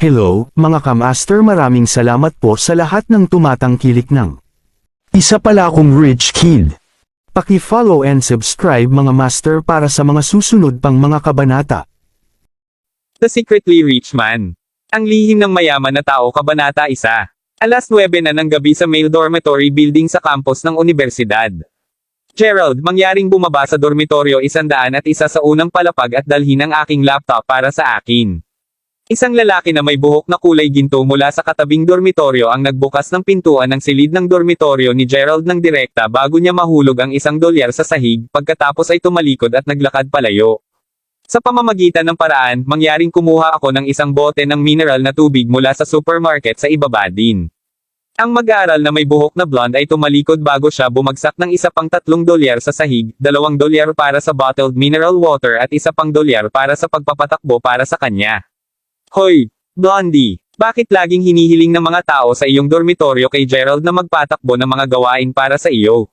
Hello, mga kamaster, maraming salamat po sa lahat ng tumatangkilik ng. Isa pala akong rich kid. Paki-follow and subscribe mga master para sa mga susunod pang mga kabanata. The Secretly Rich Man. Ang lihim ng mayaman na tao, Kabanata 1. Alas 9 na ng gabi sa male dormitory building sa campus ng universidad. Gerald, mangyaring bumaba sa dormitoryo 101 sa unang palapag at dalhin ang aking laptop para sa akin. Isang lalaki na may buhok na kulay ginto mula sa katabing dormitoryo ang nagbukas ng pintuan ng silid ng dormitoryo ni Gerald ng direkta bago niya mahulog ang $1 sa sahig, pagkatapos ay tumalikod at naglakad palayo. Sa pamamagitan ng paraan, mangyaring kumuha ako ng isang bote ng mineral na tubig mula sa supermarket sa ibaba din. Ang mag-aaral na may buhok na blonde ay tumalikod bago siya bumagsak ng isa pang $3 sa sahig, $2 para sa bottled mineral water at isa pang $1 para sa pagpapatakbo para sa kanya. Hoy, Blondie, bakit laging hinihiling ng mga tao sa iyong dormitoryo kay Gerald na magpatakbo ng mga gawain para sa iyo?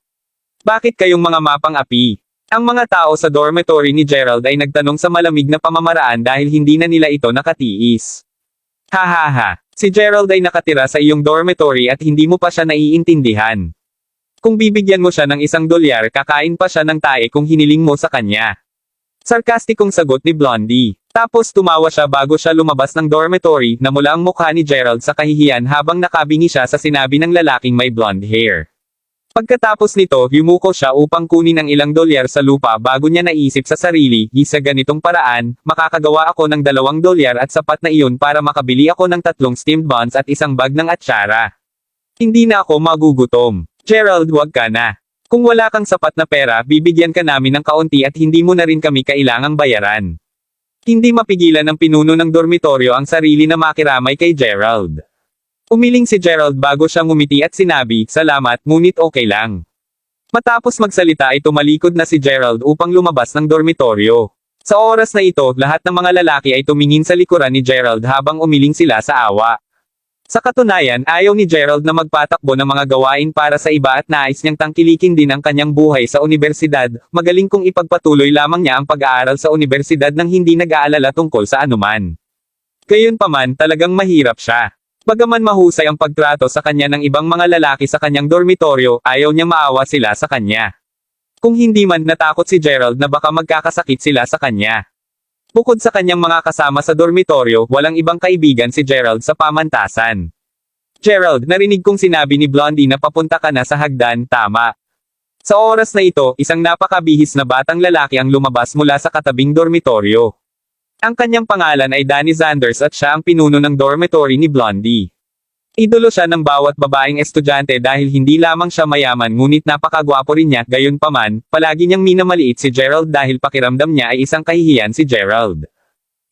Bakit kayong mga mapang-api? Ang mga tao sa dormitory ni Gerald ay nagtanong sa malamig na pamamaraan dahil hindi na nila ito nakatiis. Hahaha, si Gerald ay nakatira sa iyong dormitory at hindi mo pa siya naiintindihan. Kung bibigyan mo siya ng $1, kakain pa siya ng tae kung hiniling mo sa kanya. Sarkastikong sagot ni Blondie. Tapos tumawa siya bago siya lumabas ng dormitory, na mula ang mukha ni Gerald sa kahihiyan habang nakabingi siya sa sinabi ng lalaking may blonde hair. Pagkatapos nito, yumuko siya upang kunin ang ilang $2 sa lupa bago niya naisip sa sarili, sa ganitong paraan, makakagawa ako ng $2 at sapat na iyon para makabili ako ng 3 steamed buns at isang bag ng atsara. Hindi na ako magugutom. Gerald, wag ka na. Kung wala kang sapat na pera, bibigyan ka namin ng kaunti at hindi mo na rin kami kailangang bayaran. Hindi mapigilan ng pinuno ng dormitoryo ang sarili na makiramay kay Gerald. Umiling si Gerald bago siya ngumiti at sinabi, "Salamat, ngunit okay lang." Matapos magsalita ay tumalikod na si Gerald upang lumabas ng dormitoryo. Sa oras na ito, lahat ng mga lalaki ay tumingin sa likuran ni Gerald habang umiling sila sa awa. Sa katunayan, ayaw ni Gerald na magpatakbo ng mga gawain para sa iba at nais niyang tangkilikin din ang kanyang buhay sa universidad, magaling kung ipagpatuloy lamang niya ang pag-aaral sa universidad nang hindi nag-aalala tungkol sa anuman. Gayunpaman, talagang mahirap siya. Bagaman mahusay ang pagtrato sa kanya ng ibang mga lalaki sa kanyang dormitoryo, ayaw niyang maawa sila sa kanya. Kung hindi man, natakot si Gerald na baka magkakasakit sila sa kanya. Bukod sa kanyang mga kasama sa dormitoryo, walang ibang kaibigan si Gerald sa pamantasan. Gerald, narinig kong sinabi ni Blondie na papunta ka na sa hagdan, tama? Sa oras na ito, isang napakabihis na batang lalaki ang lumabas mula sa katabing dormitoryo. Ang kanyang pangalan ay Danny Sanders at siya ang pinuno ng dormitory ni Blondie. Idolo siya ng bawat babaeng estudyante dahil hindi lamang siya mayaman ngunit napakagwapo rin niya, gayunpaman, palagi niyang minamaliit si Gerald dahil pakiramdam niya ay isang kahihiyan si Gerald.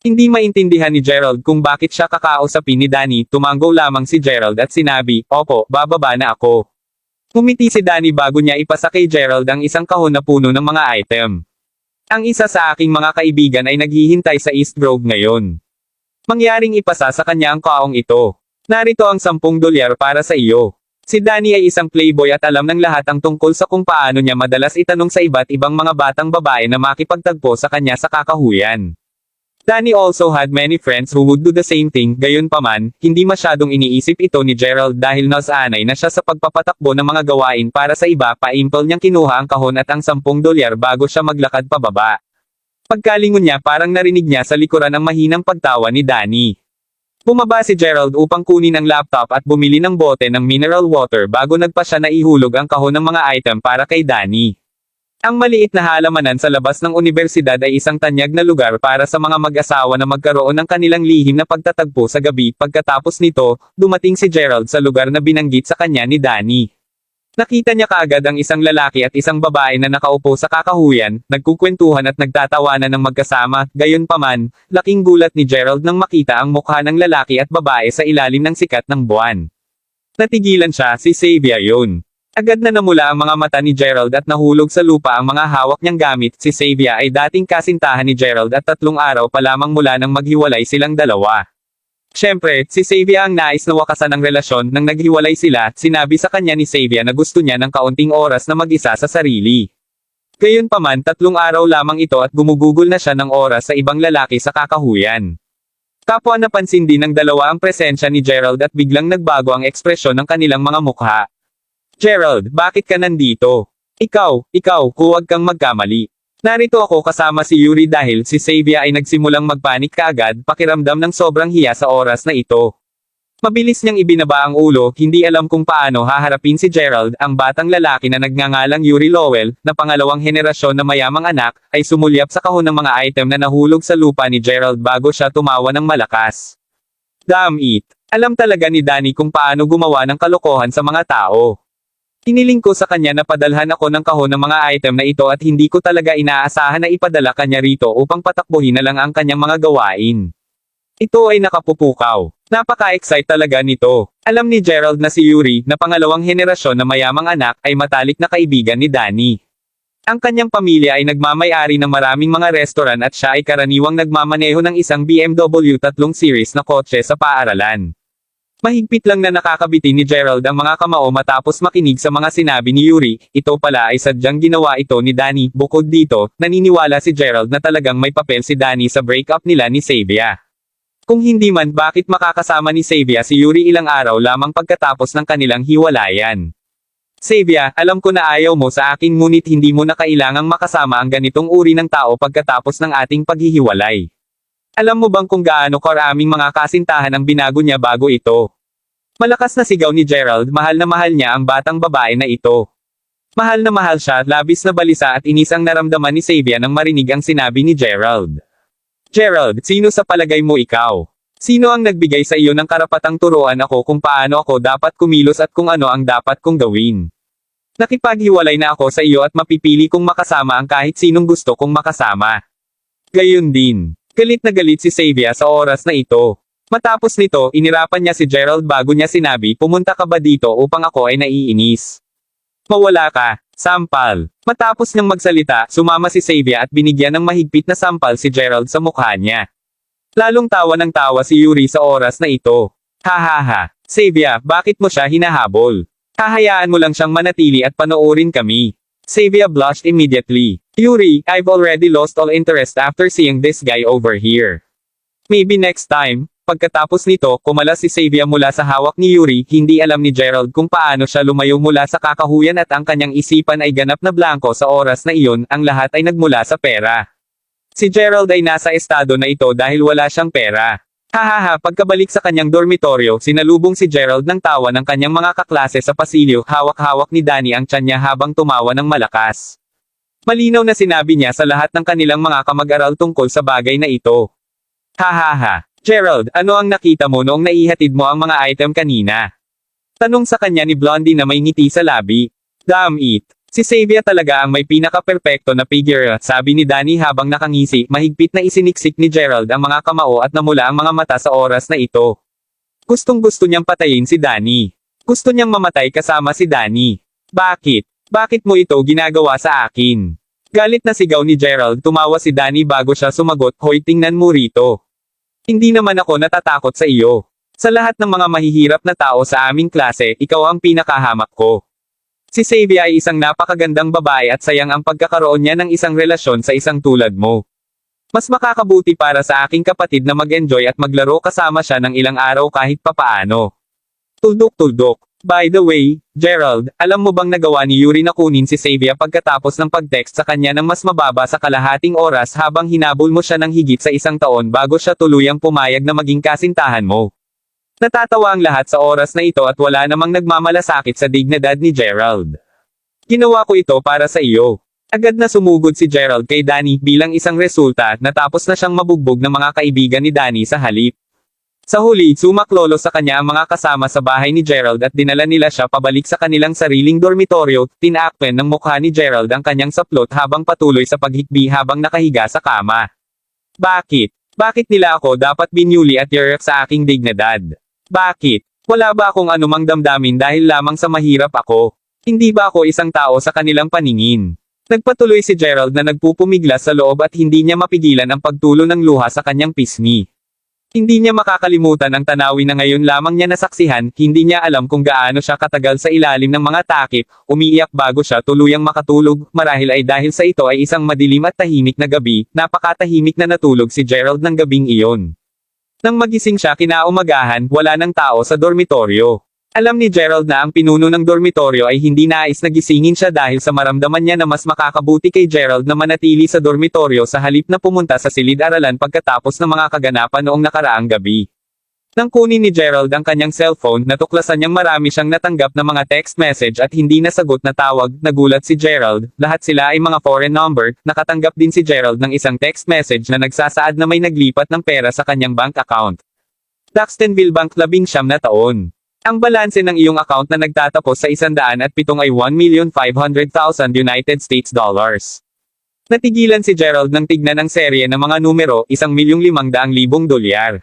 Hindi maintindihan ni Gerald kung bakit siya kakausapin ni Danny, tumanggo lamang si Gerald at sinabi, "Opo, bababa na ako." Ngumiti si Danny bago niya ipasa kay Gerald ang isang kahon na puno ng mga item. Ang isa sa aking mga kaibigan ay naghihintay sa East Grove ngayon. Mangyaring ipasa sa kanya ang kaong ito. Narito ang $10 para sa iyo. Si Danny ay isang playboy at alam ng lahat ang tungkol sa kung paano niya madalas itanong sa iba't ibang mga batang babae na makipagtagpo sa kanya sa kakahuyan. Danny also had many friends who would do the same thing, gayunpaman, hindi masyadong iniisip ito ni Gerald dahil nasanay na siya sa pagpapatakbo ng mga gawain para sa iba, paimple niyang kinuha ang kahon at ang $10 bago siya maglakad pababa. Pagkalingon niya, parang narinig niya sa likuran ang mahinang pagtawa ni Danny. Bumaba si Gerald upang kunin ang laptop at bumili ng bote ng mineral water bago nagpa siya na ihulog ang kahon ng mga item para kay Danny. Ang maliit na halamanan sa labas ng universidad ay isang tanyag na lugar para sa mga mag-asawa na magkaroon ng kanilang lihim na pagtatagpo sa gabi. Pagkatapos nito, dumating si Gerald sa lugar na binanggit sa kanya ni Danny. Nakita niya kaagad ang isang lalaki at isang babae na nakaupo sa kakahuyan, nagkukwentuhan at nagtatawanan ng magkasama, gayunpaman, laking gulat ni Gerald nang makita ang mukha ng lalaki at babae sa ilalim ng sikat ng buwan. Natigilan siya, si Xavier yun. Agad na namula ang mga mata ni Gerald at nahulog sa lupa ang mga hawak niyang gamit. Si Xavier ay dating kasintahan ni Gerald at 3 araw pa lamang mula nang maghiwalay silang dalawa. Siyempre, si Xavier ang nais na wakasan ang relasyon nang naghiwalay sila, sinabi sa kanya ni Xavier na gusto niya ng kaunting oras na mag-isa sa sarili. Gayunpaman 3 araw lamang ito at gumugugol na siya ng oras sa ibang lalaki sa kakahuyan. Kapwa napansin din ng dalawa ang presensya ni Gerald at biglang nagbago ang ekspresyon ng kanilang mga mukha. Gerald, bakit ka nandito? Ikaw, huwag kang magkamali. Narito ako kasama si Yuri dahil si Xavier ay nagsimulang magpanik kaagad, pakiramdam ng sobrang hiya sa oras na ito. Mabilis niyang ibinaba ang ulo, hindi alam kung paano haharapin si Gerald, ang batang lalaki na nagngangalang Yuri Lowell, na pangalawang henerasyon na mayamang anak, ay sumulyap sa kahon ng mga item na nahulog sa lupa ni Gerald bago siya tumawa ng malakas. Damn it! Alam talaga ni Danny kung paano gumawa ng kalokohan sa mga tao. Iniling ko sa kanya na padalhan ako ng kahon ng mga item na ito at hindi ko talaga inaasahan na ipadala kanya rito upang patakbuhin na lang ang kanyang mga gawain. Ito ay nakapupukaw. Napaka-excite talaga nito. Alam ni Gerald na si Yuri, na pangalawang henerasyon na mayamang anak, ay matalik na kaibigan ni Danny. Ang kanyang pamilya ay nagmamay-ari ng maraming mga restaurant at siya ay karaniwang nagmamaneho ng isang BMW 3 Series na kotse sa paaralan. Mahigpit lang na nakakabitin ni Gerald ang mga kamao matapos makinig sa mga sinabi ni Yuri, ito pala ay sadyang ginawa ito ni Danny. Bukod dito, naniniwala si Gerald na talagang may papel si Danny sa breakup nila ni Xavier. Kung hindi man, bakit makakasama ni Xavier si Yuri ilang araw lamang pagkatapos ng kanilang hiwalayan? Xavier, alam ko na ayaw mo sa akin ngunit hindi mo na kailangang makasama ang ganitong uri ng tao pagkatapos ng ating paghihiwalay. Alam mo bang kung gaano karaming mga kasintahan ang binago niya bago ito? Malakas na sigaw ni Gerald, mahal na mahal niya ang batang babae na ito. Mahal na mahal siya, labis na balisa at inis ang naramdaman ni Xavier nang marinig ang sinabi ni Gerald. Gerald, sino sa palagay mo ikaw? Sino ang nagbigay sa iyo ng karapatang turuan ako kung paano ako dapat kumilos at kung ano ang dapat kong gawin? Nakipaghiwalay na ako sa iyo at mapipili kong makasama ang kahit sinong gusto kong makasama. Gayon din. Galit na galit si Xavier sa oras na ito. Matapos nito, inirapan niya si Gerald bago niya sinabi, pumunta ka ba dito upang ako ay naiinis? Mawala ka. Sampal. Matapos niyang magsalita, sumama si Xavier at binigyan ng mahigpit na sampal si Gerald sa mukha niya. Lalong tawa ng tawa si Yuri sa oras na ito. Hahaha. Xavier, bakit mo siya hinahabol? Hahayaan mo lang siyang manatili at panoorin kami. Xavier blushed immediately. Yuri, I've already lost all interest after seeing this guy over here. Maybe next time. Pagkatapos nito, kumalas si Xavier mula sa hawak ni Yuri, hindi alam ni Gerald kung paano siya lumayo mula sa kakahuyan at ang kanyang isipan ay ganap na blanko sa oras na iyon, ang lahat ay nagmula sa pera. Si Gerald ay nasa estado na ito dahil wala siyang pera. Hahaha, pagkabalik sa kanyang dormitoryo, sinalubong si Gerald ng tawa ng kanyang mga kaklase sa pasilyo, hawak-hawak ni Danny ang tiyan niya habang tumawa ng malakas. Malinaw na sinabi niya sa lahat ng kanilang mga kamag-aral tungkol sa bagay na ito. Hahaha. Gerald, ano ang nakita mo noong naihatid mo ang mga item kanina? Tanong sa kanya ni Blondie na may ngiti sa labi. Damn it. Si Xavier talaga ang may pinaka-perpekto na figure, sabi ni Danny habang nakangisi, mahigpit na isiniksik ni Gerald ang mga kamao at namula ang mga mata sa oras na ito. Gustong-gusto niyang patayin si Danny. Gusto niyang mamatay kasama si Danny. Bakit? Bakit mo ito ginagawa sa akin? Galit na sigaw ni Gerald, tumawa si Danny bago siya sumagot, hoy tingnan mo rito. Hindi naman ako natatakot sa iyo. Sa lahat ng mga mahihirap na tao sa aming klase, ikaw ang pinakahamak ko. Si Xavier ay isang napakagandang babae at sayang ang pagkakaroon niya ng isang relasyon sa isang tulad mo. Mas makakabuti para sa aking kapatid na mag-enjoy at maglaro kasama siya ng ilang araw kahit papaano. Tuldok-tuldok. By the way, Gerald, alam mo bang nagawa ni Yuri na kunin si Xavier pagkatapos ng pag-text sa kanya ng mas mababa sa kalahating oras habang hinabol mo siya ng higit sa 1 taon bago siya tuluyang pumayag na maging kasintahan mo? Natatawa ang lahat sa oras na ito at wala namang nagmamalasakit sa dignidad ni Gerald. Ginawa ko ito para sa iyo. Agad na sumugod si Gerald kay Danny bilang isang resulta, natapos na siyang mabugbog ng mga kaibigan ni Danny sa halip. Sa huli, sumaklolo sa kanya ang mga kasama sa bahay ni Gerald at dinala nila siya pabalik sa kanilang sariling dormitoryo, tinaakpen ng mukha ni Gerald ang kanyang saplot habang patuloy sa paghikbi habang nakahiga sa kama. Bakit? Bakit nila ako dapat binyuli at yerek sa aking dignidad? Bakit? Wala ba akong anumang damdamin dahil lamang sa mahirap ako? Hindi ba ako isang tao sa kanilang paningin? Nagpatuloy si Gerald na nagpupumiglas sa loob at hindi niya mapigilan ang pagtulo ng luha sa kanyang pisngi. Hindi niya makakalimutan ang tanawin na ngayon lamang niya nasaksihan, hindi niya alam kung gaano siya katagal sa ilalim ng mga takip, umiiyak bago siya tuluyang makatulog, marahil ay dahil sa ito ay isang madilim at tahimik na gabi, napakatahimik na natulog si Gerald ng gabing iyon. Nang magising siya kinaumagahan, wala ng tao sa dormitoryo. Alam ni Gerald na ang pinuno ng dormitoryo ay hindi nais na gisingin siya dahil sa maramdaman niya na mas makakabuti kay Gerald na manatili sa dormitoryo sa halip na pumunta sa silid-aralan pagkatapos ng mga kaganapan noong nakaraang gabi. Nang kunin ni Gerald ang kanyang cellphone, natuklasan niyang marami siyang natanggap na mga text message at hindi nasagot na tawag. Nagulat si Gerald, lahat sila ay mga foreign number. Nakatanggap din si Gerald ng isang text message na nagsasaad na may naglipat ng pera sa kanyang bank account. Daxtonville Bank, 19 na taon. Ang balanse ng iyong account na nagtatapos sa 107 ay 1,500,000 United States dollars. Natigilan si Gerald nang tignan ang serye ng mga numero, 1,500,000 dolyar.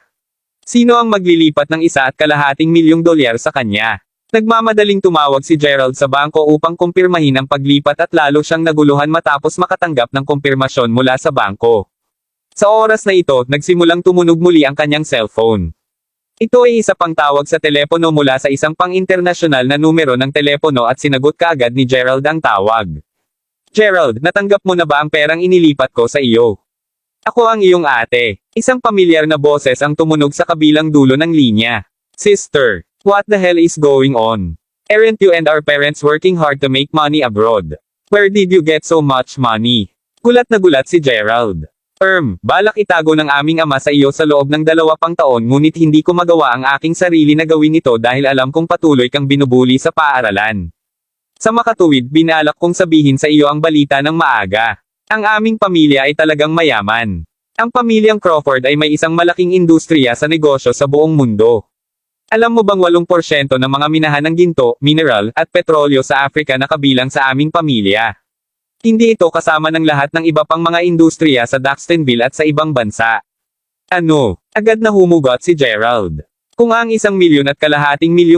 Sino ang maglilipat ng $1.2 milyong sa kanya? Nagmamadaling tumawag si Gerald sa bangko upang kumpirmahin ang paglipat at lalo siyang naguluhan matapos makatanggap ng kumpirmasyon mula sa bangko. Sa oras na ito, nagsimulang tumunog muli ang kanyang cellphone. Ito ay isa pang tawag sa telepono mula sa isang pang-internasyonal na numero ng telepono at sinagot kaagad ni Gerald ang tawag. Gerald, natanggap mo na ba ang perang inilipat ko sa iyo? Ako ang iyong ate. Isang pamilyar na boses ang tumunog sa kabilang dulo ng linya. Sister, what the hell is going on? Aren't you and our parents working hard to make money abroad? Where did you get so much money? Gulat na gulat si Gerald. Balak itago ng aming ama sa iyo sa loob ng 2 pang taon ngunit hindi ko magawa ang aking sarili na gawin ito dahil alam kong patuloy kang binubuli sa paaralan. Sa makatuwid, binalak kong sabihin sa iyo ang balita ng maaga. Ang aming pamilya ay talagang mayaman. Ang pamilyang Crawford ay may isang malaking industriya sa negosyo sa buong mundo. Alam mo bang 8% ng mga minahan ng ginto, mineral, at petrolyo sa Africa na kabilang sa aming pamilya? Hindi ito kasama ng lahat ng iba pang mga industriya sa Daxtonville at sa ibang bansa. Ano? Agad na humugot si Gerald. Kung ang 1,500,000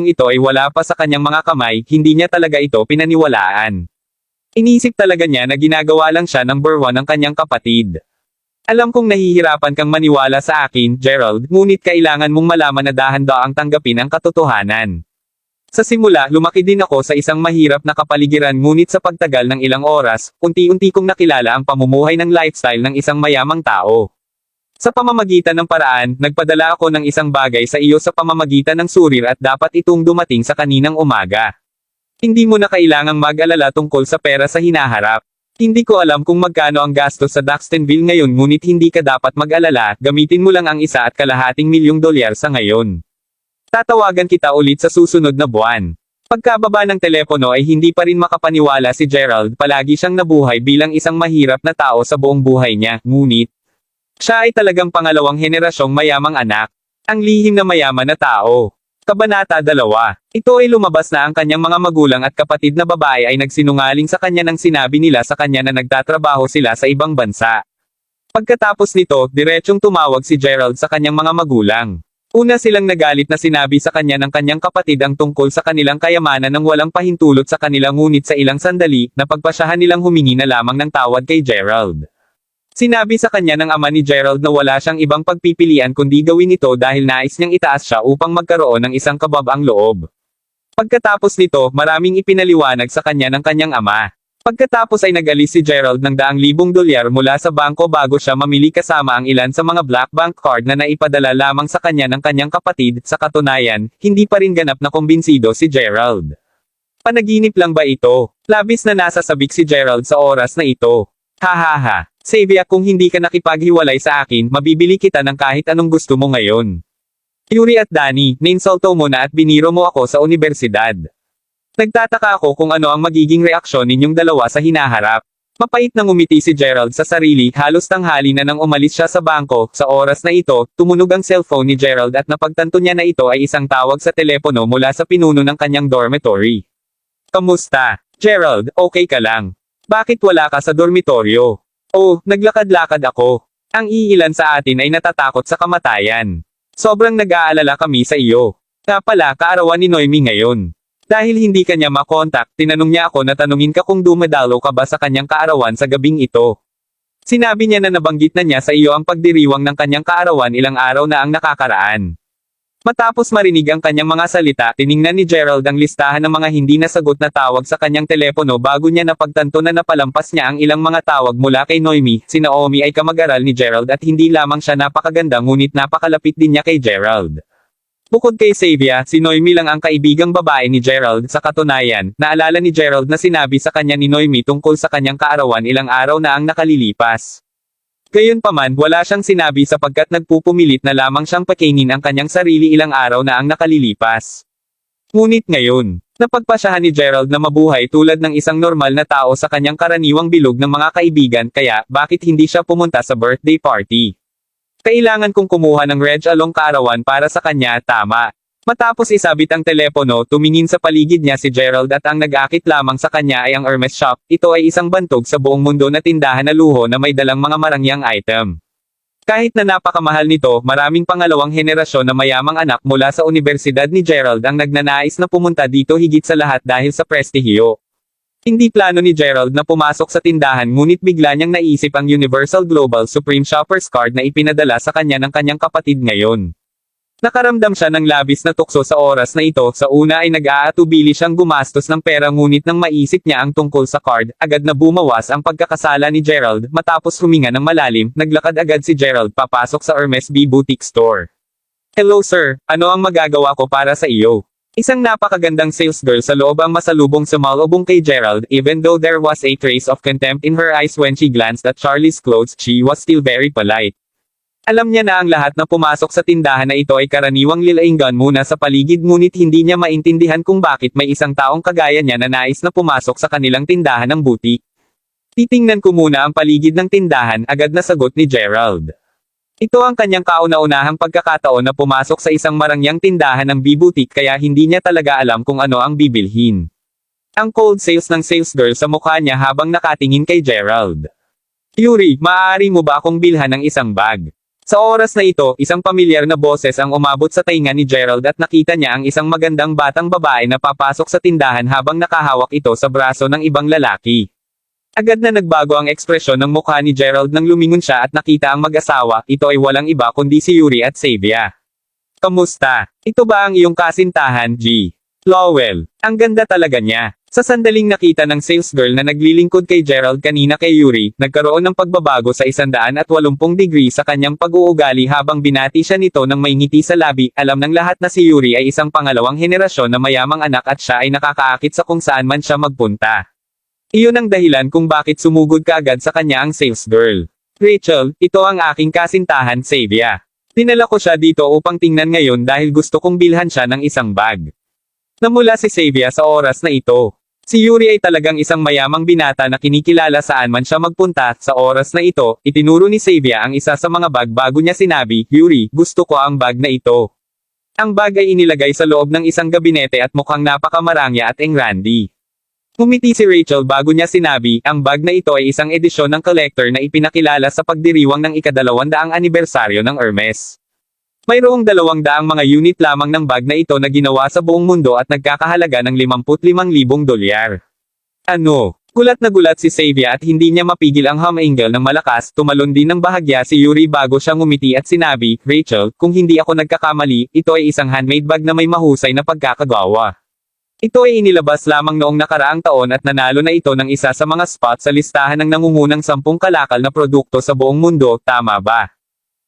ito ay wala pa sa kanyang mga kamay, hindi niya talaga ito pinaniwalaan. Inisip talaga niya na ginagawa lang siya number 1 ng kanyang kapatid. Alam kong nahihirapan kang maniwala sa akin, Gerald, ngunit kailangan mong malaman na dahan-daang tanggapin ang katotohanan. Sa simula, lumaki din ako sa isang mahirap na kapaligiran ngunit sa pagtagal ng ilang oras, unti-unti kong nakilala ang pamumuhay ng lifestyle ng isang mayamang tao. Sa pamamagitan ng paraan, nagpadala ako ng isang bagay sa iyo sa pamamagitan ng surir at dapat itong dumating sa kaninang umaga. Hindi mo na kailangang mag-alala tungkol sa pera sa hinaharap. Hindi ko alam kung magkano ang gastos sa Daxtonville ngayon ngunit hindi ka dapat mag-alala, gamitin mo lang ang $1.2 milyong sa ngayon. Tatawagan kita ulit sa susunod na buwan. Pagkababa ng telepono ay hindi pa rin makapaniwala si Gerald, palagi siyang nabuhay bilang isang mahirap na tao sa buong buhay niya, ngunit siya ay talagang pangalawang henerasyong mayamang anak. Ang lihim na mayaman na tao. Kabanata 2. Ito ay lumabas na ang kanyang mga magulang at kapatid na babae ay nagsinungaling sa kanya nang sinabi nila sa kanya na nagtatrabaho sila sa ibang bansa. Pagkatapos nito, diretsong tumawag si Gerald sa kanyang mga magulang. Una silang nagalit na sinabi sa kanya ng kanyang kapatid ang tungkol sa kanilang kayamanan nang walang pahintulot sa kanila ngunit sa ilang sandali, napagpasyahan nilang humingi na lamang ng tawad kay Gerald. Sinabi sa kanya ng ama ni Gerald na wala siyang ibang pagpipilian kundi gawin ito dahil nais niyang itaas siya upang magkaroon ng isang kababaang loob. Pagkatapos nito, maraming ipinaliwanag sa kanya ng kanyang ama. Pagkatapos ay nag-alis si Gerald ng $100,000 mula sa bangko bago siya mamili kasama ang ilan sa mga black bank card na naipadala lamang sa kanya ng kanyang kapatid. Sa katunayan, hindi pa rin ganap na kumbinsido si Gerald. Panaginip lang ba ito? Labis na nasasabik si Gerald sa oras na ito. Hahaha. Xavier, kung hindi ka nakipaghiwalay sa akin, mabibili kita ng kahit anong gusto mo ngayon. Yuri at Danny, ninsulto mo na at biniro mo ako sa universidad. Nagtataka ako kung ano ang magiging reaksyon ninyong dalawa sa hinaharap. Mapait na ngumiti si Gerald sa sarili, halos tanghali na nang umalis siya sa bangko. Sa oras na ito, tumunog ang cellphone ni Gerald at napagtanto niya na ito ay isang tawag sa telepono mula sa pinuno ng kanyang dormitory. Kamusta? Gerald, okay ka lang? Bakit wala ka sa dormitoryo? Oh, naglakad-lakad ako. Ang iilan sa atin ay natatakot sa kamatayan. Sobrang nag-aalala kami sa iyo. Nga pala, kaarawan ni Noemi ngayon. Dahil hindi kanya makontak, tinanong niya ako na tanungin ka kung dumadalo ka ba sa kanyang kaarawan sa gabing ito. Sinabi niya na nabanggit na niya sa iyo ang pagdiriwang ng kanyang kaarawan ilang araw na ang nakakaraan. Matapos marinig ang kanyang mga salita, tiningnan ni Gerald ang listahan ng mga hindi nasagot na tawag sa kanyang telepono bago niya napagtanto na napalampas niya ang ilang mga tawag mula kay Noemi. Si Naomi ay kamag-aral ni Gerald at hindi lamang siya napakaganda ngunit napakalapit din niya kay Gerald. Bukod kay Xavier, si Noemi lang ang kaibigang babae ni Gerald. Sa katunayan, naalala ni Gerald na sinabi sa kanya ni Noemi tungkol sa kanyang kaarawan ilang araw na ang nakalilipas. Gayunpaman, wala siyang sinabi sapagkat nagpupumilit na lamang siyang pakainin ang kanyang sarili ilang araw na ang nakalilipas. Ngunit ngayon, napagpasyahan ni Gerald na mabuhay tulad ng isang normal na tao sa kanyang karaniwang bilog ng mga kaibigan, kaya bakit hindi siya pumunta sa birthday party? Kailangan kong kumuha ng Reg Along kaarawan para sa kanya, tama. Matapos isabit ang telepono, tumingin sa paligid niya si Gerald at ang nag-akit lamang sa kanya ay ang Hermes shop. Ito ay isang bantog sa buong mundo na tindahan na luho na may dalang mga marangyang item. Kahit na napakamahal nito, maraming pangalawang henerasyon na mayamang anak mula sa universidad ni Gerald ang nagnanais na pumunta dito higit sa lahat dahil sa prestihiyo. Hindi plano ni Gerald na pumasok sa tindahan ngunit bigla niyang naisip ang Universal Global Supreme Shoppers Card na ipinadala sa kanya ng kanyang kapatid ngayon. Nakaramdam siya ng labis na tukso sa oras na ito. Sa una ay nag-aatubili siyang gumastos ng pera ngunit nang maisip niya ang tungkol sa card, agad na bumawas ang pagkakasala ni Gerald. Matapos huminga ng malalim, naglakad agad si Gerald papasok sa Hermes B Boutique Store. "Hello sir, ano ang magagawa ko para sa iyo?" Isang napakagandang sales girl sa loob ang masalubong sumalubong kay Gerald. Even though there was a trace of contempt in her eyes when she glanced at Charlie's clothes, she was still very polite. Alam niya na ang lahat na pumasok sa tindahan na ito ay karaniwang lilainggan muna sa paligid ngunit hindi niya maintindihan kung bakit may isang taong kagaya niya na nais na pumasok sa kanilang tindahan ng boutique. "Titingnan ko muna ang paligid ng tindahan," agad na sagot ni Gerald. Ito ang kanyang kauna-unahang pagkakataon na pumasok sa isang marangyang tindahan ng B-boutique kaya hindi niya talaga alam kung ano ang bibilhin. Ang cold sales ng sales girl sa mukha niya habang nakatingin kay Gerald. "Yuri, maaari mo ba akong bilhan ng isang bag?" Sa oras na ito, isang pamilyar na boses ang umabot sa tainga ni Gerald at nakita niya ang isang magandang batang babae na papasok sa tindahan habang nakahawak ito sa braso ng ibang lalaki. Agad na nagbago ang ekspresyon ng mukha ni Gerald nang lumingon siya at nakita ang mag-asawa. Ito ay walang iba kundi si Yuri at Xavier. "Kamusta? Ito ba ang iyong kasintahan, G. Lowell? Ang ganda talaga niya." Sa sandaling nakita ng sales girl na naglilingkod kay Gerald kanina kay Yuri, nagkaroon ng pagbabago sa 180 degree sa kanyang pag-uugali habang binati siya nito ng may ngiti sa labi. Alam ng lahat na si Yuri ay isang pangalawang henerasyon na mayamang anak at siya ay nakakaakit sa kung saan man siya magpunta. Iyon ang dahilan kung bakit sumugod kaagad sa kanya ang sales girl. "Rachel, ito ang aking kasintahan, Xavier. Dinala ko siya dito upang tingnan ngayon dahil gusto kong bilhan siya ng isang bag." Namula si Xavier sa oras na ito. Si Yuri ay talagang isang mayamang binata na kinikilala saan man siya magpunta. Sa oras na ito, itinuro ni Xavier ang isa sa mga bag bago niya sinabi, "Yuri, gusto ko ang bag na ito." Ang bag ay inilagay sa loob ng isang gabinete at mukhang napakamarangya at engrandi. Ngumiti si Rachel bago niya sinabi, ang bag na ito ay isang edisyon ng collector na ipinakilala sa pagdiriwang ng ika-200 anibersaryo ng Hermes. Mayroong 200 mga unit lamang ng bag na ito na ginawa sa buong mundo at nagkakahalaga ng $55,000. "Ano?" Gulat na gulat si Xavier at hindi niya mapigil ang humingal ng malakas. Tumalon din ng bahagya si Yuri bago siya ngumiti at sinabi, "Rachel, kung hindi ako nagkakamali, ito ay isang handmade bag na may mahusay na pagkakagawa. Ito ay inilabas lamang noong nakaraang taon at nanalo na ito ng isa sa mga spot sa listahan ng nangungunang 10 kalakal na produkto sa buong mundo, tama ba?"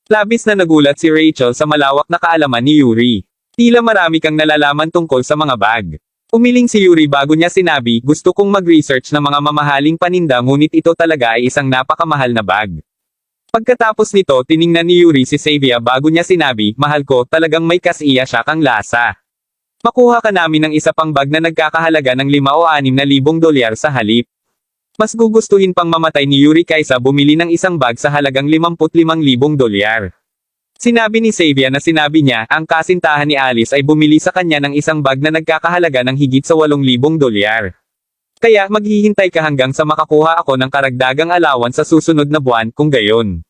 Labis na nagulat si Rachel sa malawak na kaalaman ni Yuri. "Tila marami kang nalalaman tungkol sa mga bag." Umiling si Yuri bago niya sinabi, "Gusto kong mag-research ng mga mamahaling paninda ngunit ito talaga ay isang napakamahal na bag." Pagkatapos nito, tiningnan ni Yuri si Xavier bago niya sinabi, "Mahal ko, talagang may kasiya siya kang lasa. Makuha ka namin ng isa pang bag na nagkakahalaga ng $5 o $6,000 sa halip." Mas gugustuhin pang mamatay ni Yuri kaysa bumili ng isang bag sa halagang $55,000. Sinabi ni Xavier na sinabi niya, ang kasintahan ni Alice ay bumili sa kanya ng isang bag na nagkakahalaga ng higit sa $8,000. "Kaya maghihintay ka hanggang sa makakuha ako ng karagdagang alawan sa susunod na buwan, kung gayon."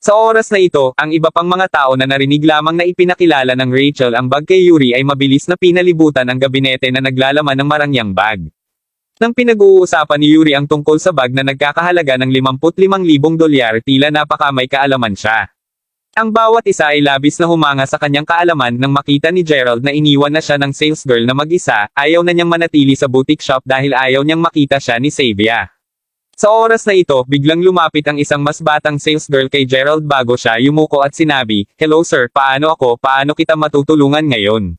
Sa oras na ito, ang iba pang mga tao na narinig lamang na ipinakilala ng Rachel ang bag kay Yuri ay mabilis na pinalibutan ang gabinete na naglalaman ng marangyang bag. Nang pinag-uusapan ni Yuri ang tungkol sa bag na nagkakahalaga ng $55,000, tila napaka may kaalaman siya. Ang bawat isa ay labis na humanga sa kanyang kaalaman nang makita ni Gerald na iniwan na siya ng sales girl na mag-isa, ayaw na niyang manatili sa boutique shop dahil ayaw niyang makita siya ni Xavier. Sa oras na ito, biglang lumapit ang isang mas batang sales girl kay Gerald bago siya yumuko at sinabi, "Hello sir, paano kita matutulungan ngayon?"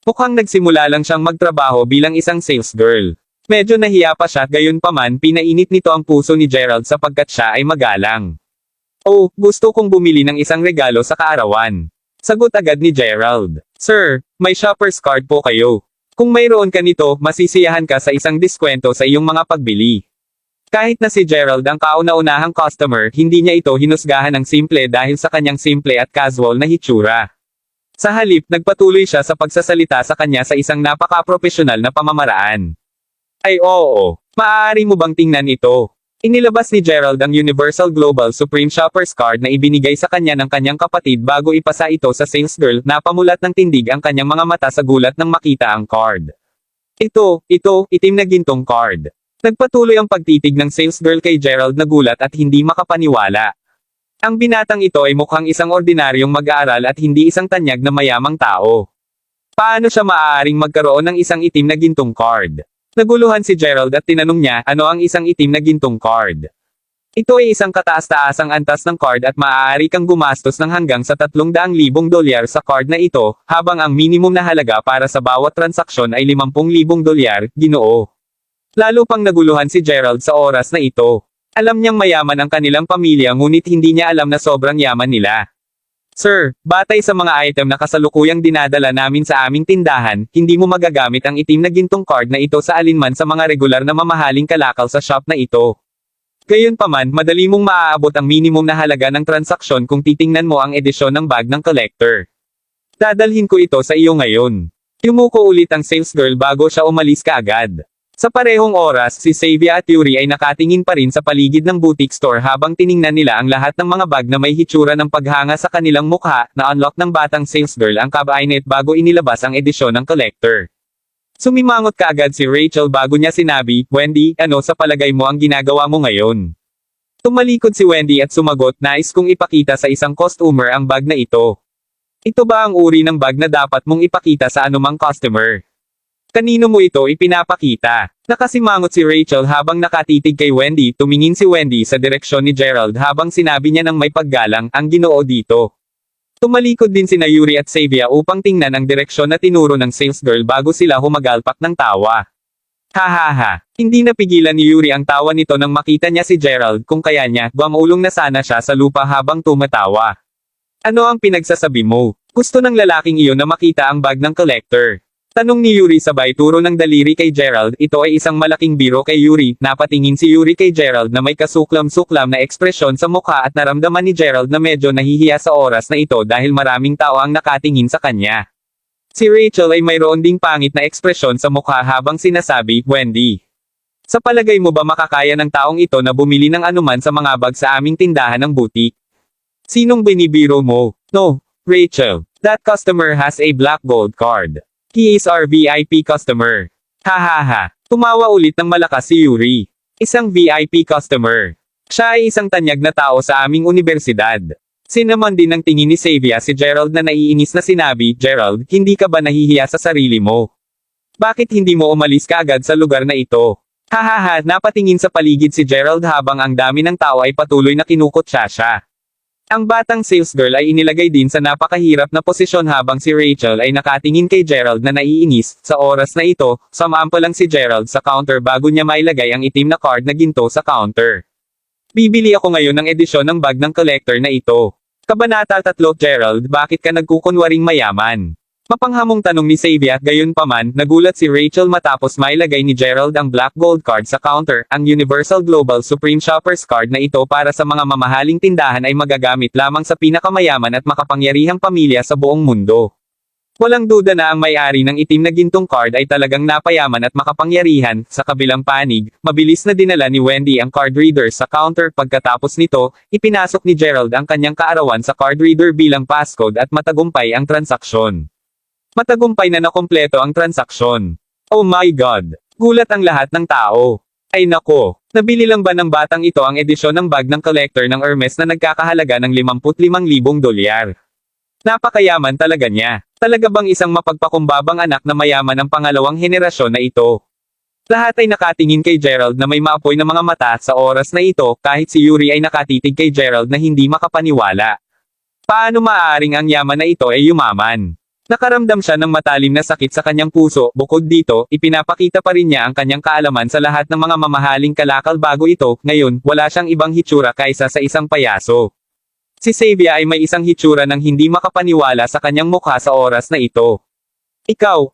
Mukhang nagsimula lang siyang magtrabaho bilang isang sales girl. Medyo nahiya pa siya, gayunpaman pinainit nito ang puso ni Gerald sapagkat siya ay magalang. "Oh, gusto kong bumili ng isang regalo sa kaarawan." Sagot agad ni Gerald. "Sir, may shopper's card po kayo. Kung mayroon ka nito, masisiyahan ka sa isang diskwento sa iyong mga pagbili." Kahit na si Gerald ang kauna-unahang customer, hindi niya ito hinusgahan ng simple dahil sa kanyang simple at casual na hitsura. Sa halip, nagpatuloy siya sa pagsasalita sa kanya sa isang napaka-profesional na pamamaraan. "Ay oo, maaari mo bang tingnan ito?" Inilabas ni Gerald ang Universal Global Supreme Shoppers Card na ibinigay sa kanya ng kanyang kapatid bago ipasa ito sa sales girl. Napamulat ng tindig ang kanyang mga mata sa gulat nang makita ang card. Ito, itim na gintong card. Nagpatuloy ang pagtitig ng sales girl kay Gerald na gulat at hindi makapaniwala. Ang binatang ito ay mukhang isang ordinaryong mag-aaral at hindi isang tanyag na mayamang tao. Paano siya maaaring magkaroon ng isang itim na gintong card? Naguluhan si Gerald at tinanong niya, ano ang isang itim na gintong card? Ito ay isang kataas-taasang antas ng card at maaari kang gumastos ng hanggang sa $300,000 sa card na ito, habang ang minimum na halaga para sa bawat transaksyon ay $50,000, Ginoo. Lalo pang naguluhan si Gerald sa oras na ito. Alam niyang mayaman ang kanilang pamilya ngunit hindi niya alam na sobrang yaman nila. "Sir, batay sa mga item na kasalukuyang dinadala namin sa aming tindahan, hindi mo magagamit ang itim na gintong card na ito sa alinman sa mga regular na mamahaling kalakal sa shop na ito. Gayunpaman, madali mong maaabot ang minimum na halaga ng transaksyon kung titingnan mo ang edisyon ng bag ng collector. Dadalhin ko ito sa iyo ngayon." Yumuko ulit ang sales girl bago siya umalis kaagad. Sa parehong oras, si Xavier at Yuri ay nakatingin pa rin sa paligid ng boutique store habang tiningnan nila ang lahat ng mga bag na may hitsura ng paghanga sa kanilang mukha, na unlock ng batang sales girl ang cabinet bago inilabas ang edisyon ng collector. Sumimangot kaagad si Rachel bago niya sinabi, "Wendy, ano sa palagay mo ang ginagawa mo ngayon?" Tumalikod si Wendy at sumagot, "Nais kong ipakita sa isang customer ang bag na ito." "Ito ba ang uri ng bag na dapat mong ipakita sa anumang customer? Kanino mo ito ipinapakita?" Nakasimangot si Rachel habang nakatitig kay Wendy. Tumingin si Wendy sa direksyon ni Gerald habang sinabi niya ng may paggalang, "Ang Ginoo dito." Tumalikod din sina Yuri at Xavier upang tingnan ang direksyon na tinuro ng sales girl bago sila humagalpak ng tawa. "Ha. Hindi napigilan ni Yuri ang tawa nito nang makita niya si Gerald, kung kaya niya, gumulong na sana siya sa lupa habang tumatawa. "Ano ang pinagsasabi mo? Gusto ng lalaking iyon na makita ang bag ng collector?" Tanong ni Yuri sabay turo ng daliri kay Gerald. Ito ay isang malaking biro kay Yuri. Napatingin si Yuri kay Gerald na may kasuklam-suklam na ekspresyon sa mukha at naramdaman ni Gerald na medyo nahihiya sa oras na ito dahil maraming tao ang nakatingin sa kanya. Si Rachel ay mayroon ding pangit na ekspresyon sa mukha habang sinasabi, "Wendy, sa palagay mo ba makakaya ng taong ito na bumili ng anuman sa mga bag sa aming tindahan ng boutique? Sinong binibiro mo?" "No, Rachel. That customer has a black gold card. He is our VIP customer." Ha. Tumawa ulit ng malakas si Yuri. "Isang VIP customer. Siya ay isang tanyag na tao sa aming universidad." Sinamon din ng tingin ni Xavier si Gerald na naiinis na sinabi, "Gerald, hindi ka ba nahihiya sa sarili mo? Bakit hindi mo umalis kaagad sa lugar na ito?" Ha. Napatingin sa paligid si Gerald habang ang dami ng tao ay patuloy na kinukutsa siya. Ang batang sales girl ay inilagay din sa napakahirap na posisyon habang si Rachel ay nakatingin kay Gerald na naiinis. Sa oras na ito, sumampa lang si Gerald sa counter bago niya mailagay ang itim na card na ginto sa counter. "Bibili ako ngayon ng edisyon ng bag ng collector na ito." Kabanata 3. Gerald, bakit ka nagkukunwaring mayaman? Mapanghamong tanong ni Xavier. Gayunpaman, nagulat si Rachel matapos mailagay ni Gerald ang black gold card sa counter. Ang Universal Global Supreme Shoppers Card na ito para sa mga mamahaling tindahan ay magagamit lamang sa pinakamayaman at makapangyarihang pamilya sa buong mundo. Walang duda na ang may-ari ng itim na gintong card ay talagang napayaman at makapangyarihan. Sa kabilang panig, mabilis na dinala ni Wendy ang card reader sa counter. Pagkatapos nito, ipinasok ni Gerald ang kanyang kaarawan sa card reader bilang passcode at matagumpay ang transaksyon. Matagumpay na nakumpleto ang transaksyon. "Oh my God!" Gulat ang lahat ng tao. Ay nako, nabili lang ba ng batang ito ang edisyon ng bag ng collector ng Hermes na nagkakahalaga ng 55,000 dolyar? Napakayaman talaga niya. Talaga bang isang mapagpakumbabang anak na mayaman ang pangalawang henerasyon na ito? Lahat ay nakatingin kay Gerald na may maapoy na mga mata sa oras na ito, kahit si Yuri ay nakatitig kay Gerald na hindi makapaniwala. Paano maaaring ang yaman na ito ay yumaman? Nakaramdam siya ng matalim na sakit sa kanyang puso. Bukod dito, ipinapakita pa rin niya ang kanyang kaalaman sa lahat ng mga mamahaling kalakal bago ito. Ngayon, wala siyang ibang hitsura kaysa sa isang payaso. Si Xavier ay may isang hitsura ng hindi makapaniwala sa kanyang mukha sa oras na ito. Ikaw,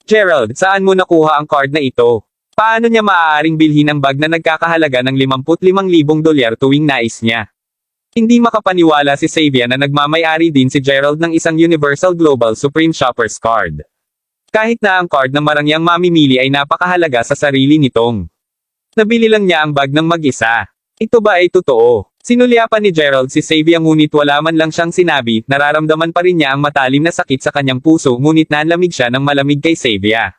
Gerald, saan mo nakuha ang card na ito? Paano niya maaaring bilhin ang bag na nagkakahalaga ng 55,000 dolyar tuwing nais niya? Hindi makapaniwala si Xavier na nagmamay-ari din si Gerald ng isang Universal Global Supreme Shoppers card. Kahit na ang card na marangyang mamimili ay napakahalaga sa sarili nitong. Nabili lang niya ang bag ng mag-isa. Ito ba ay totoo? Sinulyapan ni Gerald si Xavier ngunit wala man lang siyang sinabi. Nararamdaman pa rin niya ang matalim na sakit sa kanyang puso ngunit nanlamig siya ng malamig kay Xavier.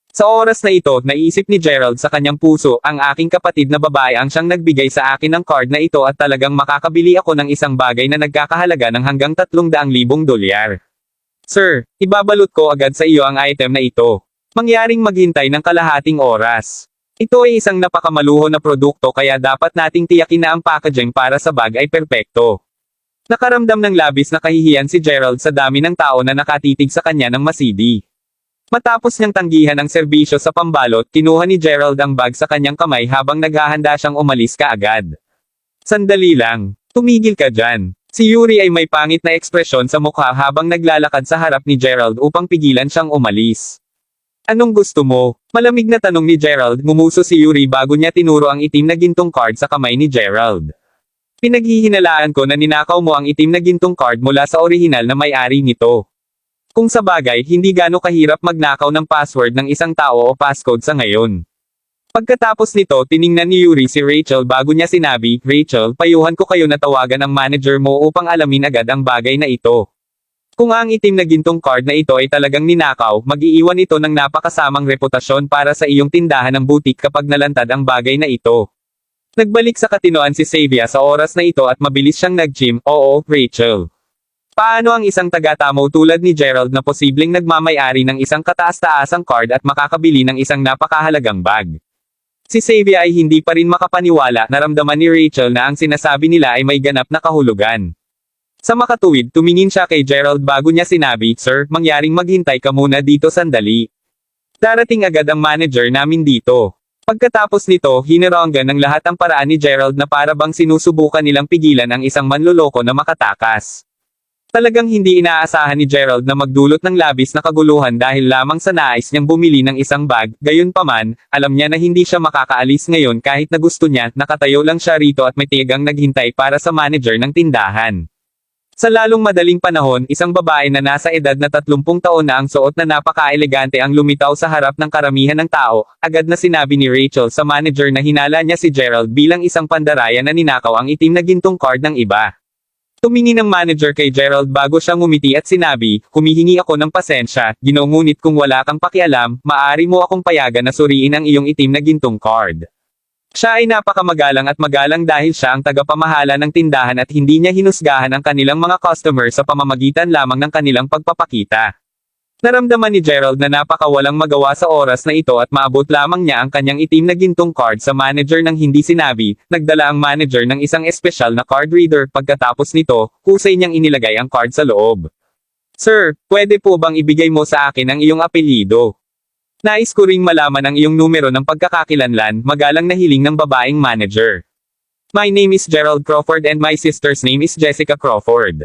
Sa oras na ito, naisip ni Gerald sa kanyang puso, ang aking kapatid na babae ang siyang nagbigay sa akin ng card na ito at talagang makakabili ako ng isang bagay na nagkakahalaga ng hanggang 300,000 dolyar. Sir, ibabalot ko agad sa iyo ang item na ito. Mangyaring maghintay ng kalahating oras. Ito ay isang napakamaluho na produkto kaya dapat nating tiyakin na ang packaging para sa bag ay perpekto. Nakaramdam ng labis na kahihiyan si Gerald sa dami ng tao na nakatitig sa kanya ng masidi. Matapos niyang tanggihan ang serbisyo sa pambalot, kinuha ni Gerald ang bag sa kanyang kamay habang naghahanda siyang umalis kaagad. Sandali lang. Tumigil ka dyan. Si Yuri ay may pangit na ekspresyon sa mukha habang naglalakad sa harap ni Gerald upang pigilan siyang umalis. Anong gusto mo? Malamig na tanong ni Gerald. Ngumuso si Yuri bago niya tinuro ang itim na gintong card sa kamay ni Gerald. Pinaghihinalaan ko na ninakaw mo ang itim na gintong card mula sa orihinal na may-ari nito. Kung sa bagay, hindi gaano kahirap magnakaw ng password ng isang tao o passcode sa ngayon. Pagkatapos nito, tiningnan ni Yuri si Rachel bago niya sinabi, Rachel, payuhan ko kayo na tawagan ang manager mo upang alamin agad ang bagay na ito. Kung ang itim na gintong card na ito ay talagang ninakaw, mag-iiwan ito ng napakasamang reputasyon para sa iyong tindahan ng butik kapag nalantad ang bagay na ito. Nagbalik sa katinoan si Xavier sa oras na ito at mabilis siyang nag-gym. Oo, Rachel. Paano ang isang taga-tamo tulad ni Gerald na posibleng nagmamay-ari ng isang kataas-taasang card at makakabili ng isang napakahalagang bag? Si Xavier ay hindi pa rin makapaniwala. Naramdaman ni Rachel na ang sinasabi nila ay may ganap na kahulugan. Sa makatuwid, tumingin siya kay Gerald bago niya sinabi, Sir, mangyaring maghintay ka muna dito sandali. Darating agad ang manager namin dito. Pagkatapos nito, hinironggan ng lahat ang paraan ni Gerald na para bang sinusubukan nilang pigilan ang isang manloloko na makatakas. Talagang hindi inaasahan ni Gerald na magdulot ng labis na kaguluhan dahil lamang sa nais niyang bumili ng isang bag. Gayunpaman, alam niya na hindi siya makakaalis ngayon kahit na gusto niya. Nakatayo lang siya rito at may tiyagang naghintay para sa manager ng tindahan. Sa lalong madaling panahon, isang babae na nasa edad na 30 taon na ang suot na napaka-elegante ang lumitaw sa harap ng karamihan ng tao. Agad na sinabi ni Rachel sa manager na hinala niya si Gerald bilang isang pandaraya na ninakaw ang itim na gintong card ng iba. Tumingin ang manager kay Gerald bago siya ngumiti at sinabi, humihingi ako ng pasensya, ngunit kung wala kang pakialam, maaari mo akong payagan na suriin ang iyong itim na gintong card. Siya ay napakamagalang at magalang dahil siya ang tagapamahala ng tindahan at hindi niya hinusgahan ang kanilang mga customer sa pamamagitan lamang ng kanilang pagpapakita. Naramdaman ni Gerald na napakawalang magawa sa oras na ito at maabot lamang niya ang kanyang itim na gintong card sa manager nang hindi sinabi. Nagdala ang manager ng isang espesyal na card reader. Pagkatapos nito, husay niyang inilagay ang card sa loob. Sir, pwede po bang ibigay mo sa akin ang iyong apelyido? Nais ko ring malaman ang iyong numero ng pagkakakilanlan, magalang na hiling ng babaeng manager. My name is Gerald Crawford and my sister's name is Jessica Crawford.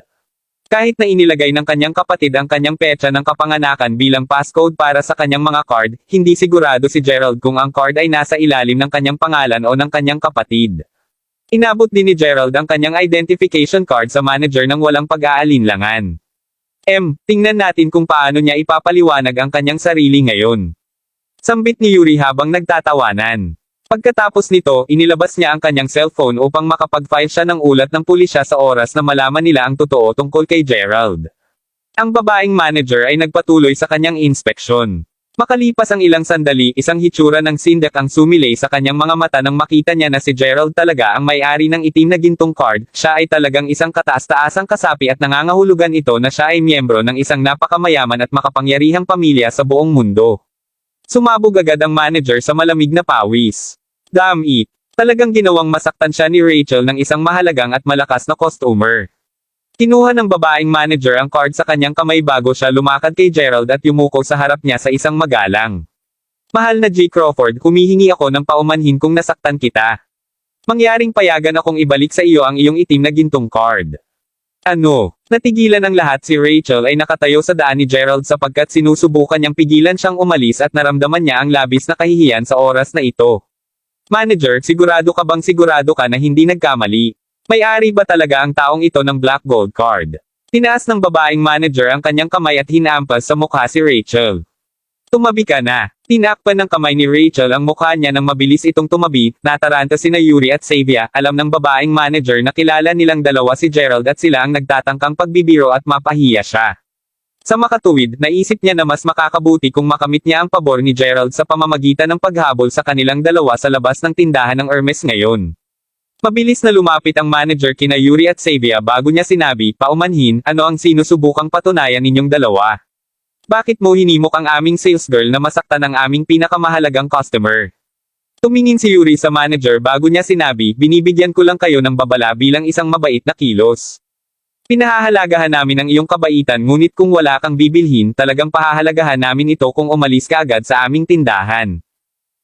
Kahit na inilagay ng kanyang kapatid ang kanyang petsa ng kapanganakan bilang passcode para sa kanyang mga card, hindi sigurado si Gerald kung ang card ay nasa ilalim ng kanyang pangalan o ng kanyang kapatid. Inabot din ni Gerald ang kanyang identification card sa manager ng walang pag-aalinlangan. Tingnan natin kung paano niya ipapaliwanag ang kanyang sarili ngayon. Sambit ni Yuri habang nagtatawanan. Pagkatapos nito, inilabas niya ang kanyang cellphone upang makapag-file siya ng ulat ng pulisya sa oras na malaman nila ang totoo tungkol kay Gerald. Ang babaeng manager ay nagpatuloy sa kanyang inspeksyon. Makalipas ang ilang sandali, isang hitsura ng sindak ang sumilay sa kanyang mga mata nang makita niya na si Gerald talaga ang may-ari ng itim na gintong card. Siya ay talagang isang kataas-taasang kasapi at nangangahulugan ito na siya ay miyembro ng isang napakamayaman at makapangyarihang pamilya sa buong mundo. Sumabog agad ang manager sa malamig na pawis. Damn it! Talagang ginawang masaktan siya ni Rachel ng isang mahalagang at malakas na customer. Kinuha ng babaeng manager ang card sa kanyang kamay bago siya lumakad kay Gerald at yumuko sa harap niya sa isang magalang. Mahal na G. Crawford, humihingi ako ng paumanhin kung nasaktan kita. Mangyaring payagan akong ibalik sa iyo ang iyong itim na gintong card. Ano? Natigilan ang lahat. Si Rachel ay nakatayo sa daan ni Gerald sapagkat sinusubukan niyang pigilan siyang umalis at naramdaman niya ang labis na kahihiyan sa oras na ito. Manager, sigurado ka na hindi nagkamali? May-ari ba talaga ang taong ito ng black gold card? Tinaas ng babaeng manager ang kanyang kamay at hinaampas sa mukha si Rachel. Tumabi ka na. Tinakpan ng kamay ni Rachel ang mukha niya nang mabilis itong tumabi. Nataranta sina Yuri at Xavier. Alam ng babaeng manager na kilala nilang dalawa si Gerald at sila ang nagtatangkang pagbibiro at mapahiya siya. Sa makatuwid, naisip niya na mas makakabuti kung makamit niya ang pabor ni Gerald sa pamamagitan ng paghabol sa kanilang dalawa sa labas ng tindahan ng Hermes ngayon. Mabilis na lumapit ang manager kina Yuri at Xavier bago niya sinabi, paumanhin, ano ang sinusubukang patunayan ninyong dalawa? Bakit mo hinimok ang aming sales girl na masaktan ang aming pinakamahalagang customer? Tumingin si Yuri sa manager bago niya sinabi, binibigyan ko lang kayo ng babala bilang isang mabait na kilos. Pinahahalagahan namin ang iyong kabaitan ngunit kung wala kang bibilhin talagang pahahalagahan namin ito kung umalis ka agad sa aming tindahan.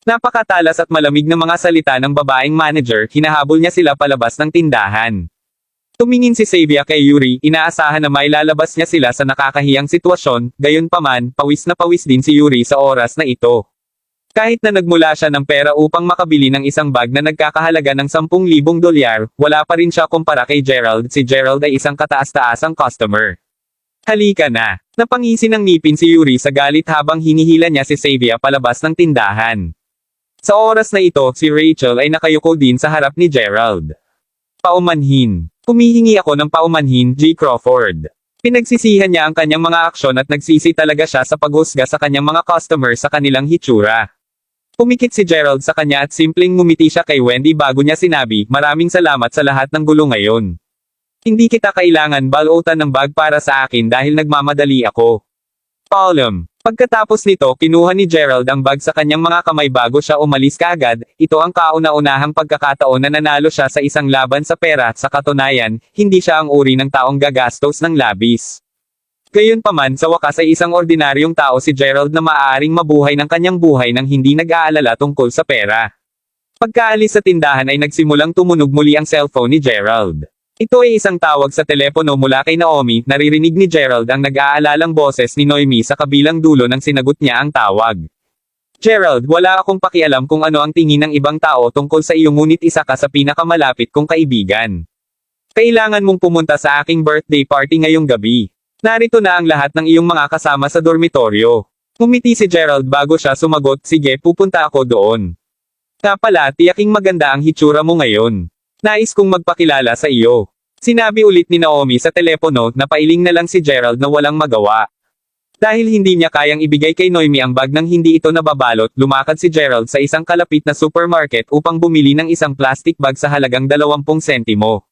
Napakatalas at malamig na mga salita ng babaeng manager, hinahabol niya sila palabas ng tindahan. Tumingin si Xavier kay Yuri, inaasahan na may lalabas niya sila sa nakakahiyang sitwasyon, gayunpaman, pawis na pawis din si Yuri sa oras na ito. Kahit na nagmula siya ng pera upang makabili ng isang bag na nagkakahalaga ng $10,000, wala pa rin siya kumpara kay Gerald. Si Gerald ay isang kataas-taasang customer. Halika na. Napangisi ng ngipin si Yuri sa galit habang hinihila niya si Xavier palabas ng tindahan. Sa oras na ito, si Rachel ay nakayuko din sa harap ni Gerald. Paumanhin. Humihingi ako ng paumanhin, G. Crawford. Pinagsisihan niya ang kanyang mga aksyon at nagsisi talaga siya sa paghusga sa kanyang mga customer sa kanilang hitsura. Pumikit si Gerald sa kanya at simpleng ngumiti siya kay Wendy bago niya sinabi, maraming salamat sa lahat ng gulo ngayon. Hindi kita kailangan balutan ng bag para sa akin dahil nagmamadali ako. Paalam. Pagkatapos nito, kinuha ni Gerald ang bag sa kanyang mga kamay bago siya umalis kaagad. Ito ang kauna-unahang pagkakataon na nanalo siya sa isang laban sa pera. Sa katunayan, hindi siya ang uri ng taong gagastos ng labis. Gayunpaman, sa wakas ay isang ordinaryong tao si Gerald na maaaring mabuhay ng kanyang buhay nang hindi nag-aalala tungkol sa pera. Pagkaalis sa tindahan ay nagsimulang tumunog muli ang cellphone ni Gerald. Ito ay isang tawag sa telepono mula kay Naomi. Naririnig ni Gerald ang nag-aalalang boses ni Noemi sa kabilang dulo nang sinagot niya ang tawag. Gerald, wala akong pakialam kung ano ang tingin ng ibang tao tungkol sa iyo ngunit isa ka sa pinakamalapit kong kaibigan. Kailangan mong pumunta sa aking birthday party ngayong gabi. Narito na ang lahat ng iyong mga kasama sa dormitoryo. Ngumiti si Gerald bago siya sumagot, sige pupunta ako doon. Nga pala, tiyaking maganda ang hitsura mo ngayon. Nais kong magpakilala sa iyo. Sinabi ulit ni Naomi sa telepono na pailing na lang si Gerald na walang magawa. Dahil hindi niya kayang ibigay kay Noemi ang bag nang hindi ito nababalot, lumakad si Gerald sa isang kalapit na supermarket upang bumili ng isang plastic bag sa halagang 20 sentimo.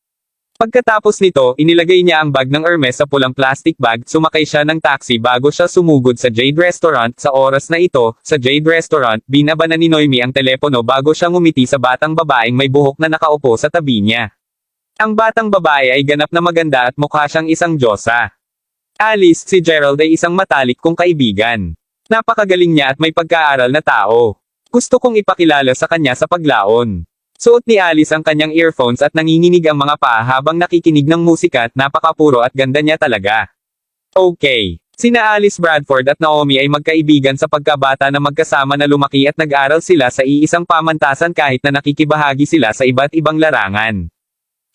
Pagkatapos nito, inilagay niya ang bag ng Hermes sa pulang plastic bag, sumakay siya ng taxi bago siya sumugod sa Jade Restaurant. Sa oras na ito, sa Jade Restaurant, binabanan ni Noemi ang telepono bago siya ngumiti sa batang babaeng may buhok na nakaupo sa tabi niya. Ang batang babae ay ganap na maganda at mukha siyang isang diyosa. Alice, si Gerald ay isang matalik kong kaibigan. Napakagaling niya at may pagkaaral na tao. Gusto kong ipakilala sa kanya sa paglaon. Suot ni Alice ang kanyang earphones at nanginginig ang mga paa habang nakikinig ng musika at napakapuro at ganda niya talaga. Okay. Sina Alice Bradford at Naomi ay magkaibigan sa pagkabata na magkasama na lumaki at nag-aral sila sa iisang pamantasan kahit na nakikibahagi sila sa iba't ibang larangan.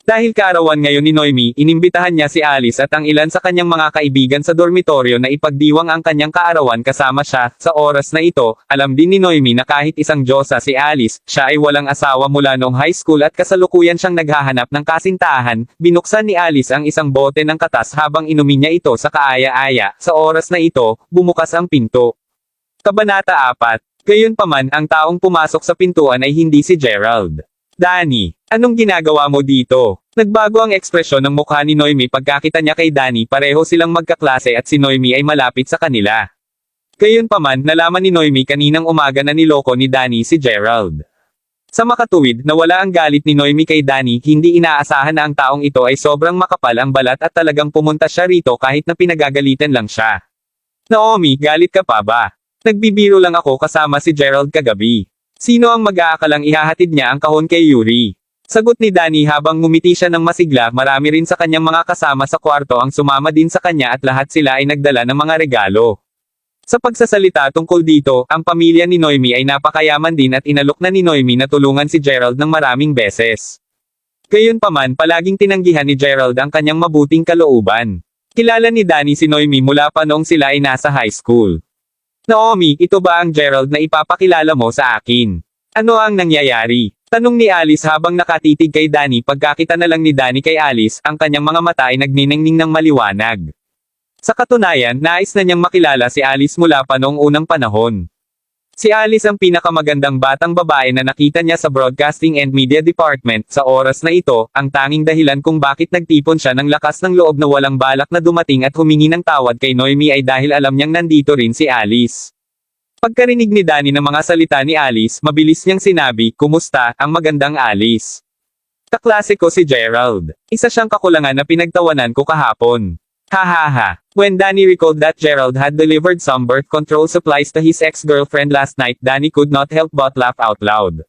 Dahil kaarawan ngayon ni Noemi, inimbitahan niya si Alice at ang ilan sa kanyang mga kaibigan sa dormitoryo na ipagdiwang ang kanyang kaarawan kasama siya. Sa oras na ito, alam din ni Noemi na kahit isang diyosa si Alice, siya ay walang asawa mula noong high school at kasalukuyan siyang naghahanap ng kasintahan. Binuksan ni Alice ang isang bote ng katas habang inumin niya ito sa kaaya-aya. Sa oras na ito, bumukas ang pinto. Kabanata 4. Gayunpaman ang taong pumasok sa pintuan ay hindi si Gerald. Danny, anong ginagawa mo dito? Nagbago ang ekspresyon ng mukha ni Noemi pagkakita niya kay Danny, pareho silang magkaklase at si Noemi ay malapit sa kanila. Gayunpaman, nalaman ni Noemi kaninang umaga na niloko ni Danny si Gerald. Sa makatuwid, nawala ang galit ni Noemi kay Danny, hindi inaasahan na ang taong ito ay sobrang makapal ang balat at talagang pumunta siya rito kahit na pinagagalitan lang siya. Naomi, galit ka pa ba? Nagbibiro lang ako kasama si Gerald kagabi. Sino ang mag-aakalang ihahatid niya ang kahon kay Yuri? Sagot ni Danny habang ngumiti siya ng masigla, marami rin sa kanyang mga kasama sa kwarto ang sumama din sa kanya at lahat sila ay nagdala ng mga regalo. Sa pagsasalita tungkol dito, ang pamilya ni Noemi ay napakayaman din at inalok na ni Noemi na tulungan si Gerald ng maraming beses. Gayunpaman, palaging tinanggihan ni Gerald ang kanyang mabuting kalooban. Kilala ni Danny si Noemi mula pa noong sila ay nasa high school. Naomi, ito ba ang Gerald na ipapakilala mo sa akin? Ano ang nangyayari? Tanong ni Alice habang nakatitig kay Danny. Pagkakita na lang ni Danny kay Alice, ang kanyang mga mata ay nagniningning ng maliwanag. Sa katunayan, nais na niyang makilala si Alice mula pa noong unang panahon. Si Alice ang pinakamagandang batang babae na nakita niya sa Broadcasting and Media Department. Sa oras na ito, ang tanging dahilan kung bakit nagtipon siya ng lakas ng loob na walang balak na dumating at humingi ng tawad kay Noemi ay dahil alam niyang nandito rin si Alice. Pagkarinig ni Danny ng mga salita ni Alice, mabilis niyang sinabi, "Kumusta, ang magandang Alice?" Kaklase ko si Gerald. Isa siyang kakulangan na pinagtawanan ko kahapon. Hahaha. When Danny recalled that Gerald had delivered some birth control supplies to his ex-girlfriend last night, Danny could not help but laugh out loud.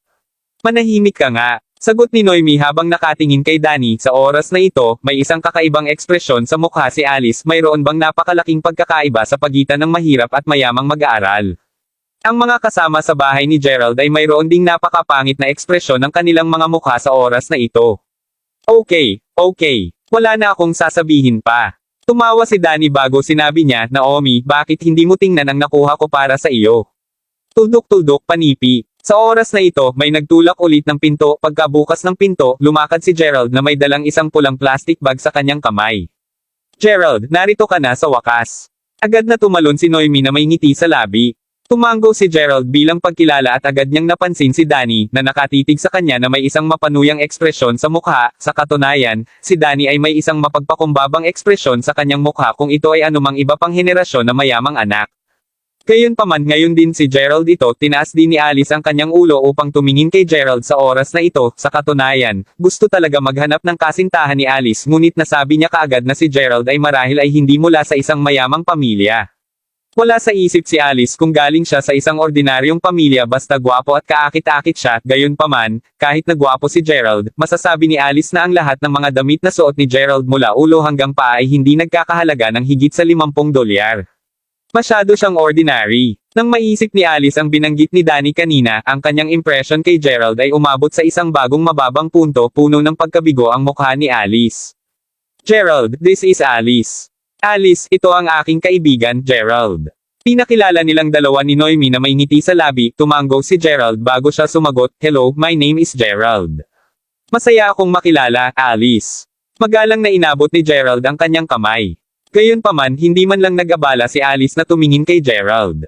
Manahimik ka nga. Sagot ni Noemi habang nakatingin kay Danny. Sa oras na ito, may isang kakaibang ekspresyon sa mukha si Alice. Mayroon bang napakalaking pagkakaiba sa pagitan ng mahirap at mayamang mag-aaral? Ang mga kasama sa bahay ni Gerald ay mayroon ding napakapangit na ekspresyon ng kanilang mga mukha sa oras na ito. Okay. Wala na akong sasabihin pa. Tumawa si Danny bago sinabi niya, "Naomi, bakit hindi mo tingnan ang nakuha ko para sa iyo?" Tuldok-tuldok panipi. Sa oras na ito, may nagtulak ulit ng pinto. Pagkabukas ng pinto, lumakad si Gerald na may dalang isang pulang plastic bag sa kanyang kamay. "Gerald, narito ka na sa wakas." Agad na tumalon si Noemi na may ngiti sa labi. Tumango si Gerald bilang pagkilala at agad niyang napansin si Danny na nakatitig sa kanya na may isang mapanuyang ekspresyon sa mukha. Sa katunayan, si Danny ay may isang mapagpakumbabang ekspresyon sa kanyang mukha kung ito ay anumang iba pang henerasyon na mayamang anak. Gayunpaman, ngayon din si Gerald ito, tinaas din ni Alice ang kanyang ulo upang tumingin kay Gerald sa oras na ito. Sa katunayan, gusto talaga maghanap ng kasintahan ni Alice, ngunit nasabi niya kaagad na si Gerald ay marahil ay hindi mula sa isang mayamang pamilya. Wala sa isip si Alice kung galing siya sa isang ordinaryong pamilya basta gwapo at kaakit-akit siya. Gayunpaman, kahit na gwapo si Gerald, masasabi ni Alice na ang lahat ng mga damit na suot ni Gerald mula ulo hanggang paa ay hindi nagkakahalaga ng higit sa $50. Masyado siyang ordinary. Nang maisip ni Alice ang binanggit ni Danny kanina, ang kanyang impression kay Gerald ay umabot sa isang bagong mababang punto. Puno ng pagkabigo ang mukha ni Alice. "Gerald, this is Alice." "Alice, ito ang aking kaibigan, Gerald." Pinakilala nilang dalawa ni Noemi na may ngiti sa labi. Tumango si Gerald bago siya sumagot, "Hello, my name is Gerald." "Masaya akong makilala, Alice." Magalang na inabot ni Gerald ang kanyang kamay. Gayunpaman, hindi man lang nag-abala si Alice na tumingin kay Gerald.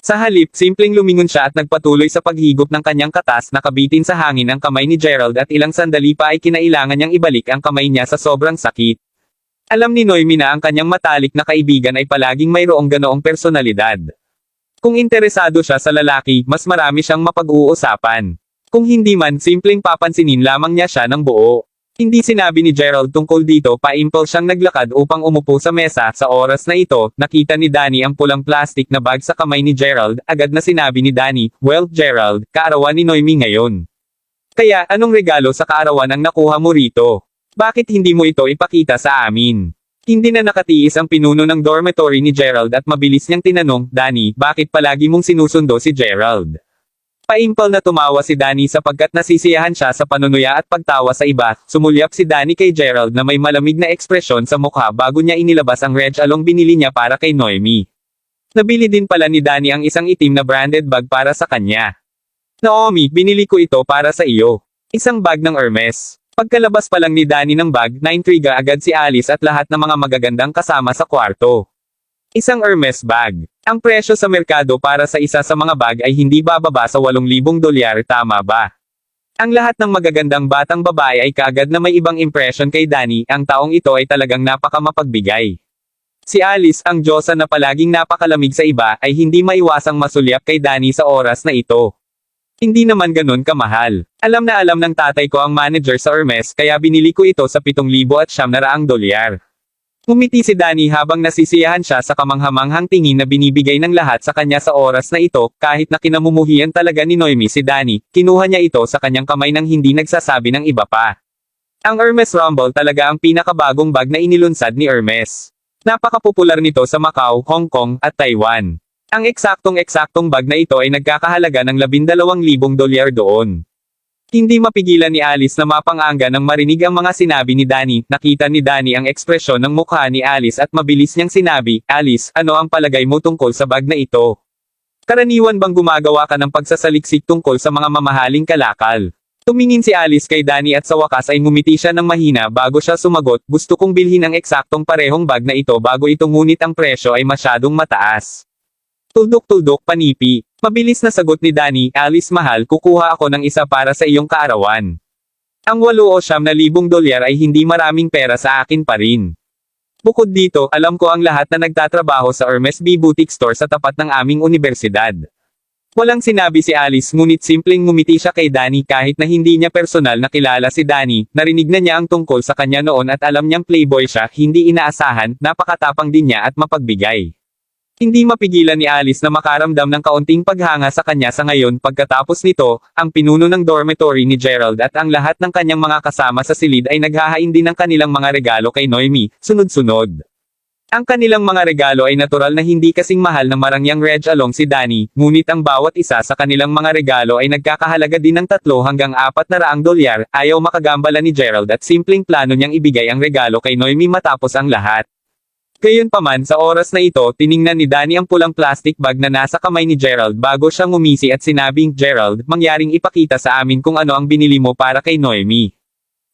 Sa halip, simpleng lumingon siya at nagpatuloy sa paghigop ng kanyang katas. Nakabitin sa hangin ang kamay ni Gerald at ilang sandali pa ay kinailangan niyang ibalik ang kamay niya sa sobrang sakit. Alam ni Noemi na ang kanyang matalik na kaibigan ay palaging mayroong ganoong personalidad. Kung interesado siya sa lalaki, mas marami siyang mapag-uusapan. Kung hindi man, simpleng papansinin lamang niya siya ng buo. Hindi sinabi ni Gerald tungkol dito, pa-impulse siyang naglakad upang umupo sa mesa. Sa oras na ito, nakita ni Danny ang pulang plastic na bag sa kamay ni Gerald. Agad na sinabi ni Danny, "Well, Gerald, kaarawan ni Noemi ngayon. Kaya, anong regalo sa kaarawan ang nakuha mo rito? Bakit hindi mo ito ipakita sa amin?" Hindi na nakatiis ang pinuno ng dormitory ni Gerald at mabilis niyang tinanong, "Danny, bakit palagi mong sinusundo si Gerald?" Paimpal na tumawa si Danny sapagkat nasisiyahan siya sa panunuya at pagtawa sa iba. Sumulyap si Danny kay Gerald na may malamig na ekspresyon sa mukha bago niya inilabas ang red along binili niya para kay Noemi. Nabili din pala ni Danny ang isang itim na branded bag para sa kanya. "Naomi, binili ko ito para sa iyo. Isang bag ng Hermes." Pagkalabas pa lang ni Danny ng bag, naintriga agad si Alice at lahat ng mga magagandang kasama sa kwarto. Isang Hermes bag. Ang presyo sa merkado para sa isa sa mga bag ay hindi bababa sa $8,000, tama ba? Ang lahat ng magagandang batang babae ay kaagad na may ibang impression kay Danny, ang taong ito ay talagang napakamapagbigay. Si Alice, ang diyosa na palaging napakalamig sa iba, ay hindi maiwasang masulyap kay Danny sa oras na ito. Hindi naman ganun kamahal. Alam na alam ng tatay ko ang manager sa Hermes kaya binili ko ito sa $7,900. Ngumiti si Danny habang nasisiyahan siya sa kamanghamanghang tingin na binibigay ng lahat sa kanya sa oras na ito, kahit na kinamumuhian talaga ni Noemi si Danny, kinuha niya ito sa kanyang kamay nang hindi nagsasabi ng iba pa. Ang Hermes Rumble talaga ang pinakabagong bag na inilunsad ni Hermes. Napakapopular nito sa Macau, Hong Kong, at Taiwan. Ang eksaktong bag na ito ay nagkakahalaga ng $12,000 doon. Hindi mapigilan ni Alice na mapanganga nang marinig ang mga sinabi ni Danny. Nakita ni Danny ang ekspresyon ng mukha ni Alice at mabilis niyang sinabi, "Alice, ano ang palagay mo tungkol sa bag na ito? Karaniwan bang gumagawa ka ng pagsasaliksik tungkol sa mga mamahaling kalakal?" Tumingin si Alice kay Danny at sa wakas ay ngumiti siya ng mahina bago siya sumagot, "Gusto kong bilhin ang eksaktong parehong bag na ito bago ito ngunit ang presyo ay masyadong mataas." Tuldok-tuldok panipi. Mabilis na sagot ni Danny, "Alice mahal, kukuha ako ng isa para sa iyong kaarawan. Ang $8,000 ay hindi maraming pera sa akin pa rin. Bukod dito, alam ko ang lahat na nagtatrabaho sa Hermes B Boutique Store sa tapat ng aming universidad." Walang sinabi si Alice ngunit simpleng ngumiti siya kay Danny kahit na hindi niya personal na kilala si Danny, narinig na niya ang tungkol sa kanya noon at alam niyang playboy siya, hindi inaasahan, napakatapang din niya at mapagbigay. Hindi mapigilan ni Alice na makaramdam ng kaunting paghanga sa kanya sa ngayon. Pagkatapos nito, ang pinuno ng dormitory ni Gerald at ang lahat ng kanyang mga kasama sa silid ay naghahain din ng kanilang mga regalo kay Noemi, sunod-sunod. Ang kanilang mga regalo ay natural na hindi kasing mahal ng marangyang Reg along si Danny, ngunit ang bawat isa sa kanilang mga regalo ay nagkakahalaga din ng $300 hanggang $400. Ayaw makagambala ni Gerald at simpleng plano niyang ibigay ang regalo kay Noemi matapos ang lahat. Gayunpaman sa oras na ito, tiningnan ni Danny ang pulang plastic bag na nasa kamay ni Gerald bago siya ngumisi at sinabing, "Gerald, mangyaring ipakita sa amin kung ano ang binili mo para kay Noemi.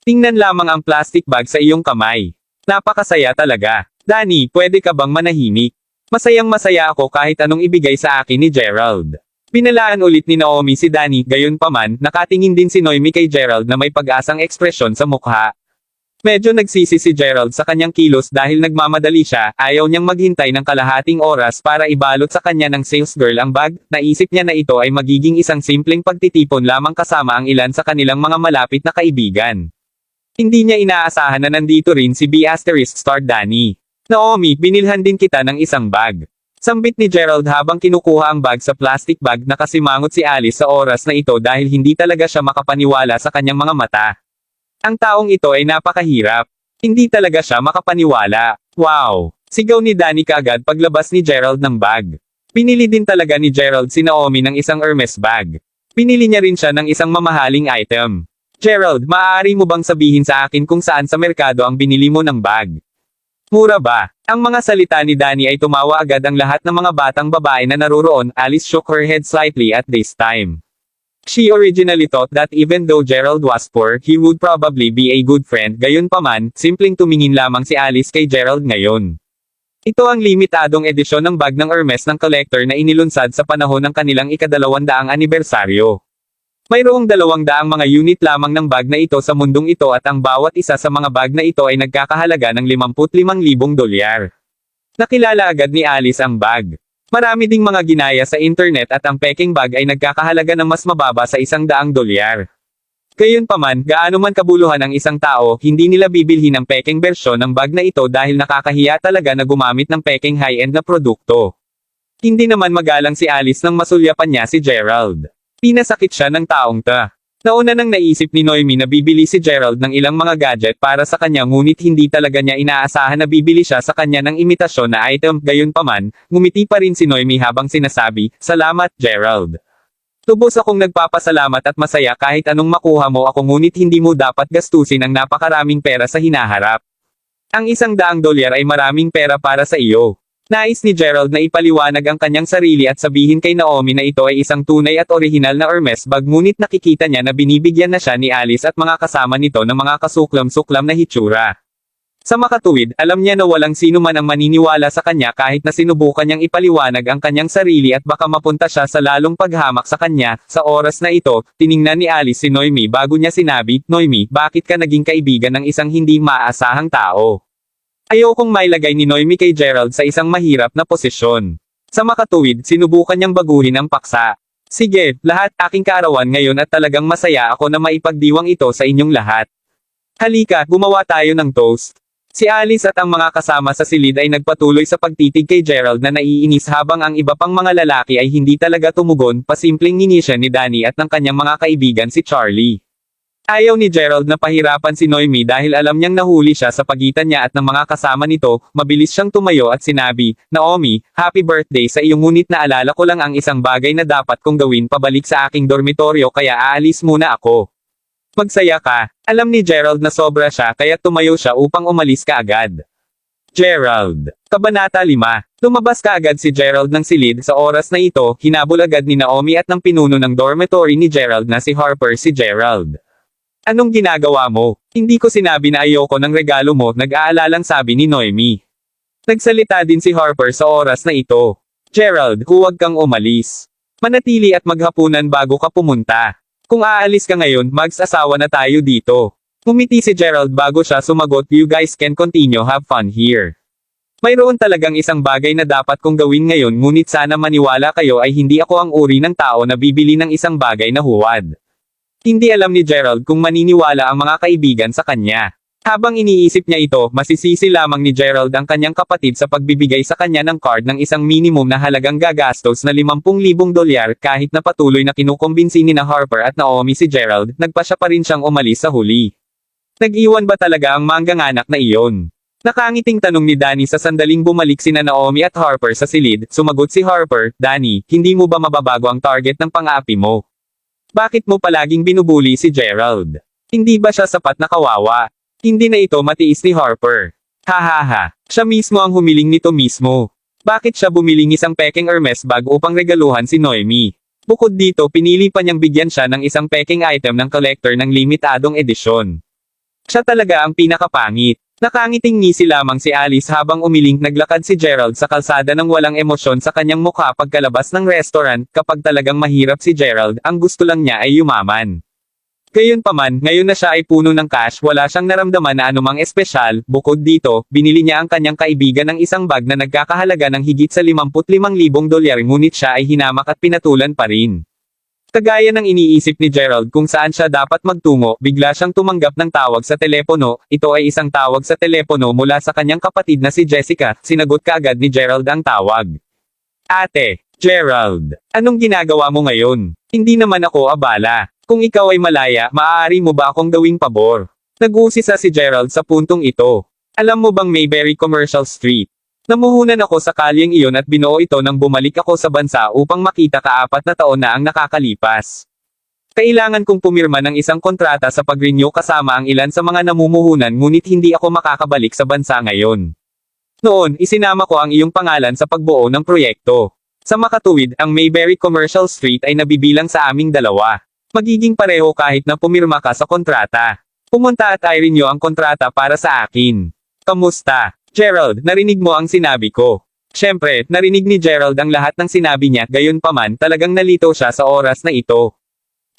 Tingnan lamang ang plastic bag sa iyong kamay. Napakasaya talaga. Danny, pwede ka bang manahimik? Masayang masaya ako kahit anong ibigay sa akin ni Gerald." Pinalaan ulit ni Naomi si Danny, gayunpaman, nakatingin din si Noemi kay Gerald na may pag-asang ekspresyon sa mukha. Medyo nagsisi si Gerald sa kanyang kilos dahil nagmamadali siya, ayaw niyang maghintay ng kalahating oras para ibalot sa kanya ng sales girl ang bag, naisip niya na ito ay magiging isang simpleng pagtitipon lamang kasama ang ilan sa kanilang mga malapit na kaibigan. Hindi niya inaasahan na nandito rin si B***star Danny. "Naomi, binilhan din kita ng isang bag." Sambit ni Gerald habang kinukuha ang bag sa plastic bag. Nakasimangot si Alice sa oras na ito dahil hindi talaga siya makapaniwala sa kanyang mga mata. Ang taong ito ay napakahirap. Hindi talaga siya makapaniwala. "Wow!" Sigaw ni Danny kaagad paglabas ni Gerald ng bag. Pinili din talaga ni Gerald si Naomi ng isang Hermes bag. Pinili niya rin siya ng isang mamahaling item. "Gerald, maaari mo bang sabihin sa akin kung saan sa merkado ang binili mo ng bag? Mura ba?" Ang mga salita ni Danny ay tumawa agad ang lahat ng mga batang babae na naroroon. Alice shook her head slightly at this time. She originally thought that even though Gerald was poor, he would probably be a good friend. Gayunpaman, simpleng tumingin lamang si Alice kay Gerald ngayon. Ito ang limitadong edisyon ng bag ng Hermes ng collector na inilunsad sa panahon ng kanilang ika-200 anibersaryo. Mayroong 200 mga unit lamang ng bag na ito sa mundong ito at ang bawat isa sa mga bag na ito ay nagkakahalaga ng $55,000. Nakilala agad ni Alice ang bag. Marami ding mga ginaya sa internet at ang peking bag ay nagkakahalaga ng mas mababa sa $100. Gayunpaman, gaano man kabuluhan ang isang tao, hindi nila bibilhin ang peking bersyon ng bag na ito dahil nakakahiya talaga na gumamit ng peking high-end na produkto. Hindi naman magalang si Alice nang masulyapan niya si Gerald. Pinasakit siya ng taong ta. Nauna nang naisip ni Noemi na bibili si Gerald ng ilang mga gadget para sa kanya ngunit hindi talaga niya inaasahan na bibili siya sa kanya ng imitasyon na item. Gayunpaman, ngumiti pa rin si Noemi habang sinasabi, "Salamat, Gerald. Lubos akong nagpapasalamat at masaya kahit anong makuha mo ako ngunit hindi mo dapat gastusin ang napakaraming pera sa hinaharap. Ang $100 ay maraming pera para sa iyo." Nais ni Gerald na ipaliwanag ang kanyang sarili at sabihin kay Naomi na ito ay isang tunay at orihinal na Hermes bag ngunit nakikita niya na binibigyan na siya ni Alice at mga kasama nito ng mga kasuklam-suklam na hitsura. Sa makatuwid, alam niya na walang sino man ang maniniwala sa kanya kahit na sinubukan niyang ipaliwanag ang kanyang sarili at baka mapunta siya sa lalong paghamak sa kanya. Sa oras na ito, tiningnan ni Alice si Noemi bago niya sinabi, Noemi, bakit ka naging kaibigan ng isang hindi maaasahang tao? Ayokong mailagay ni Noemi kay Gerald sa isang mahirap na posisyon. Sa makatuwid, sinubukan niyang baguhin ang paksa. Sige, lahat aking kaarawan ngayon at talagang masaya ako na maipagdiwang ito sa inyong lahat. Halika, gumawa tayo ng toast. Si Alice at ang mga kasama sa silid ay nagpatuloy sa pagtitig kay Gerald na naiinis habang ang iba pang mga lalaki ay hindi talaga tumugon, pasimpleng ngini siya ni Danny at ng kanyang mga kaibigan si Charlie. Ayaw ni Gerald na pahirapan si Noemi dahil alam niyang nahuli siya sa pagitan niya at ng mga kasama nito, mabilis siyang tumayo at sinabi, Naomi, happy birthday sa iyo ngunit naalala ko lang ang isang bagay na dapat kong gawin pabalik sa aking dormitoryo kaya aalis muna ako. Magsaya ka. Alam ni Gerald na sobra siya kaya tumayo siya upang umalis ka agad. Gerald. Kabanata 5. Lumabas ka agad si Gerald ng silid sa oras na ito, hinabol agad ni Naomi at ng pinuno ng dormitory ni Gerald na si Harper si Gerald. Anong ginagawa mo? Hindi ko sinabi na ayoko ng regalo mo, nag-aalalang sabi ni Noemi. Nagsalita din si Harper sa oras na ito. Gerald, huwag kang umalis. Manatili at maghapunan bago ka pumunta. Kung aalis ka ngayon, mag-asawa na tayo dito. Ngumiti si Gerald bago siya sumagot, you guys can continue, have fun here. Mayroon talagang isang bagay na dapat kong gawin ngayon ngunit sana maniwala kayo ay hindi ako ang uri ng tao na bibili ng isang bagay na huwad. Hindi alam ni Gerald kung maniniwala ang mga kaibigan sa kanya. Habang iniisip niya ito, masisisi lamang ni Gerald ang kanyang kapatid sa pagbibigay sa kanya ng card ng isang minimum na halagang gagastos na $50,000 kahit na patuloy na kinukumbinsi ni na Harper at Naomi si Gerald, nagpa siya pa rin siyang umalis sa huli. Nag-iwan ba talaga ang mangganganak na iyon? Nakangiting tanong ni Danny sa sandaling bumalik sina Naomi at Harper sa silid, sumagot si Harper, Danny, hindi mo ba mababago ang target ng pang-api mo? Bakit mo palaging binubuli si Gerald? Hindi ba siya sapat na kawawa? Hindi na ito matiis ni Harper. Hahaha, siya mismo ang humiling nito mismo. Bakit siya bumiling isang peking Hermes bag upang regaluhan si Noemi? Bukod dito pinili pa niyang bigyan siya ng isang peking item ng collector ng limitadong edisyon. Siya talaga ang pinakapangit. Nakangiting ngisi lamang si Alice habang umiling naglakad si Gerald sa kalsada ng walang emosyon sa kanyang mukha pagkalabas ng restaurant. Kapag talagang mahirap si Gerald, ang gusto lang niya ay yumaman. Gayunpaman, ngayon na siya ay puno ng cash, wala siyang naramdaman na anumang espesyal. Bukod dito, binili niya ang kanyang kaibigan ng isang bag na nagkakahalaga ng higit sa $55,000 ngunit siya ay hinamak at pinatulan pa rin. Kagaya ng iniisip ni Gerald kung saan siya dapat magtungo, bigla siyang tumanggap ng tawag sa telepono. Ito ay isang tawag sa telepono mula sa kanyang kapatid na si Jessica. Sinagot kaagad ni Gerald ang tawag. Ate, Gerald, anong ginagawa mo ngayon? Hindi naman ako abala. Kung ikaw ay malaya, maaari mo ba akong gawing pabor? Nag-uusisa si Gerald sa puntong ito. Alam mo bang Mayberry Commercial Street? Namuhunan ako sa kalyeng iyon at binuo ito nang bumalik ako sa bansa upang makita ka 4 na taon na ang nakakalipas. Kailangan kong pumirma ng isang kontrata sa pag-renew kasama ang ilan sa mga namumuhunan ngunit hindi ako makakabalik sa bansa ngayon. Noon, isinama ko ang iyong pangalan sa pagbuo ng proyekto. Sa makatuwid, ang Mayberry Commercial Street ay nabibilang sa aming dalawa. Magiging pareho kahit na pumirma ka sa kontrata. Pumunta at i-renew ang kontrata para sa akin. Kamusta? Gerald, narinig mo ang sinabi ko. Siyempre, narinig ni Gerald ang lahat ng sinabi niya, gayunpaman talagang nalito siya sa oras na ito.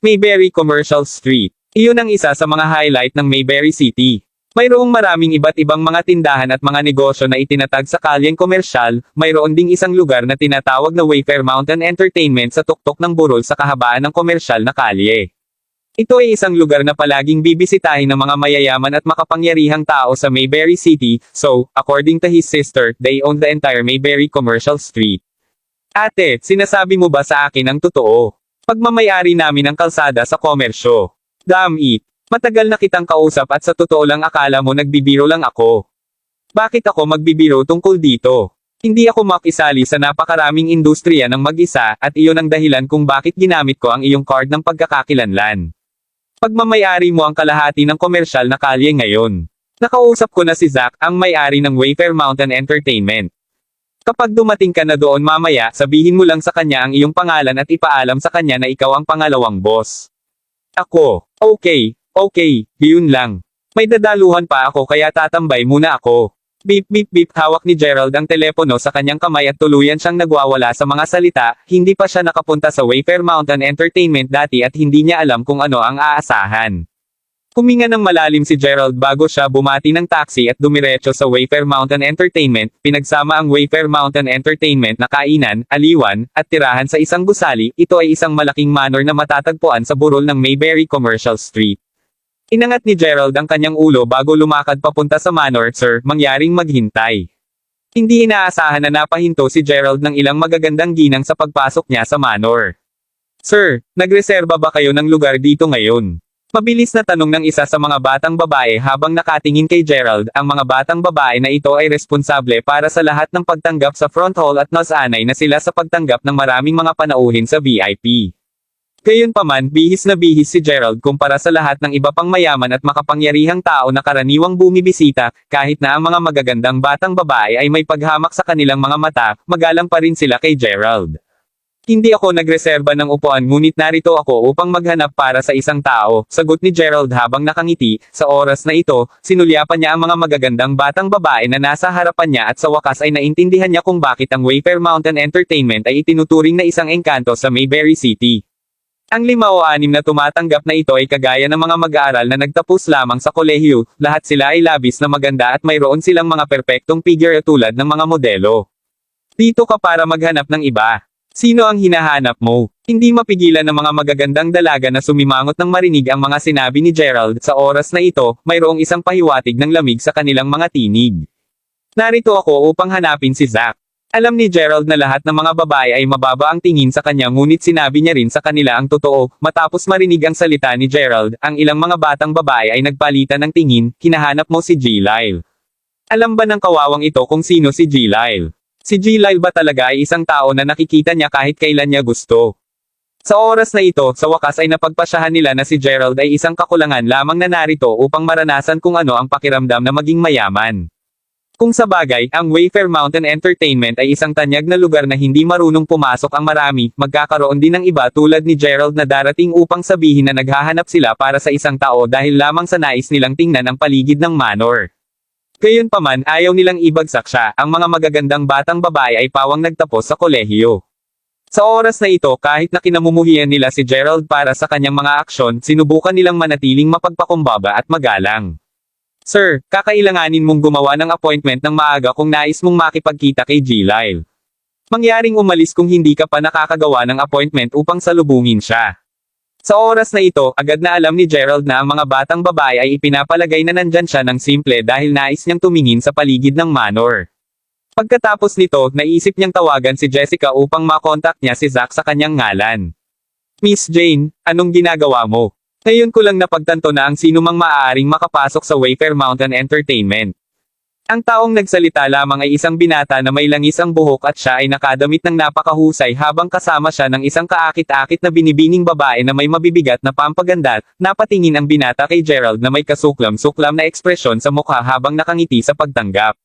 Mayberry Commercial Street. Iyon ang isa sa mga highlight ng Mayberry City. Mayroong maraming iba't ibang mga tindahan at mga negosyo na itinatag sa kalyeng komersyal, mayroon ding isang lugar na tinatawag na Wayfair Mountain Entertainment sa tuktok ng burol sa kahabaan ng komersyal na kalye. Ito ay isang lugar na palaging bibisitahin ng mga mayayaman at makapangyarihang tao sa Mayberry City, so, according to his sister, they own the entire Mayberry Commercial Street. Ate, sinasabi mo ba sa akin ang totoo? Pagmamayari namin ang kalsada sa komersyo. Damn it. Matagal na kitang kausap at sa totoo lang akala mo nagbibiro lang ako. Bakit ako magbibiro tungkol dito? Hindi ako makisali sa napakaraming industriya ng mag-isa at iyon ang dahilan kung bakit ginamit ko ang iyong card ng pagkakakilanlan. Pagmamayari mo ang kalahati ng komersyal na kalye ngayon. Nakausap ko na si Zach, ang may-ari ng Wayfair Mountain Entertainment. Kapag dumating ka na doon mamaya, sabihin mo lang sa kanya ang iyong pangalan at ipaalam sa kanya na ikaw ang pangalawang boss. Ako, okay, yun lang. May dadaluhan pa ako kaya tatambay muna ako. Beep beep beep, hawak ni Gerald ang telepono sa kanyang kamay at tuluyan siyang nagwawala sa mga salita. Hindi pa siya nakapunta sa Wayfair Mountain Entertainment dati at hindi niya alam kung ano ang aasahan. Huminga ng malalim si Gerald bago siya bumati ng taxi at dumiretso sa Wayfair Mountain Entertainment. Pinagsama ang Wayfair Mountain Entertainment na kainan, aliwan, at tirahan sa isang gusali. Ito ay isang malaking manor na matatagpuan sa burol ng Mayberry Commercial Street. Inangat ni Gerald ang kanyang ulo bago lumakad papunta sa manor. Sir, mangyaring maghintay. Hindi inaasahan na napahinto si Gerald ng ilang magagandang ginang sa pagpasok niya sa manor. Sir, nagreserba ba kayo ng lugar dito ngayon? Mabilis na tanong ng isa sa mga batang babae habang nakatingin kay Gerald. Ang mga batang babae na ito ay responsable para sa lahat ng pagtanggap sa front hall at nasanay na sila sa pagtanggap ng maraming mga panauhin sa VIP. Gayunpaman, bihis na bihis si Gerald kumpara sa lahat ng iba pang mayaman at makapangyarihang tao na karaniwang bumibisita. Kahit na ang mga magagandang batang babae ay may paghamak sa kanilang mga mata, magalang pa rin sila kay Gerald. Hindi ako nagreserba ng upuan ngunit narito ako upang maghanap para sa isang tao, sagot ni Gerald habang nakangiti. Sa oras na ito, sinulyapan niya ang mga magagandang batang babae na nasa harapan niya at sa wakas ay naintindihan niya kung bakit ang Wayfair Mountain Entertainment ay itinuturing na isang engkanto sa Mayberry City. Ang 5 o 6 na tumatanggap na ito ay kagaya ng mga mag-aaral na nagtapos lamang sa kolehiyo. Lahat sila ay labis na maganda at mayroon silang mga perpektong figure tulad ng mga modelo. Dito ka para maghanap ng iba. Sino ang hinahanap mo? Hindi mapigilan ng mga magagandang dalaga na sumimangot nang marinig ang mga sinabi ni Gerald. Sa oras na ito, mayroong isang pahiwatig ng lamig sa kanilang mga tinig. Narito ako upang hanapin si Zack. Alam ni Gerald na lahat ng mga babae ay mababa ang tingin sa kanya ngunit sinabi niya rin sa kanila ang totoo. Matapos marinig ang salita ni Gerald, ang ilang mga batang babae ay nagpalitan ng tingin. Hinahanap mo si G. Lyle. Alam ba ng kawawang ito kung sino si G. Lyle? Si G. Lyle ba talaga ay isang tao na nakikita niya kahit kailan niya gusto? Sa oras na ito, sa wakas ay napagpasyahan nila na si Gerald ay isang kakulangan lamang na narito upang maranasan kung ano ang pakiramdam na maging mayaman. Kung sa bagay, ang Wayfair Mountain Entertainment ay isang tanyag na lugar na hindi marunong pumasok ang marami, magkakaroon din ng iba tulad ni Gerald na darating upang sabihin na naghahanap sila para sa isang tao dahil lamang sa nais nilang tingnan ang paligid ng manor. Gayunpaman, ayaw nilang ibagsak siya. Ang mga magagandang batang babae ay pawang nagtapos sa kolehiyo. Sa oras na ito, kahit na kinamumuhian nila si Gerald para sa kanyang mga aksyon, sinubukan nilang manatiling mapagpakumbaba at magalang. Sir, kakailanganin mong gumawa ng appointment ng maaga kung nais mong makipagkita kay G. Lyle. Mangyaring umalis kung hindi ka pa nakakagawa ng appointment upang salubungin siya. Sa oras na ito, agad na alam ni Gerald na ang mga batang babae ay ipinapalagay na nandyan siya ng simple dahil nais niyang tumingin sa paligid ng manor. Pagkatapos nito, naisip niyang tawagan si Jessica upang makontak niya si Zack sa kanyang ngalan. Miss Jane, anong ginagawa mo? Ngayon ko lang napagtanto na ang sinumang maaaring makapasok sa Wayfair Mountain Entertainment. Ang taong nagsalita lamang ay isang binata na may langis ang buhok at siya ay nakadamit ng napakahusay habang kasama siya ng isang kaakit-akit na binibining babae na may mabibigat na pampaganda. Napatingin ang binata kay Gerald na may kasuklam-suklam na ekspresyon sa mukha habang nakangiti sa pagtanggap.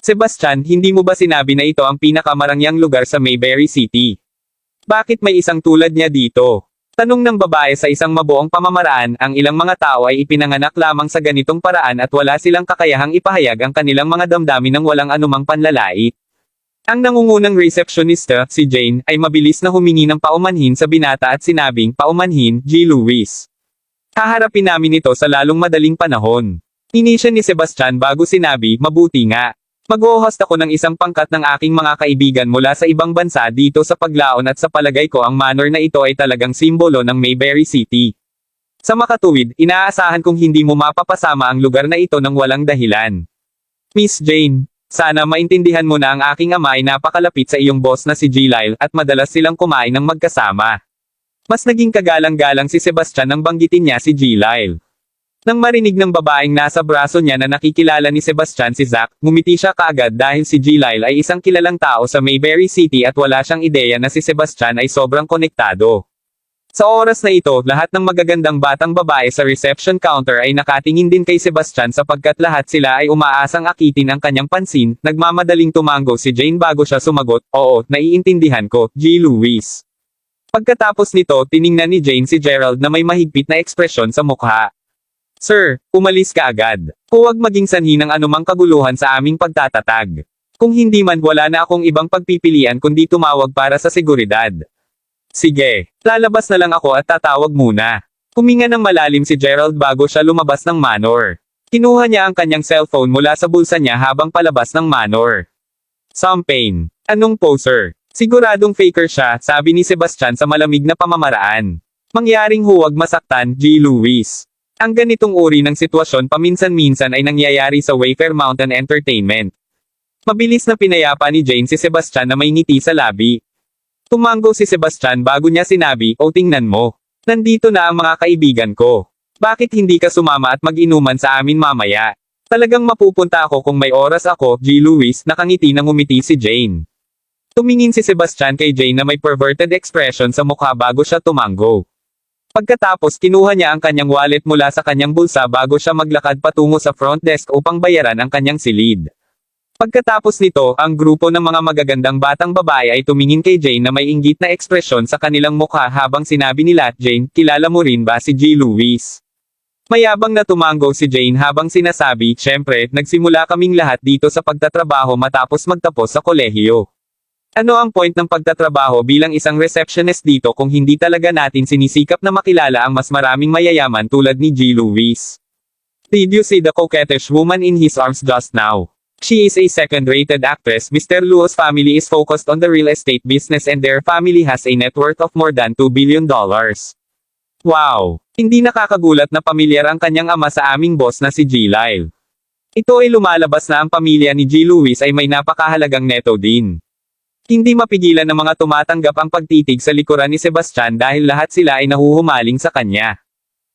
Sebastian, hindi mo ba sinabi na ito ang pinakamarangyang lugar sa Mayberry City? Bakit may isang tulad niya dito? Tanong ng babae sa isang mabuong pamamaraan. Ang ilang mga tao ay ipinanganak lamang sa ganitong paraan at wala silang kakayahang ipahayag ang kanilang mga damdamin ng walang anumang panlalait. Ang nangungunang receptionista, si Jane, ay mabilis na humingi ng paumanhin sa binata at sinabing, "Paumanhin, G. Lewis. Haharapin namin ito sa lalong madaling panahon." Inisya ni Sebastian bago sinabi, "Mabuti nga. Mag-o-host ako ng isang pangkat ng aking mga kaibigan mula sa ibang bansa dito sa paglaon at sa palagay ko ang manor na ito ay talagang simbolo ng Mayberry City. Sa makatuwid, inaasahan kong hindi mo mapapasama ang lugar na ito ng walang dahilan. Miss Jane, sana maintindihan mo na ang aking ama ay napakalapit sa iyong boss na si G. Lyle at madalas silang kumain ng magkasama." Mas naging kagalang-galang si Sebastian nang banggitin niya si G. Lyle. Nang marinig ng babaeng nasa braso niya na nakikilala ni Sebastian si Zack, ngumiti siya kaagad dahil si G. Lyle ay isang kilalang tao sa Mayberry City at wala siyang ideya na si Sebastian ay sobrang konektado. Sa oras na ito, lahat ng magagandang batang babae sa reception counter ay nakatingin din kay Sebastian sapagkat lahat sila ay umaasang akitin ang kanyang pansin. Nagmamadaling tumango si Jane bago siya sumagot, "Oo, naiintindihan ko, G. Lewis." Pagkatapos nito, tiningnan ni Jane si Gerald na may mahigpit na ekspresyon sa mukha. Sir, umalis ka agad. Huwag maging sanhi ng anumang kaguluhan sa aming pagtatatag. Kung hindi man wala na akong ibang pagpipilian kundi tumawag para sa seguridad. Sige, lalabas na lang ako at tatawag muna. Huminga ng malalim si Gerald bago siya lumabas ng manor. Kinuha niya ang kanyang cellphone mula sa bulsa niya habang palabas ng manor. Champagne. Anong poser? Siguradong faker siya, sabi ni Sebastian sa malamig na pamamaraan. Mangyaring huwag masaktan, G. Lewis. Ang ganitong uri ng sitwasyon paminsan-minsan ay nangyayari sa Wayfair Mountain Entertainment. Mabilis na pinayapa ni Jane si Sebastian na may ngiti sa labi. Tumango si Sebastian bago niya sinabi, "O tingnan mo. Nandito na ang mga kaibigan ko. Bakit hindi ka sumama at mag-inuman sa amin mamaya? Talagang mapupunta ako kung may oras ako, G. Lewis." Nakangiti nang umiti si Jane. Tumingin si Sebastian kay Jane na may perverted expression sa mukha bago siya tumango. Pagkatapos kinuha niya ang kanyang wallet mula sa kanyang bulsa bago siya maglakad patungo sa front desk upang bayaran ang kanyang silid. Pagkatapos nito, ang grupo ng mga magagandang batang babae ay tumingin kay Jane na may inggit na ekspresyon sa kanilang mukha habang sinabi nila, "Jane, kilala mo rin ba si G. Lewis?" Mayabang na tumango si Jane habang sinasabi, "Siyempre, nagsimula kaming lahat dito sa pagtatrabaho matapos magtapos sa kolehiyo. Ano ang point ng pagtatrabaho bilang isang receptionist dito kung hindi talaga natin sinisikap na makilala ang mas maraming mayayaman tulad ni G. Lewis? Did you see the coquettish woman in his arms just now? She is a second-rated actress. Mr. Luo's family is focused on the real estate business and their family has a net worth of more than $2 billion. Wow! Hindi nakakagulat na pamilyar ang kanyang ama sa aming boss na si G. Lyle. Ito ay lumalabas na ang pamilya ni G. Lewis ay may napakahalagang neto din. Hindi mapigilan ng mga tumatanggap ang pagtitig sa likuran ni Sebastian dahil lahat sila ay nahuhumaling sa kanya.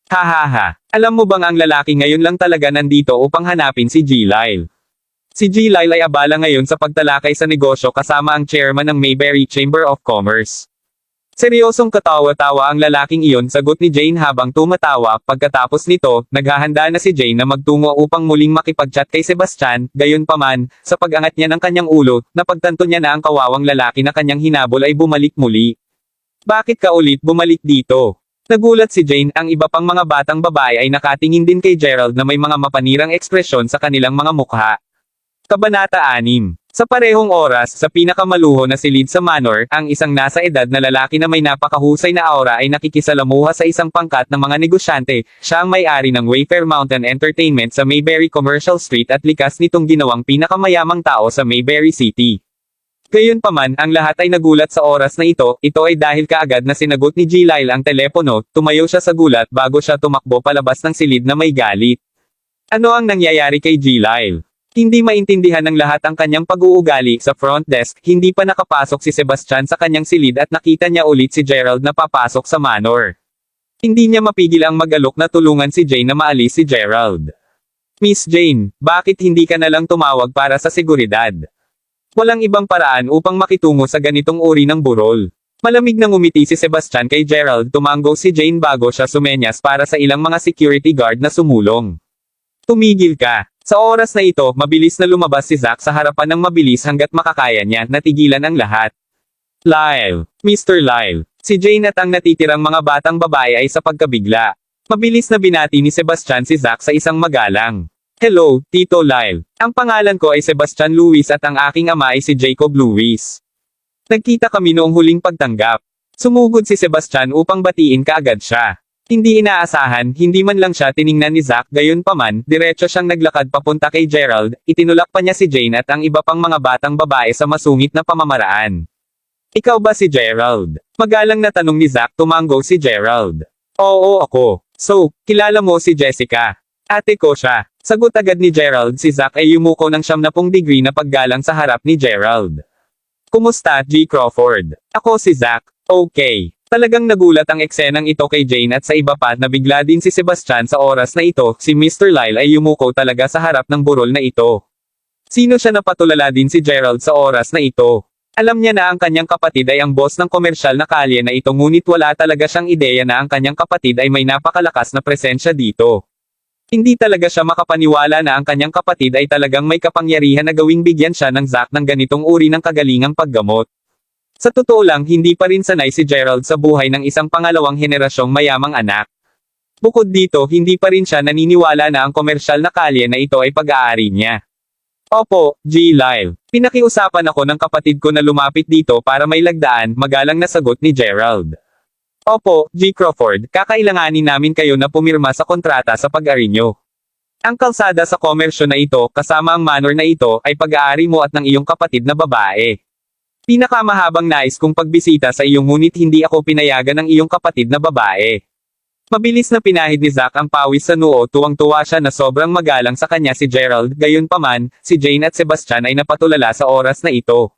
Hahaha, alam mo bang ang lalaki ngayon lang talaga nandito upang hanapin si G. Lyle? Si G. Lyle ay abala ngayon sa pagtalakay sa negosyo kasama ang chairman ng Mayberry Chamber of Commerce. Seryosong katawa-tawa ang lalaking iyon, sagot ni Jane habang tumatawa. Pagkatapos nito, naghahanda na si Jane na magtungo upang muling makipag-chat kay Sebastian. Gayunpaman, sa pag-angat niya ng kanyang ulo, napagtanto niya na ang kawawang lalaki na kanyang hinabol ay bumalik muli. Bakit ka ulit bumalik dito? Nagulat si Jane. Ang iba pang mga batang babae ay nakatingin din kay Gerald na may mga mapanirang ekspresyon sa kanilang mga mukha. Kabanata 6. Sa parehong oras, sa pinakamaluho na silid sa manor, ang isang nasa edad na lalaki na may napakahusay na aura ay nakikisalamuha sa isang pangkat ng mga negosyante. Siya ang may-ari ng Wayfair Mountain Entertainment sa Mayberry Commercial Street at likas nitong ginawang pinakamayamang tao sa Mayberry City. Gayunpaman, ang lahat ay nagulat sa oras na ito ay dahil kaagad na sinagot ni G. Lyle ang telepono. Tumayo siya sa gulat bago siya tumakbo palabas ng silid na may galit. Ano ang nangyayari kay G. Lyle? Hindi maintindihan ng lahat ang kanyang pag-uugali sa front desk. Hindi pa nakapasok si Sebastian sa kanyang silid at nakita niya ulit si Gerald na papasok sa manor. Hindi niya mapigil ang mag-alok na tulungan si Jane na maalis si Gerald. "Miss Jane, bakit hindi ka na lang tumawag para sa seguridad? Walang ibang paraan upang makitungo sa ganitong uri ng burol." Malamig nang umiti si Sebastian kay Gerald. Tumango si Jane bago siya sumenyas para sa ilang mga security guard na sumulong. "Tumigil ka." Sa oras na ito, mabilis na lumabas si Zack sa harapan ng mabilis hanggat makakaya niya, natigilan ang lahat. "Lyle, Mr. Lyle." Si Jane at ang natitirang mga batang babae ay sa pagkabigla. Mabilis na binati ni Sebastian si Zack sa isang magalang. "Hello, Tito Lyle. Ang pangalan ko ay Sebastian Lewis at ang aking ama ay si Jacob Lewis. Nagkita kami noong huling pagtanggap." Sumugod si Sebastian upang batiin kaagad siya. Hindi inaasahan, hindi man lang siya tiningnan ni Zack. Gayunpaman, diretso siyang naglakad papunta kay Gerald. Itinulak pa niya si Jane at ang iba pang mga batang babae sa masungit na pamamaraan. "Ikaw ba si Gerald?" Magalang na tanong ni Zack. Tumango si Gerald. "Oo, ako. So, kilala mo si Jessica?" "Ate ko siya." Sagot agad ni Gerald. Si Zack ay yumuko ng 70 degree na paggalang sa harap ni Gerald. "Kumusta, G. Crawford? Ako si Zack." "Okay." Talagang nagulat ang eksenang ito kay Jane at sa iba pa. Nabigla din si Sebastian sa oras na ito. Si Mr. Lyle ay yumuko talaga sa harap ng burol na ito. Sino siya? Napatulala din si Gerald sa oras na ito. Alam niya na ang kanyang kapatid ay ang boss ng komersyal na kalye na ito, ngunit wala talaga siyang ideya na ang kanyang kapatid ay may napakalakas na presensya dito. Hindi talaga siya makapaniwala na ang kanyang kapatid ay talagang may kapangyarihan na gawing bigyan siya ng Zack ng ganitong uri ng kagalingang paggamot. Sa totoo lang, hindi pa rin sanay si Gerald sa buhay ng isang pangalawang henerasyong mayamang anak. Bukod dito, hindi pa rin siya naniniwala na ang komersyal na kalye na ito ay pag-aari niya. Opo, G. Lyle. Pinakiusapan ako ng kapatid ko na lumapit dito para may lagdaan, magalang na sagot ni Gerald. Opo, G. Crawford, kakailanganin namin kayo na pumirma sa kontrata sa pag-ari nyo. Ang kalsada sa komersyo na ito, kasama ang manor na ito, ay pag-aari mo at ng iyong kapatid na babae. Pinakamahabang nais kong pagbisita sa iyo ngunit hindi ako pinayagan ng iyong kapatid na babae. Mabilis na pinahid ni Zack ang pawis sa noo, tuwang-tuwa siya na sobrang magalang sa kanya si Gerald, gayunpaman, si Jane at Sebastian ay napatulala sa oras na ito.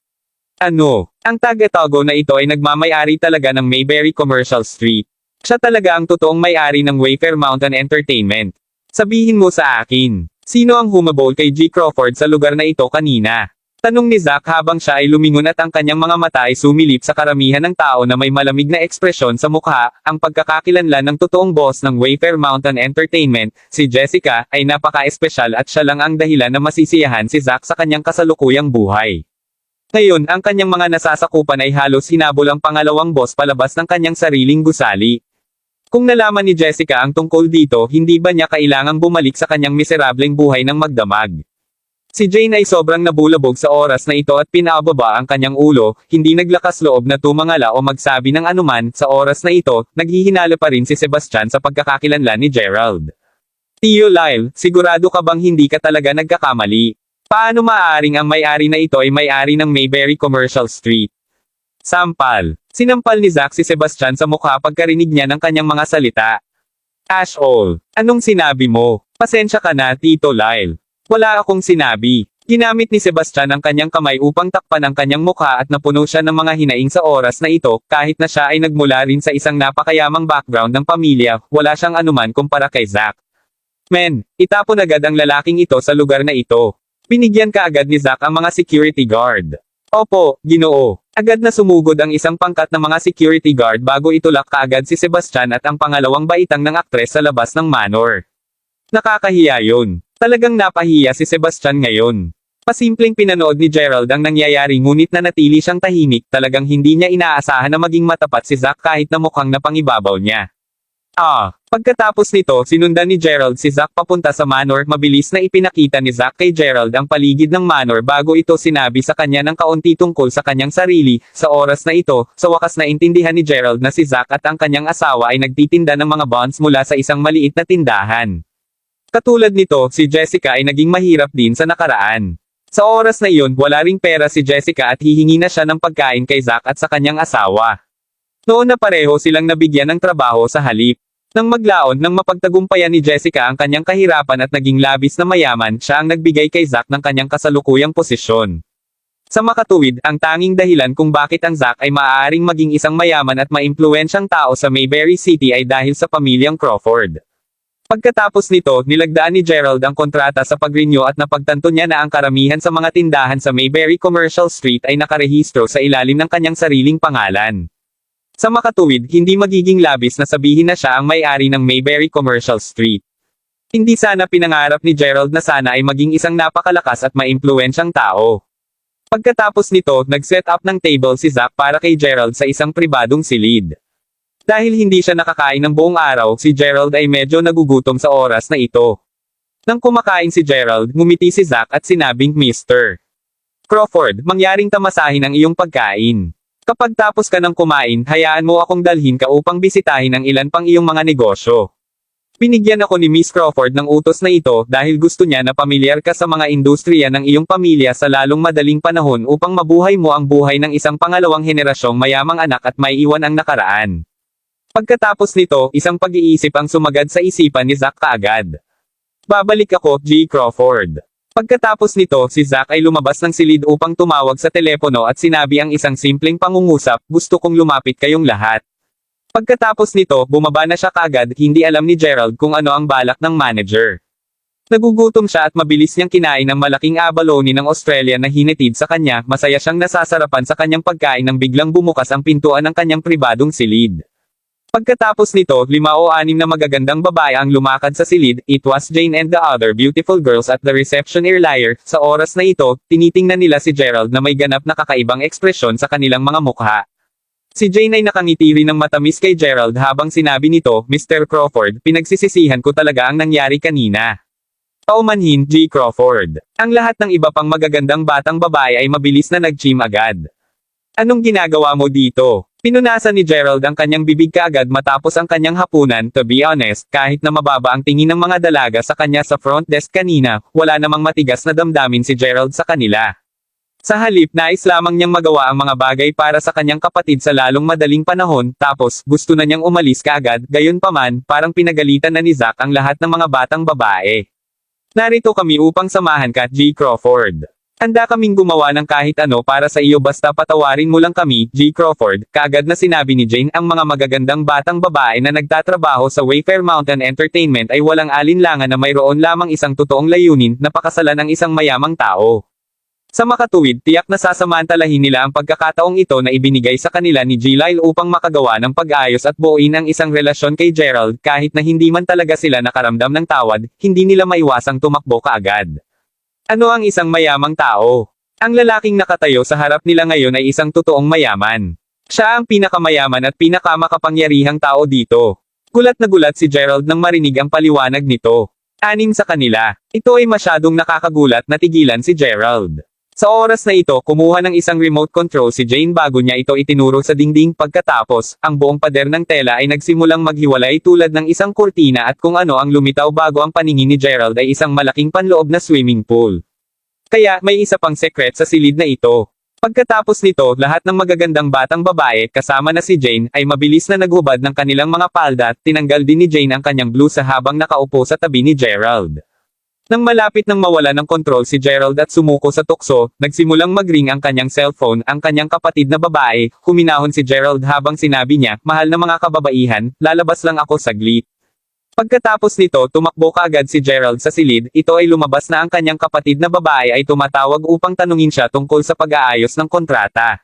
Ano? Ang taga-tago na ito ay nagmamay-ari talaga ng Mayberry Commercial Street. Siya talaga ang totoong may-ari ng Wayfair Mountain Entertainment. Sabihin mo sa akin, sino ang humabol kay G. Crawford sa lugar na ito kanina? Tanong ni Zack habang siya ay lumingon at ang kanyang mga mata ay sumilip sa karamihan ng tao na may malamig na ekspresyon sa mukha. Ang pagkakakilanlan ng totoong boss ng Wayfair Mountain Entertainment, si Jessica, ay napaka-espesyal at siya lang ang dahilan na masisiyahan si Zack sa kanyang kasalukuyang buhay. Ngayon, ang kanyang mga nasasakupan ay halos hinabol ang pangalawang boss palabas ng kanyang sariling gusali. Kung nalaman ni Jessica ang tungkol dito, hindi ba niya kailangang bumalik sa kanyang miserableng buhay ng magdamag? Si Jane ay sobrang nabulabog sa oras na ito at pinaababa ang kanyang ulo, hindi naglakas loob na tumangala o magsabi ng anuman. Sa oras na ito, naghihinala pa rin si Sebastian sa pagkakakilanlan ni Gerald. Tio Lyle, sigurado ka bang hindi ka talaga nagkakamali? Paano maaaring ang may-ari na ito ay may-ari ng Mayberry Commercial Street? Sampal. Sinampal ni Zack si Sebastian sa mukha pagkarinig niya ng kanyang mga salita. Ashol, anong sinabi mo? Pasensya ka na, Tito Lyle. Wala akong sinabi. Ginamit ni Sebastian ang kanyang kamay upang takpan ang kanyang mukha at napuno siya ng mga hinaing sa oras na ito, kahit na siya ay nagmula rin sa isang napakayamang background ng pamilya, wala siyang anuman kumpara kay Zack. Men, itapon agad ang lalaking ito sa lugar na ito. Binigyan kaagad ni Zack ang mga security guard. Opo, Ginoo. Agad na sumugod ang isang pangkat ng mga security guard bago itulak kaagad si Sebastian at ang pangalawang baitang ng aktres sa labas ng manor. Nakakahiya yun. Talagang napahiya si Sebastian ngayon. Pasimpleng pinanood ni Gerald ang nangyayari ngunit nanatili siyang tahimik, talagang hindi niya inaasahan na maging matapat si Zack kahit na mukhang napangibabaw niya. Pagkatapos nito, sinundan ni Gerald si Zack papunta sa manor. Mabilis na ipinakita ni Zack kay Gerald ang paligid ng manor bago ito sinabi sa kanya ng kaunti tungkol sa kanyang sarili. Sa oras na ito, sa wakas na intindihan ni Gerald na si Zack at ang kanyang asawa ay nagtitinda ng mga bonds mula sa isang maliit na tindahan. Katulad nito, si Jessica ay naging mahirap din sa nakaraan. Sa oras na iyon, wala ring pera si Jessica at hihingi na siya ng pagkain kay Zack at sa kanyang asawa. Noon na pareho silang nabigyan ng trabaho sa halip. Nang maglaon nang mapagtagumpayan ni Jessica ang kanyang kahirapan at naging labis na mayaman, siya ang nagbigay kay Zack ng kanyang kasalukuyang posisyon. Sa makatuwid, ang tanging dahilan kung bakit ang Zack ay maaaring maging isang mayaman at maimpluwensyang tao sa Mayberry City ay dahil sa pamilyang Crawford. Pagkatapos nito, nilagdaan ni Gerald ang kontrata sa pag-renew at napagtanto niya na ang karamihan sa mga tindahan sa Mayberry Commercial Street ay nakarehistro sa ilalim ng kanyang sariling pangalan. Sa makatuwid, hindi magiging labis na sabihin na siya ang may-ari ng Mayberry Commercial Street. Hindi sana pinangarap ni Gerald na sana ay maging isang napakalakas at maimpluwensyang tao. Pagkatapos nito, nag-set up ng table si Zack para kay Gerald sa isang pribadong silid. Dahil hindi siya nakakain ng buong araw, si Gerald ay medyo nagugutom sa oras na ito. Nang kumakain si Gerald, ngumiti si Zack at sinabing, Mr. Crawford, mangyaring tamasahin ang iyong pagkain. Kapag tapos ka ng kumain, hayaan mo akong dalhin ka upang bisitahin ang ilan pang iyong mga negosyo. Binigyan ako ni Miss Crawford ng utos na ito dahil gusto niya na pamilyar ka sa mga industriya ng iyong pamilya sa lalong madaling panahon upang mabuhay mo ang buhay ng isang pangalawang henerasyong mayamang anak at may iwan ang nakaraan. Pagkatapos nito, isang pag-iisip ang sumagad sa isipan ni Zack kaagad. Babalik ako, G. Crawford. Pagkatapos nito, si Zack ay lumabas ng silid upang tumawag sa telepono at sinabi ang isang simpleng pangungusap, gusto kong lumapit kayong lahat. Pagkatapos nito, bumaba na siya kaagad, hindi alam ni Gerald kung ano ang balak ng manager. Nagugutom siya at mabilis niyang kinain ang malaking abalone ng Australia na hinitid sa kanya, masaya siyang nasasarapan sa kanyang pagkain nang biglang bumukas ang pintuan ng kanyang pribadong silid. Pagkatapos nito, 5 o 6 na magagandang babae ang lumakad sa silid. It was Jane and the other beautiful girls at the reception earlier. Sa oras na ito, tinitingnan nila si Gerald na may ganap na kakaibang ekspresyon sa kanilang mga mukha. Si Jane ay nakangiti rin ng matamis kay Gerald habang sinabi nito, Mr. Crawford, pinagsisisihan ko talaga ang nangyari kanina. Paumanhin, G. Crawford. Ang lahat ng iba pang magagandang batang babae ay mabilis na nag-gym agad. Anong ginagawa mo dito? Pinunasan ni Gerald ang kanyang bibig kaagad matapos ang kanyang hapunan. To be honest, kahit na mababa ang tingin ng mga dalaga sa kanya sa front desk kanina, wala namang matigas na damdamin si Gerald sa kanila. Sa halip, nais lamang niyang magawa ang mga bagay para sa kanyang kapatid sa lalong madaling panahon, tapos, gusto na niyang umalis kaagad, gayunpaman, parang pinagalitan na ni Zack ang lahat ng mga batang babae. Narito kami upang samahan ka, G. Crawford. Handa kaming gumawa ng kahit ano para sa iyo basta patawarin mo lang kami, G. Crawford, kaagad na sinabi ni Jane ang mga magagandang batang babae na nagtatrabaho sa Wayfair Mountain Entertainment ay walang alinlangan na mayroon lamang isang totoong layunin na pakasalan ng isang mayamang tao. Sa makatuwid, tiyak na sasamantalahin nila ang pagkakataong ito na ibinigay sa kanila ni G. Lyle upang makagawa ng pag-ayos at buuin ang isang relasyon kay Gerald kahit na hindi man talaga sila nakaramdam ng tawad, hindi nila maiwasang tumakbo kaagad. Ano ang isang mayamang tao? Ang lalaking nakatayo sa harap nila ngayon ay isang totoong mayaman. Siya ang pinakamayaman at pinakamakapangyarihang tao dito. Gulat na gulat si Gerald nang marinig ang paliwanag nito. Anim sa kanila. Ito ay masyadong nakakagulat na tigilan si Gerald. Sa oras na ito, kumuha ng isang remote control si Jane bago niya ito itinuro sa dingding pagkatapos, ang buong pader ng tela ay nagsimulang maghiwalay tulad ng isang kurtina at kung ano ang lumitaw bago ang paningin ni Gerald ay isang malaking panloob na swimming pool. Kaya, may isa pang sekret sa silid na ito. Pagkatapos nito, lahat ng magagandang batang babae, kasama na si Jane, ay mabilis na naghubad ng kanilang mga palda at tinanggal din ni Jane ang kanyang bluse habang nakaupo sa tabi ni Gerald. Nang malapit nang mawala ng kontrol si Gerald at sumuko sa tukso, nagsimulang mag-ring ang kanyang cellphone, ang kanyang kapatid na babae, huminahon si Gerald habang sinabi niya, mahal na mga kababaihan, lalabas lang ako saglit. Pagkatapos nito, tumakbo kaagad si Gerald sa silid, ito ay lumabas na ang kanyang kapatid na babae ay tumatawag upang tanungin siya tungkol sa pag-aayos ng kontrata.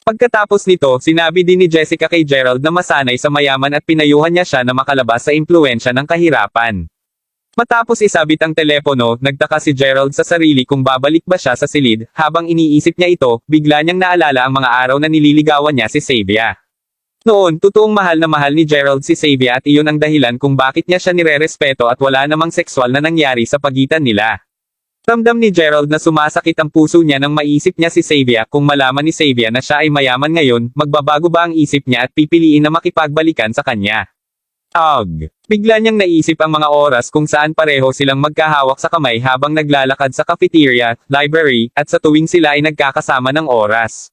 Pagkatapos nito, sinabi din ni Jessica kay Gerald na masanay sa mayaman at pinayuhan niya siya na makalabas sa impluwensya ng kahirapan. Matapos isabit ang telepono, nagtaka si Gerald sa sarili kung babalik ba siya sa silid, habang iniisip niya ito, bigla niyang naalala ang mga araw na nililigawan niya si Xavier. Noon, totoong mahal na mahal ni Gerald si Xavier at iyon ang dahilan kung bakit niya siya nirerespeto at wala namang sexual na nangyari sa pagitan nila. Ramdam ni Gerald na sumasakit ang puso niya nang maisip niya si Xavier kung malaman ni Xavier na siya ay mayaman ngayon, magbabago ba ang isip niya at pipiliin na makipagbalikan sa kanya? Bigla niyang naisip ang mga oras kung saan pareho silang magkahawak sa kamay habang naglalakad sa cafeteria, library, at sa tuwing sila ay nagkakasama ng oras.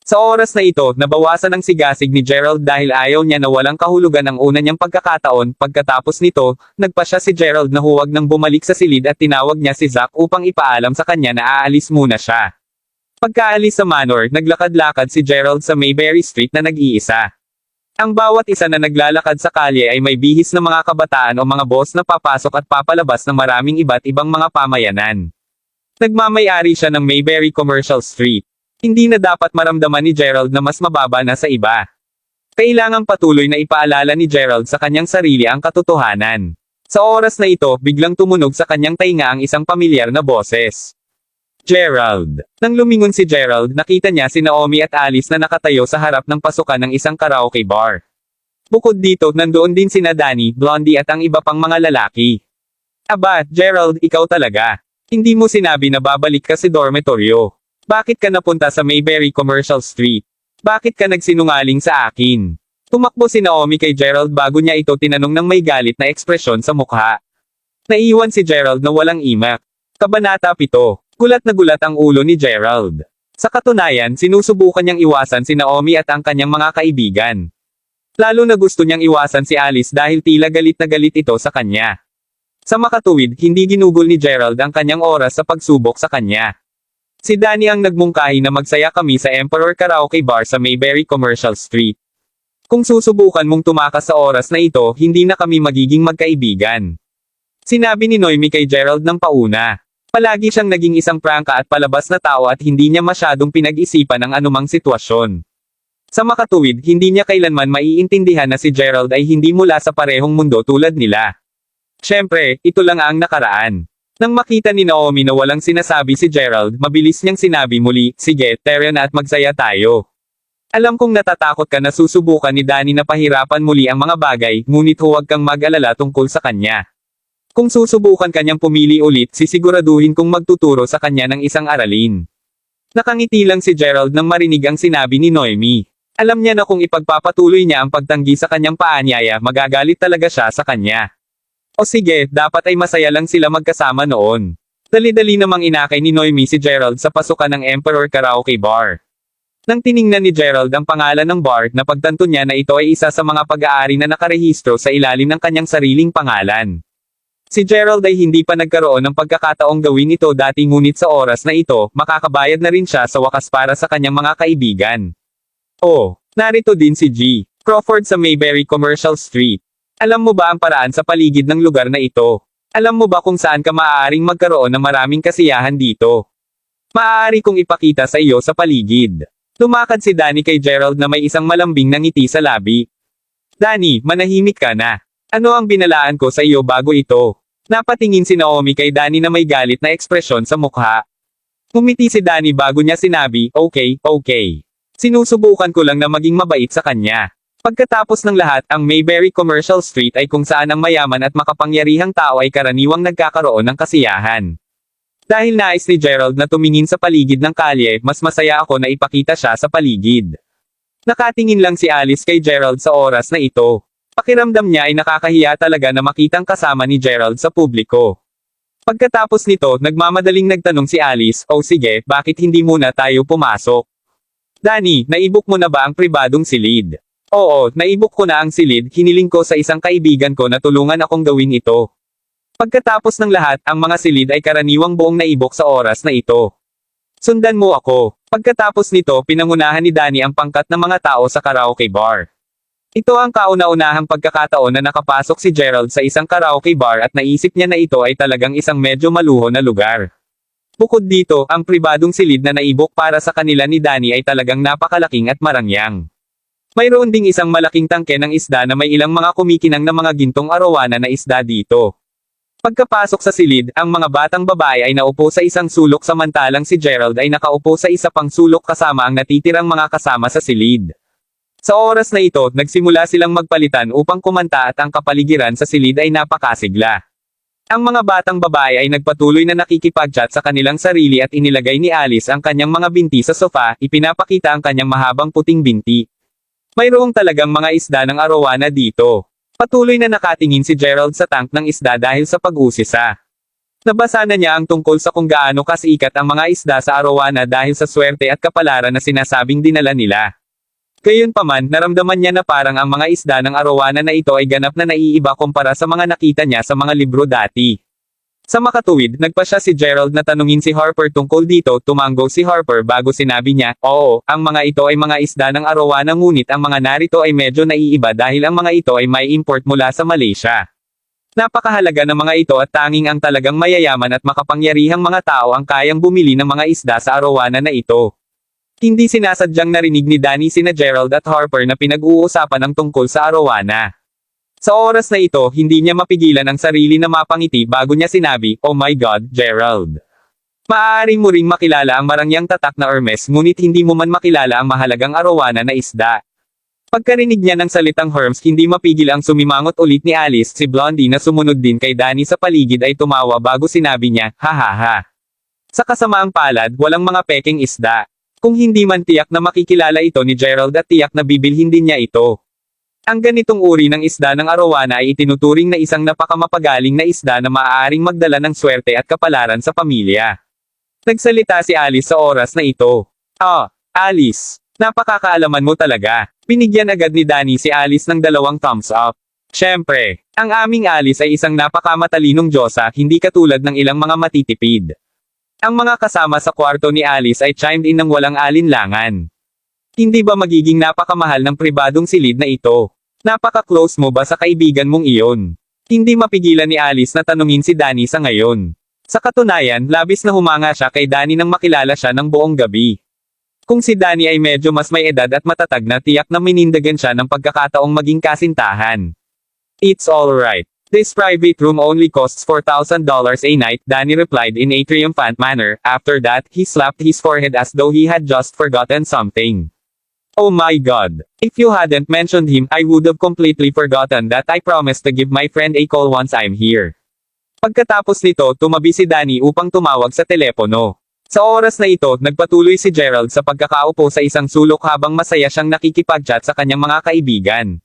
Sa oras na ito, nabawasan ang sigasig ni Gerald dahil ayaw niya na walang kahulugan ang una niyang pagkakataon. Pagkatapos nito, nagpa siya si Gerald na huwag nang bumalik sa silid at tinawag niya si Zack upang ipaalam sa kanya na aalis muna siya. Pagkaalis sa manor, naglakad-lakad si Gerald sa Mayberry Street na nag-iisa. Ang bawat isa na naglalakad sa kalye ay may bihis na mga kabataan o mga boss na papasok at papalabas ng maraming iba't ibang mga pamayanan. Nagmamay-ari siya ng Mayberry Commercial Street. Hindi na dapat maramdaman ni Gerald na mas mababa na sa iba. Kailangang patuloy na ipaalala ni Gerald sa kanyang sarili ang katotohanan. Sa oras na ito, biglang tumunog sa kanyang tainga ang isang pamilyar na boses. Gerald. Nang lumingon si Gerald, nakita niya si Naomi at Alice na nakatayo sa harap ng pasukan ng isang karaoke bar. Bukod dito, nandoon din sina Danny, Blondie at ang iba pang mga lalaki. Aba, Gerald, ikaw talaga. Hindi mo sinabi na babalik ka sa dormitoryo. Bakit ka napunta sa Mayberry Commercial Street? Bakit ka nagsinungaling sa akin? Tumakbo si Naomi kay Gerald bago niya ito tinanong ng may galit na ekspresyon sa mukha. Naiwan si Gerald na walang imak. Kabanata 7. Gulat na gulat ang ulo ni Gerald. Sa katunayan, sinusubukan niyang iwasan si Naomi at ang kanyang mga kaibigan. Lalo na gusto niyang iwasan si Alice dahil tila galit na galit ito sa kanya. Sa makatuwid, hindi ginugol ni Gerald ang kanyang oras sa pagsubok sa kanya. Si Danny ang nagmungkahi na magsaya kami sa Emperor Karaoke Bar sa Mayberry Commercial Street. Kung susubukan mong tumakas sa oras na ito, hindi na kami magiging magkaibigan. Sinabi ni Noemi kay Gerald ng pauna. Palagi siyang naging isang prangka at palabas na tao at hindi niya masyadong pinag-isipan ang anumang sitwasyon. Sa makatuwid, hindi niya kailanman maiintindihan na si Gerald ay hindi mula sa parehong mundo tulad nila. Siyempre, ito lang ang nakaraan. Nang makita ni Naomi na walang sinasabi si Gerald, mabilis niyang sinabi muli, sige, tara na at magsaya tayo. Alam kong natatakot ka na susubukan ni Danny na pahirapan muli ang mga bagay, ngunit huwag kang mag-alala tungkol sa kanya. Kung susubukan kanyang pumili ulit, sisiguraduhin kong magtuturo sa kanya ng isang aralin. Nakangiti lang si Gerald nang marinig ang sinabi ni Noemi. Alam niya na kung ipagpapatuloy niya ang pagtanggi sa kanyang paanyaya, magagalit talaga siya sa kanya. O sige, dapat ay masaya lang sila magkasama noon. Dali-dali namang inakay ni Noemi si Gerald sa pasukan ng Emperor Karaoke Bar. Nang tiningnan ni Gerald ang pangalan ng bar, napagtanto niya na ito ay isa sa mga pag-aari na nakarehistro sa ilalim ng kanyang sariling pangalan. Si Gerald ay hindi pa nagkaroon ng pagkakataong gawin ito dati, ngunit sa oras na ito, makakabayad na rin siya sa wakas para sa kanyang mga kaibigan. Oh, narito din si G. Crawford sa Mayberry Commercial Street. Alam mo ba ang paraan sa paligid ng lugar na ito? Alam mo ba kung saan ka maaaring magkaroon ng maraming kasiyahan dito? Maaari kong ipakita sa iyo sa paligid. Lumakad si Danny kay Gerald na may isang malambing na ngiti sa labi. Danny, manahimik ka na. Ano ang binalaan ko sa iyo bago ito? Napatingin si Naomi kay Danny na may galit na ekspresyon sa mukha. Ngumiti si Danny bago niya sinabi, okay. Sinusubukan ko lang na maging mabait sa kanya. Pagkatapos ng lahat, ang Mayberry Commercial Street ay kung saan ang mayaman at makapangyarihang tao ay karaniwang nagkakaroon ng kasiyahan. Dahil nais ni Gerald na tumingin sa paligid ng kalye, mas masaya ako na ipakita siya sa paligid. Nakatingin lang si Alice kay Gerald sa oras na ito. Pakiramdam niya ay nakakahiya talaga na makitang kasama ni Gerald sa publiko. Pagkatapos nito, nagmamadaling nagtanong si Alice, "Oh sige, bakit hindi muna tayo pumasok?" Danny, naibok mo na ba ang pribadong silid? Oo, naibok ko na ang silid, hiniling ko sa isang kaibigan ko na tulungan akong gawin ito. Pagkatapos ng lahat, ang mga silid ay karaniwang buong naibok sa oras na ito. Sundan mo ako. Pagkatapos nito, pinangunahan ni Danny ang pangkat ng mga tao sa karaoke bar. Ito ang kauna-unahang pagkakataon na nakapasok si Gerald sa isang karaoke bar at naisip niya na ito ay talagang isang medyo maluho na lugar. Bukod dito, ang pribadong silid na naibok para sa kanila ni Danny ay talagang napakalaking at marangyang. Mayroon ding isang malaking tangke ng isda na may ilang mga kumikinang na mga gintong arawana na isda dito. Pagkapasok sa silid, ang mga batang babae ay naupo sa isang sulok samantalang si Gerald ay nakaupo sa isa pang sulok kasama ang natitirang mga kasama sa silid. Sa oras na ito, nagsimula silang magpalitan upang kumanta at ang kapaligiran sa silid ay napakasigla. Ang mga batang babae ay nagpatuloy na nakikipag-chat sa kanilang sarili at inilagay ni Alice ang kanyang mga binti sa sofa, ipinapakita ang kanyang mahabang puting binti. Mayroong talagang mga isda ng arawana dito. Patuloy na nakatingin si Gerald sa tank ng isda dahil sa pag-usisa. Nabasa na niya ang tungkol sa kung gaano kasikat ang mga isda sa arawana dahil sa swerte at kapalaran na sinasabing dinala nila. Gayunpaman, naramdaman niya na parang ang mga isda ng arawana na ito ay ganap na naiiba kumpara sa mga nakita niya sa mga libro dati. Sa makatuwid, nagpa siya si Gerald na tanungin si Harper tungkol dito, tumango si Harper bago sinabi niya, oo, ang mga ito ay mga isda ng arawana ngunit ang mga narito ay medyo naiiba dahil ang mga ito ay may import mula sa Malaysia. Napakahalaga ng mga ito at tanging ang talagang mayayaman at makapangyarihang mga tao ang kayang bumili ng mga isda sa arawana na ito. Hindi sinasadyang narinig ni Danny sina Gerald at Harper na pinag-uusapan ang tungkol sa arawana. Sa oras na ito, hindi niya mapigilan ang sarili na mapangiti bago niya sinabi, "Oh my God, Gerald. Maaari mo ring makilala ang marangyang tatak na Hermes ngunit hindi mo man makilala ang mahalagang arawana na isda." Pagkarinig niya ng salitang Hermes, hindi mapigil ang sumimangot ulit ni Alice. Si Blondie na sumunod din kay Danny sa paligid ay tumawa bago sinabi niya, "Ha. Sa kasamaang palad, walang mga peking isda. Kung hindi man tiyak na makikilala ito ni Gerald at tiyak na bibilhin din niya ito." Ang ganitong uri ng isda ng arawana ay itinuturing na isang napakamapagaling na isda na maaaring magdala ng swerte at kapalaran sa pamilya. Nagsalita si Alice sa oras na ito. Alice, napakakaalaman mo talaga. Binigyan agad ni Danny si Alice ng 2 thumbs up. Siyempre, ang aming Alice ay isang napakamatalinong diyosa, hindi katulad ng ilang mga matitipid. Ang mga kasama sa kwarto ni Alice ay chimed in ng walang alinlangan. Hindi ba magiging napakamahal ng pribadong silid na ito? Napaka-close mo ba sa kaibigan mong iyon? Hindi mapigilan ni Alice na tanungin si Danny sa ngayon. Sa katunayan, labis na humanga siya kay Danny nang makilala siya ng buong gabi. Kung si Danny ay medyo mas may edad at matatag na, tiyak na minindagan siya ng pagkakataong maging kasintahan. It's alright. This private room only costs $4,000 a night, Danny replied in a triumphant manner. After that, he slapped his forehead as though he had just forgotten something. Oh my God. If you hadn't mentioned him, I would have completely forgotten that I promised to give my friend a call once I'm here. Pagkatapos nito, tumabi si Danny upang tumawag sa telepono. Sa oras na ito, nagpatuloy si Gerald sa pagkakaupo sa isang sulok habang masaya siyang nakikipag-chat sa kanyang mga kaibigan.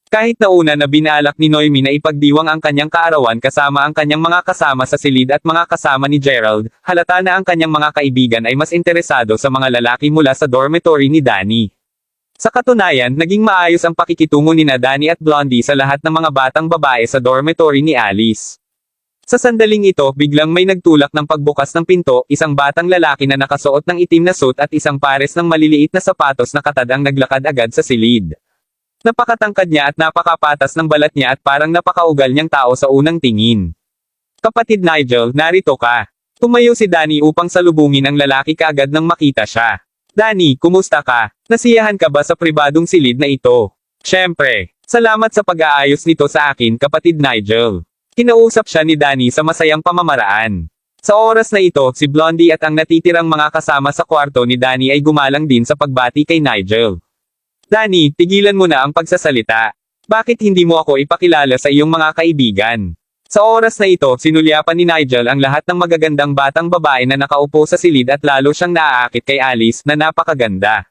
Kahit nauna na binalak ni Noemi na ipagdiwang ang kanyang kaarawan kasama ang kanyang mga kasama sa silid at mga kasama ni Gerald, halata na ang kanyang mga kaibigan ay mas interesado sa mga lalaki mula sa dormitory ni Danny. Sa katunayan, naging maayos ang pakikitungo ni Danny at Blondie sa lahat ng mga batang babae sa dormitory ni Alice. Sa sandaling ito, biglang may nagtulak ng pagbukas ng pinto, isang batang lalaki na nakasuot ng itim na suit at isang pares ng maliliit na sapatos na katad ang naglakad agad sa silid. Napakatangkad niya at napakapatas ng balat niya at parang napakaugal niyang tao sa unang tingin. Kapatid Nigel, narito ka. Tumayo si Danny upang salubungin ang lalaki kaagad nang makita siya. Danny, kumusta ka? Nasiyahan ka ba sa pribadong silid na ito? Siyempre. Salamat sa pag-aayos nito sa akin, kapatid Nigel. Kinausap siya ni Danny sa masayang pamamaraan. Sa oras na ito, si Blondie at ang natitirang mga kasama sa kwarto ni Danny ay gumalang din sa pagbati kay Nigel. Danny, tigilan mo na ang pagsasalita. Bakit hindi mo ako ipakilala sa iyong mga kaibigan? Sa oras na ito, sinulyapan ni Nigel ang lahat ng magagandang batang babae na nakaupo sa silid at lalo siyang naaakit kay Alice na napakaganda.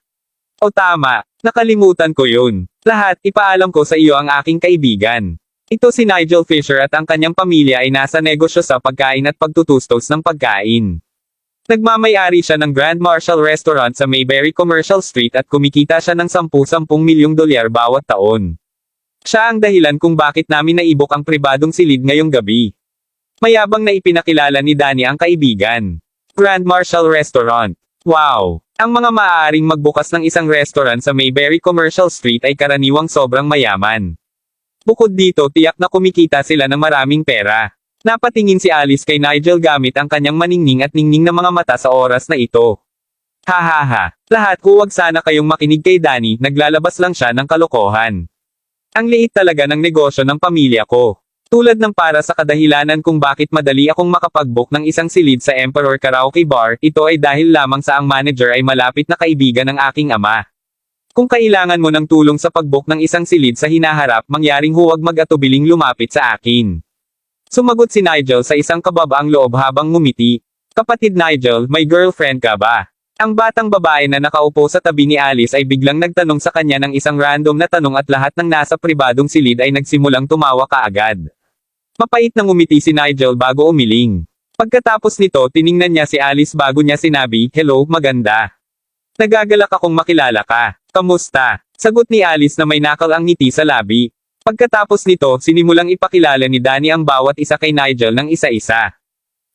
O tama, nakalimutan ko yun. Lahat, ipaalam ko sa iyo ang aking kaibigan. Ito si Nigel Fisher at ang kanyang pamilya ay nasa negosyo sa pagkain at pagtutustos ng pagkain. Nagmamay-ari siya ng Grand Marshal Restaurant sa Mayberry Commercial Street at kumikita siya ng 10 milyong dolyar bawat taon. Siya ang dahilan kung bakit namin naibok ang pribadong silid ngayong gabi. Mayabang na ipinakilala ni Danny ang kaibigan. Grand Marshal Restaurant. Wow! Ang mga maaaring magbukas ng isang restaurant sa Mayberry Commercial Street ay karaniwang sobrang mayaman. Bukod dito, tiyak na kumikita sila ng maraming pera. Napatingin si Alice kay Nigel gamit ang kanyang maningning at ningning na mga mata sa oras na ito. Hahaha. Lahat huwag sana kayong makinig kay Danny, naglalabas lang siya ng kalokohan. Ang liit talaga ng negosyo ng pamilya ko. Tulad ng para sa kadahilanan kung bakit madali akong makapag-book ng isang silid sa Emperor Karaoke Bar, ito ay dahil lamang sa ang manager ay malapit na kaibigan ng aking ama. Kung kailangan mo ng tulong sa pag-book ng isang silid sa hinaharap, mangyaring huwag mag-atubiling lumapit sa akin. Sumagot si Nigel sa isang kababaang loob habang ngumiti. Kapatid Nigel, may girlfriend ka ba? Ang batang babae na nakaupo sa tabi ni Alice ay biglang nagtanong sa kanya ng isang random na tanong at lahat ng nasa pribadong silid ay nagsimulang tumawa kaagad. Mapait na ngumiti si Nigel bago umiling. Pagkatapos nito, tiningnan niya si Alice bago niya sinabi, "Hello, maganda. Nagagalak akong makilala ka. Kamusta?" Sagot ni Alice na may nakal ang ngiti sa labi. Pagkatapos nito, sinimulang ipakilala ni Danny ang bawat isa kay Nigel ng isa-isa.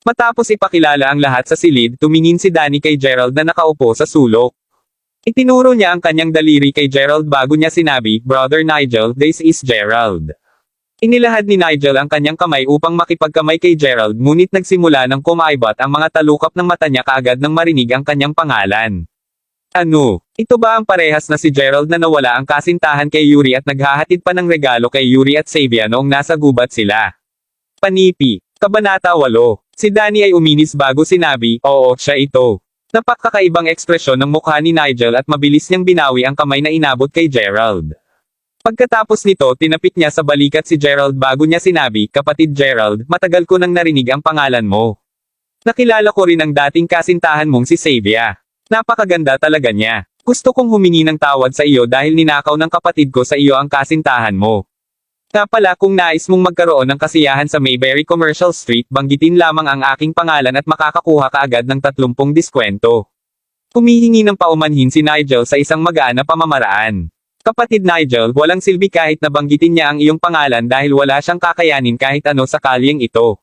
Matapos ipakilala ang lahat sa silid, tumingin si Danny kay Gerald na nakaupo sa sulok. Itinuro niya ang kanyang daliri kay Gerald bago niya sinabi, "Brother Nigel, this is Gerald." Inilahad ni Nigel ang kanyang kamay upang makipagkamay kay Gerald ngunit nagsimula ng kumaibat ang mga talukap ng mata niya kaagad nang marinig ang kanyang pangalan. Ano? Ito ba ang parehas na si Gerald na nawala ang kasintahan kay Yuri at naghahatid pa ng regalo kay Yuri at Xavier noong nasa gubat sila? Panipi. Kabanata 8. Si Danny ay uminis bago sinabi, "Oo, siya ito." Napakakaibang ekspresyon ng mukha ni Nigel at mabilis niyang binawi ang kamay na inabot kay Gerald. Pagkatapos nito, tinapik niya sa balikat si Gerald bago niya sinabi, "Kapatid Gerald, matagal ko nang narinig ang pangalan mo. Nakilala ko rin ang dating kasintahan mong si Xavier. Napakaganda talaga niya. Gusto kong humingi ng tawad sa iyo dahil ninakaw ng kapatid ko sa iyo ang kasintahan mo. Kaya pala kung nais mong magkaroon ng kasiyahan sa Mayberry Commercial Street, banggitin lamang ang aking pangalan at makakakuha ka agad ng 30 diskwento." Humihingi ng paumanhin si Nigel sa isang magaan na pamamaraan. Kapatid Nigel, walang silbi kahit na banggitin niya ang iyong pangalan dahil wala siyang kakayanin kahit ano sa kalyeng ito.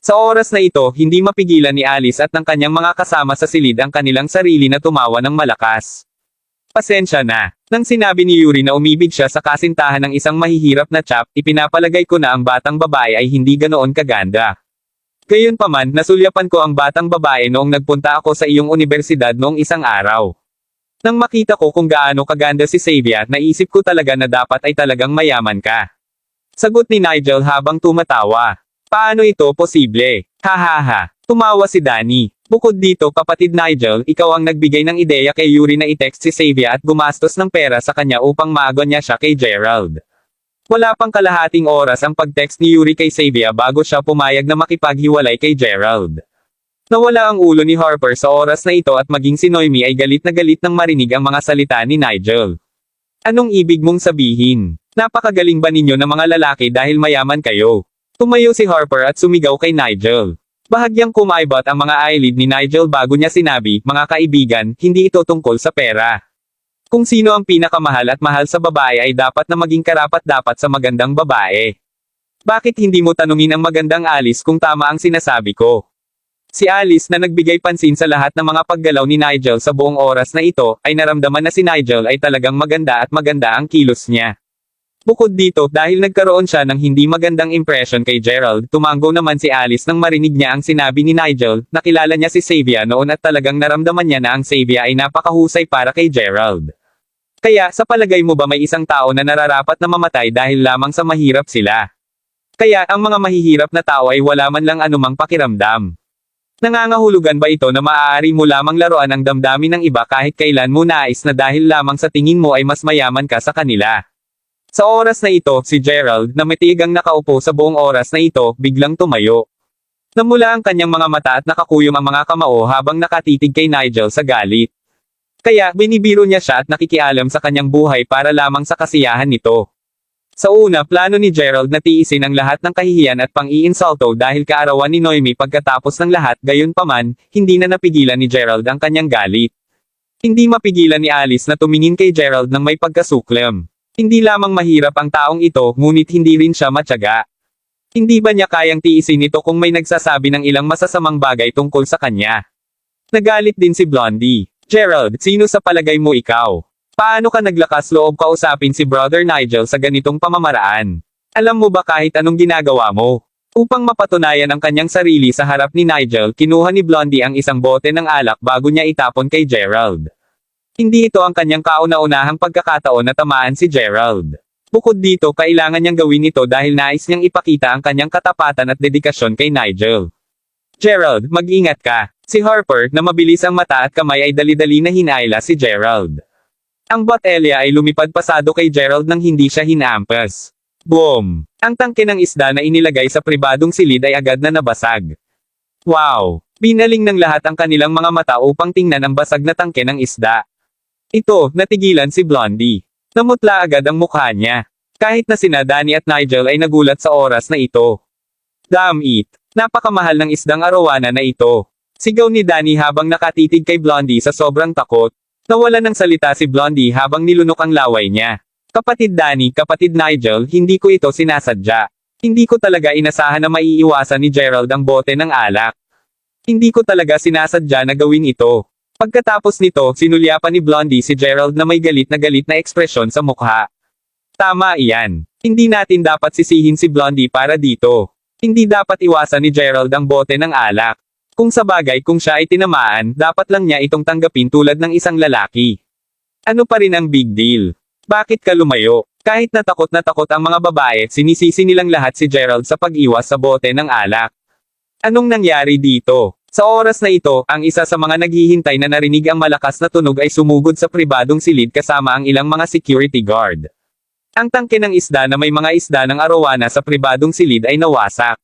Sa oras na ito, hindi mapigilan ni Alice at ng kanyang mga kasama sa silid ang kanilang sarili na tumawa ng malakas. Pasensya na. Nang sinabi ni Yuri na umibig siya sa kasintahan ng isang mahihirap na chap, ipinapalagay ko na ang batang babae ay hindi ganoon kaganda. Gayunpaman, nasulyapan ko ang batang babae noong nagpunta ako sa iyong universidad noong isang araw. Nang makita ko kung gaano kaganda si Xavier, naisip ko talaga na dapat ay talagang mayaman ka. Sagot ni Nigel habang tumatawa. Paano ito posible? Hahaha. Tumawa si Danny. Bukod dito kapatid Nigel, ikaw ang nagbigay ng ideya kay Yuri na i-text si Xavier at gumastos ng pera sa kanya upang maagon niya siya kay Gerald. Wala pang kalahating oras ang pag-text ni Yuri kay Xavier bago siya pumayag na makipaghiwalay kay Gerald. Nawala ang ulo ni Harper sa oras na ito at maging si Noemi ay galit na galit nang marinig ang mga salita ni Nigel. Anong ibig mong sabihin? Napakagaling ba ninyo ng mga lalaki dahil mayaman kayo? Tumayo si Harper at sumigaw kay Nigel. Bahagyang kumaibot ang mga eyelid ni Nigel bago niya sinabi, mga kaibigan, hindi ito tungkol sa pera. Kung sino ang pinakamahal at mahal sa babae ay dapat na maging karapat-dapat sa magandang babae. Bakit hindi mo tanungin ang magandang Alice kung tama ang sinasabi ko? Si Alice na nagbigay pansin sa lahat ng mga paggalaw ni Nigel sa buong oras na ito, ay naramdaman na si Nigel ay talagang maganda at maganda ang kilos niya. Bukod dito, dahil nagkaroon siya ng hindi magandang impression kay Gerald, tumango naman si Alice nang marinig niya ang sinabi ni Nigel, nakilala niya si Xavier noon at talagang naramdaman niya na ang Xavier ay napakahusay para kay Gerald. Kaya, sa palagay mo ba may isang tao na nararapat na mamatay dahil lamang sa mahirap sila? Kaya, ang mga mahihirap na tao ay wala man lang anumang pakiramdam. Nangangahulugan ba ito na maaari mo lamang laruan ang damdamin ng iba kahit kailan mo nais na dahil lamang sa tingin mo ay mas mayaman ka sa kanila? Sa oras na ito, si Gerald, na matigang nakaupo sa buong oras na ito, biglang tumayo. Namula ang kanyang mga mata at nakakuyom ang mga kamao habang nakatitig kay Nigel sa galit. Kaya, binibiro niya siya at nakikialam sa kanyang buhay para lamang sa kasiyahan nito. Sa una, plano ni Gerald na tiisin ang lahat ng kahihiyan at pang-iinsulto dahil kaarawan ni Noemi pagkatapos ng lahat, gayunpaman, hindi na napigilan ni Gerald ang kanyang galit. Hindi mapigilan ni Alice na tumingin kay Gerald ng may pagkasuklam. Hindi lamang mahirap ang taong ito, ngunit hindi rin siya matyaga. Hindi ba niya kayang tiisin ito kung may nagsasabi ng ilang masasamang bagay tungkol sa kanya? Nagalit din si Blondie. Gerald, sino sa palagay mo ikaw? Paano ka naglakas loob kausapin si Brother Nigel sa ganitong pamamaraan? Alam mo ba kahit anong ginagawa mo? Upang mapatunayan ang kanyang sarili sa harap ni Nigel, kinuha ni Blondie ang isang bote ng alak bago niya itapon kay Gerald. Hindi ito ang kanyang kauna-unahang pagkakataon na tamaan si Gerald. Bukod dito, kailangan niyang gawin ito dahil nais niyang ipakita ang kanyang katapatan at dedikasyon kay Nigel. Gerald, mag-ingat ka. Si Harper, na mabilis ang mata at kamay ay dali-dali na hinayla si Gerald. Ang botelya ay lumipad pasado kay Gerald nang hindi siya hinampas. Boom! Ang tangke ng isda na inilagay sa pribadong silid ay agad na nabasag. Wow! Binaling ng lahat ang kanilang mga mata upang tingnan ang basag na tangke ng isda. Ito, natigilan si Blondie. Namutla agad ang mukha niya. Kahit na sina Danny at Nigel ay nagulat sa oras na ito. Damn it! Napakamahal ng isdang arawana na ito. Sigaw ni Danny habang nakatitig kay Blondie sa sobrang takot. Nawala ng salita si Blondie habang nilunok ang laway niya. Kapatid Danny, kapatid Nigel, hindi ko ito sinasadya. Hindi ko talaga inasahan na maiiwasan ni Gerald ang bote ng alak. Hindi ko talaga sinasadya na gawin ito. Pagkatapos nito, sinulyapan ni Blondie si Gerald na may galit na ekspresyon sa mukha. Tama iyan. Hindi natin dapat sisihin si Blondie para dito. Hindi dapat iwasan ni Gerald ang bote ng alak. Kung sa bagay kung siya ay tinamaan, dapat lang niya itong tanggapin tulad ng isang lalaki. Ano pa rin ang big deal? Bakit ka lumayo? Kahit na takot ang mga babae, sinisisi nilang lahat si Gerald sa pag-iwas sa bote ng alak. Anong nangyari dito? Sa oras na ito, ang isa sa mga naghihintay na narinig ang malakas na tunog ay sumugod sa pribadong silid kasama ang ilang mga security guard. Ang tangke ng isda na may mga isda ng arawana sa pribadong silid ay nawasak.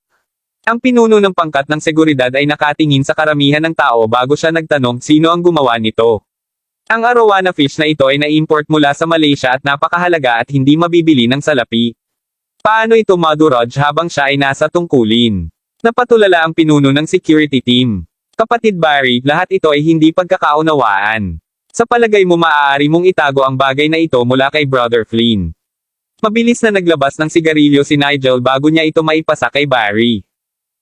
Ang pinuno ng pangkat ng seguridad ay nakatingin sa karamihan ng tao bago siya nagtanong sino ang gumawa nito. Ang arawana fish na ito ay na-import mula sa Malaysia at napakahalaga at hindi mabibili ng salapi. Paano ito madurog habang siya ay nasa tungkulin? Napatulala ang pinuno ng security team. Kapatid Barry, lahat ito ay hindi pagkakaunawaan. Sa palagay mo maaari mong itago ang bagay na ito mula kay Brother Flynn. Mabilis na naglabas ng sigarilyo si Nigel bago niya ito maipasa kay Barry.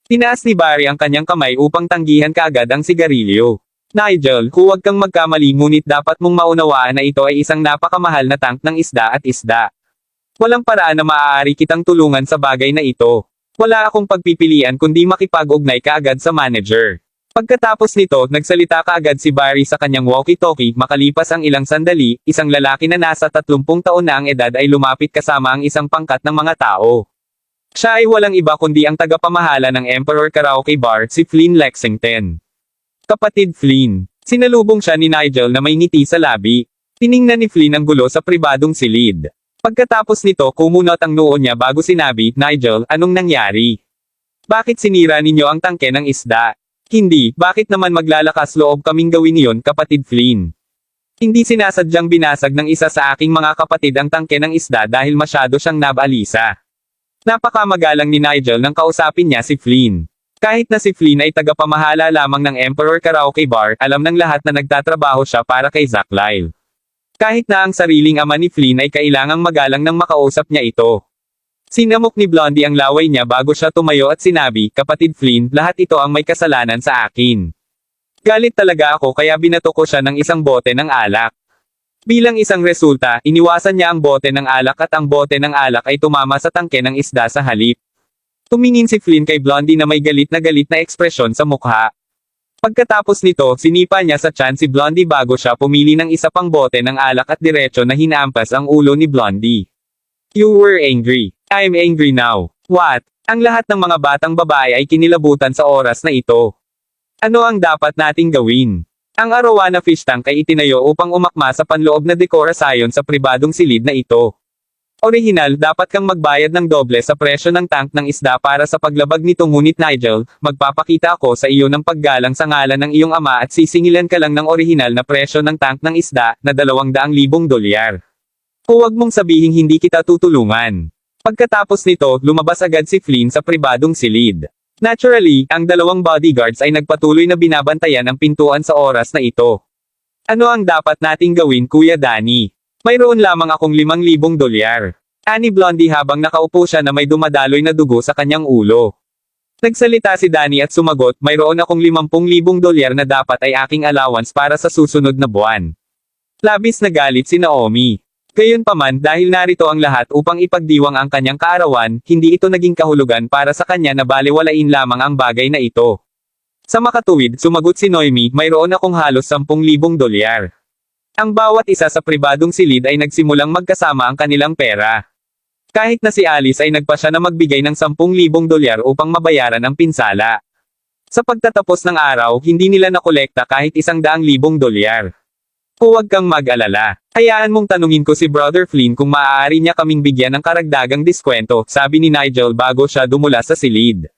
Tinaas ni Barry ang kanyang kamay upang tanggihan kaagad ang sigarilyo. Nigel, huwag kang magkamali ngunit dapat mong maunawaan na ito ay isang napakamahal na tank ng isda at isda. Walang paraan na maaari kitang tulungan sa bagay na ito. Wala akong pagpipilian kundi makipag-ugnay kaagad sa manager. Pagkatapos nito, nagsalita kaagad si Barry sa kanyang walkie-talkie, makalipas ang ilang sandali, isang lalaki na nasa 30 taon na ang edad ay lumapit kasama ang isang pangkat ng mga tao. Siya ay walang iba kundi ang tagapamahala ng Emperor Karaoke Bar, si Flynn Lexington. Kapatid Flynn. Sinalubong siya ni Nigel na may ngiti sa labi. Tiningnan ni Flynn ang gulo sa pribadong silid. Pagkatapos nito kumunot ang noo niya bago sinabi, Nigel, anong nangyari? Bakit sinira ninyo ang tangke ng isda? Hindi, bakit naman maglalakas loob kaming gawin iyon, kapatid Flynn? Hindi sinasadyang binasag ng isa sa aking mga kapatid ang tangke ng isda dahil masyado siyang nabalisa. Napakamagalang ni Nigel nang kausapin niya si Flynn. Kahit na si Flynn ay tagapamahala lamang ng Emperor Karaoke Bar, alam ng lahat na nagtatrabaho siya para kay Zach Lyle. Kahit na ang sariling ama ni Flynn ay kailangang magalang nang makausap niya ito. Sinamok ni Blondie ang laway niya bago siya tumayo at sinabi, kapatid Flynn, lahat ito ang may kasalanan sa akin. Galit talaga ako kaya binato ko siya ng isang bote ng alak. Bilang isang resulta, iniwasan niya ang bote ng alak at ang bote ng alak ay tumama sa tangke ng isda sa halip. Tumingin si Flynn kay Blondie na may galit na ekspresyon sa mukha. Pagkatapos nito, sinipa niya sa tiyan si Blondie bago siya pumili ng isa pang bote ng alak at diretso na hinampas ang ulo ni Blondie. You were angry. I'm angry now. What? Ang lahat ng mga batang babae ay kinilabutan sa oras na ito. Ano ang dapat nating gawin? Ang Arowana fish tank ay itinayo upang umakma sa panloob na dekorasyon sa pribadong silid na ito. Orihinal, dapat kang magbayad ng doble sa presyo ng tank ng isda para sa paglabag nito, ngunit Nigel, magpapakita ako sa iyo ng paggalang sa ngalan ng iyong ama at sisingilan ka lang ng orihinal na presyo ng tank ng isda na $200,000. Huwag mong sabihing hindi kita tutulungan. Pagkatapos nito, lumabas agad si Flynn sa pribadong silid. Naturally, ang dalawang bodyguards ay nagpatuloy na binabantayan ang pintuan sa oras na ito. Ano ang dapat nating gawin, Kuya Danny? Mayroon lamang akong $5,000. Ani Blondie habang nakaupo siya na may dumadaloy na dugo sa kanyang ulo. Nagsalita si Danny at sumagot, mayroon akong $50,000 na dapat ay aking allowance para sa susunod na buwan. Labis na galit si Naomi. Gayunpaman, dahil narito ang lahat upang ipagdiwang ang kanyang kaarawan, hindi ito naging kahulugan para sa kanya na balewalain lamang ang bagay na ito. Sa makatuwid, sumagot si Noemi, mayroon akong halos $10,000. Ang bawat isa sa pribadong silid ay nagsimulang magkasama ang kanilang pera. Kahit na si Alice ay nagpasya na magbigay ng $10,000 upang mabayaran ang pinsala. Sa pagtatapos ng araw, hindi nila nakolekta kahit $100,000. Huwag kang mag-alala. Hayaan mong tanungin ko si Brother Flynn kung maaari niya kaming bigyan ng karagdagang diskwento, sabi ni Nigel bago siya dumula sa silid.